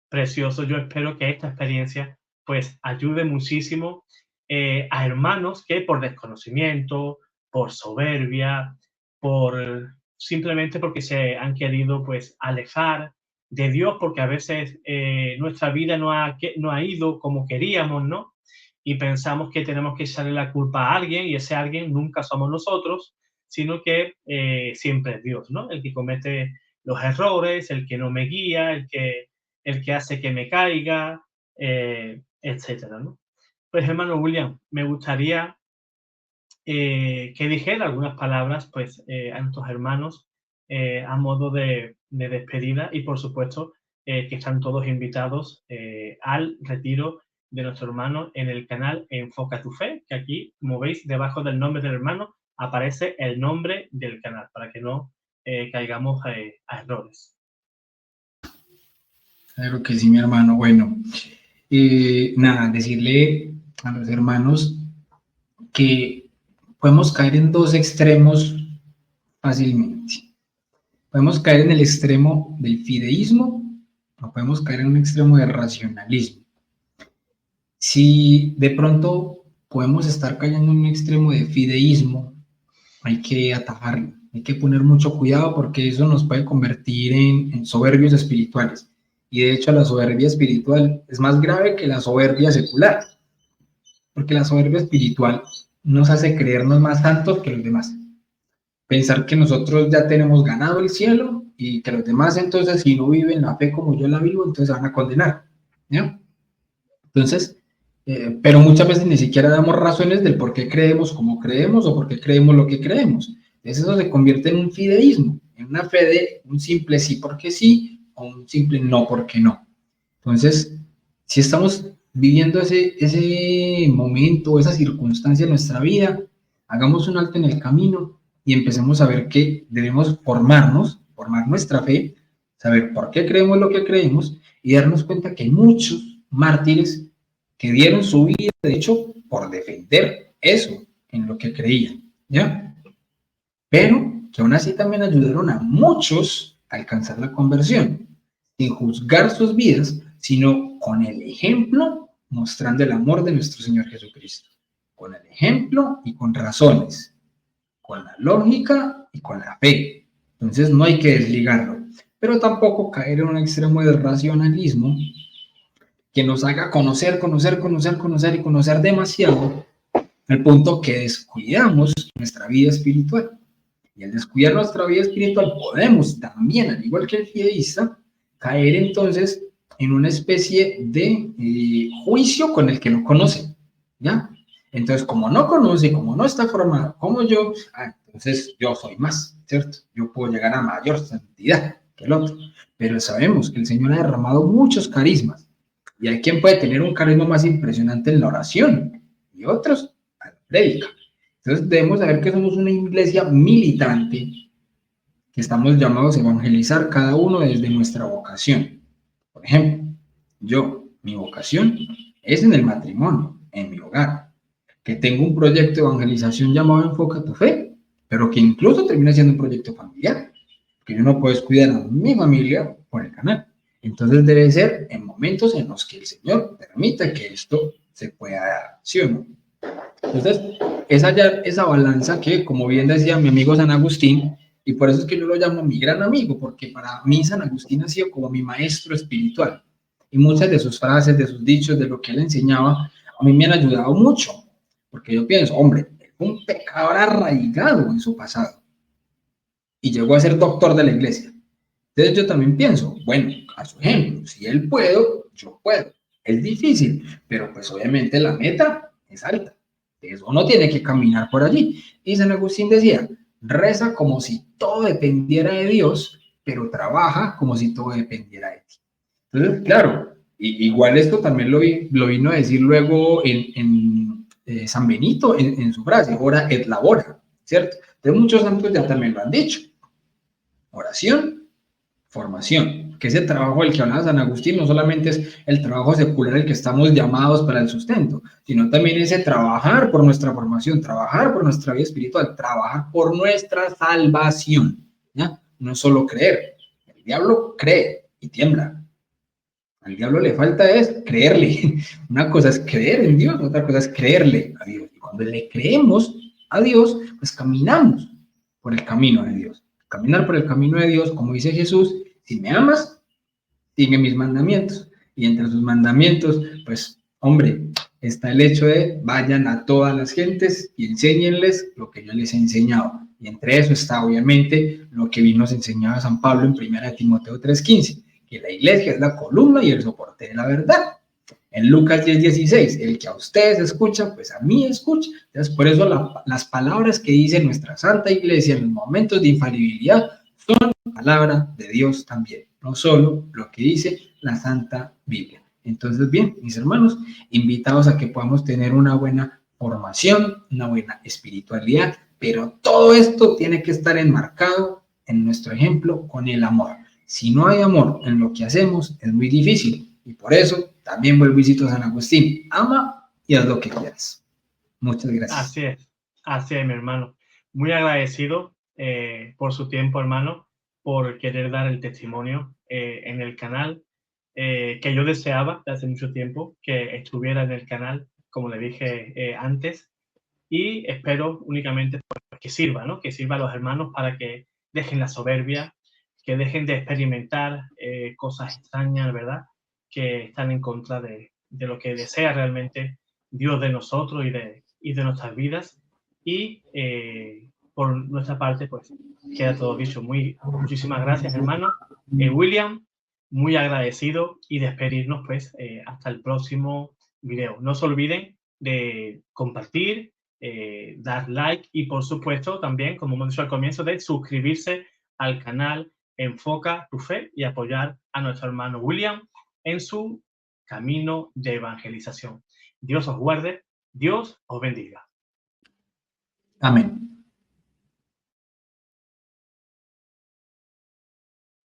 precioso. Yo espero que esta experiencia pues ayude muchísimo a hermanos que por desconocimiento, por soberbia, por simplemente porque se han querido pues alejar de Dios, porque a veces nuestra vida no ha ido como queríamos, ¿no? Y pensamos que tenemos que echarle la culpa a alguien y ese alguien nunca somos nosotros, sino que siempre es Dios, ¿no? El que comete los errores, el que no me guía, el que hace que me caiga, etcétera, ¿no? Pues, hermano William, me gustaría que dijera algunas palabras, pues, a nuestros hermanos a modo de despedida y, por supuesto, que están todos invitados al retiro de nuestro hermano en el canal Enfoca tu Fe, que aquí, como veis, debajo del nombre del hermano aparece el nombre del canal, para que no caigamos a errores. Claro que sí, mi hermano. Bueno, nada, decirle a los hermanos que podemos caer en dos extremos fácilmente. Podemos caer en el extremo del fideísmo o podemos caer en un extremo de racionalismo. Si de pronto podemos estar cayendo en un extremo de fideísmo, hay que atajarlo, hay que poner mucho cuidado porque eso nos puede convertir en soberbios espirituales. Y de hecho la soberbia espiritual es más grave que la soberbia secular, porque la soberbia espiritual nos hace creernos más santos que los demás. Pensar que nosotros ya tenemos ganado el cielo y que los demás entonces si no viven la fe como yo la vivo, entonces van a condenar, ¿no? Entonces, pero muchas veces ni siquiera damos razones del por qué creemos como creemos o por qué creemos lo que creemos. Entonces eso se convierte en un fideísmo, en una fe de un simple sí porque sí o un simple no porque no. Entonces, Si estamos viviendo ese momento, esa circunstancia en nuestra vida, hagamos un alto en el camino y empecemos a ver que debemos formarnos, formar nuestra fe, saber por qué creemos lo que creemos y darnos cuenta que hay muchos mártires que dieron su vida, de hecho, por defender eso en lo que creían, ¿ya? Pero que aún así también ayudaron a muchos a alcanzar la conversión, sin juzgar sus vidas, sino con el ejemplo, mostrando el amor de nuestro Señor Jesucristo. Con el ejemplo y con razones, con la lógica y con la fe. Entonces no hay que desligarlo, pero tampoco caer en un extremo de racionalismo que nos haga conocer y conocer demasiado, al punto que descuidamos nuestra vida espiritual. Y al descuidar nuestra vida espiritual podemos también, al igual que el fideísta, caer entonces en una especie de juicio con el que no conoce, ¿ya? Entonces, como no conoce, como no está formado como yo, entonces yo soy más, ¿cierto? Yo puedo llegar a mayor santidad que el otro. Pero sabemos que el Señor ha derramado muchos carismas. Y hay quien puede tener un carisma más impresionante en la oración y otros a la prédica. Entonces debemos saber que somos una iglesia militante, que estamos llamados a evangelizar cada uno desde nuestra vocación. Por ejemplo, mi vocación es en el matrimonio, en mi hogar, que tengo un proyecto de evangelización llamado Enfoca tu Fe, pero que incluso termina siendo un proyecto familiar, que yo no puedo descuidar a mi familia por el canal. Entonces debe ser en momentos en los que el Señor permita que esto se pueda dar, ¿sí o no? Entonces, es hallar esa balanza que, como bien decía mi amigo San Agustín, y por eso es que yo lo llamo mi gran amigo, porque para mí San Agustín ha sido como mi maestro espiritual. Y muchas de sus frases, de sus dichos, de lo que él enseñaba, a mí me han ayudado mucho. Porque yo pienso, hombre, un pecador arraigado en su pasado. Y llegó a ser doctor de la iglesia. Entonces yo también pienso, bueno, a su ejemplo, si él puede, yo puedo. Es difícil, pero pues obviamente la meta es alta. Eso no tiene que caminar por allí. Y San Agustín decía, reza como si todo dependiera de Dios, pero trabaja como si todo dependiera de ti. Entonces, claro, igual esto también lo vino a decir luego en San Benito, en su frase, ora et labora, ¿cierto? Entonces muchos santos ya también lo han dicho. Oración, formación, que ese trabajo del que hablaba San Agustín no solamente es el trabajo secular el que estamos llamados para el sustento, sino también ese trabajar por nuestra formación, trabajar por nuestra vida espiritual, trabajar por nuestra salvación, ¿ya? No solo creer. El diablo cree y tiembla. Al diablo le falta es creerle. Una cosa es creer en Dios, otra cosa es creerle a Dios. Y cuando le creemos a Dios, pues caminamos por el camino de Dios. Caminar por el camino de Dios, como dice Jesús, si me amas, sigue mis mandamientos. Y entre sus mandamientos, pues, hombre, está el hecho de vayan a todas las gentes y enséñenles lo que yo les he enseñado. Y entre eso está, obviamente, lo que nos enseñaba San Pablo en 1 Timoteo 3:15, que la iglesia es la columna y el soporte de la verdad. En Lucas 10:16, el que a ustedes escucha, pues a mí escucha. Entonces, por eso las palabras que dice nuestra Santa Iglesia en los momentos de infalibilidad son palabra de Dios también, no solo lo que dice la Santa Biblia. Entonces, bien, mis hermanos, invitados a que podamos tener una buena formación, una buena espiritualidad, pero todo esto tiene que estar enmarcado en nuestro ejemplo con el amor. Si no hay amor en lo que hacemos, es muy difícil. Y por eso también vuelvo y cito a San Agustín, ama y haz lo que quieras. Muchas gracias. Así es, mi hermano. Muy agradecido por su tiempo, hermano, por querer dar el testimonio en el canal que yo deseaba desde hace mucho tiempo, que estuviera en el canal, como le dije antes, y espero únicamente que sirva, ¿no? Que sirva a los hermanos para que dejen la soberbia, que dejen de experimentar cosas extrañas, ¿verdad? Que están en contra de lo que desea realmente Dios de nosotros y de nuestras vidas. Y por nuestra parte, pues queda todo dicho. Muchísimas gracias, hermano. William, muy agradecido y despedirnos, pues, hasta el próximo video. No se olviden de compartir, dar like y, por supuesto, también, como hemos dicho al comienzo, de suscribirse al canal Enfoca tu Fe y apoyar a nuestro hermano William en su camino de evangelización. Dios os guarde, Dios os bendiga. Amén.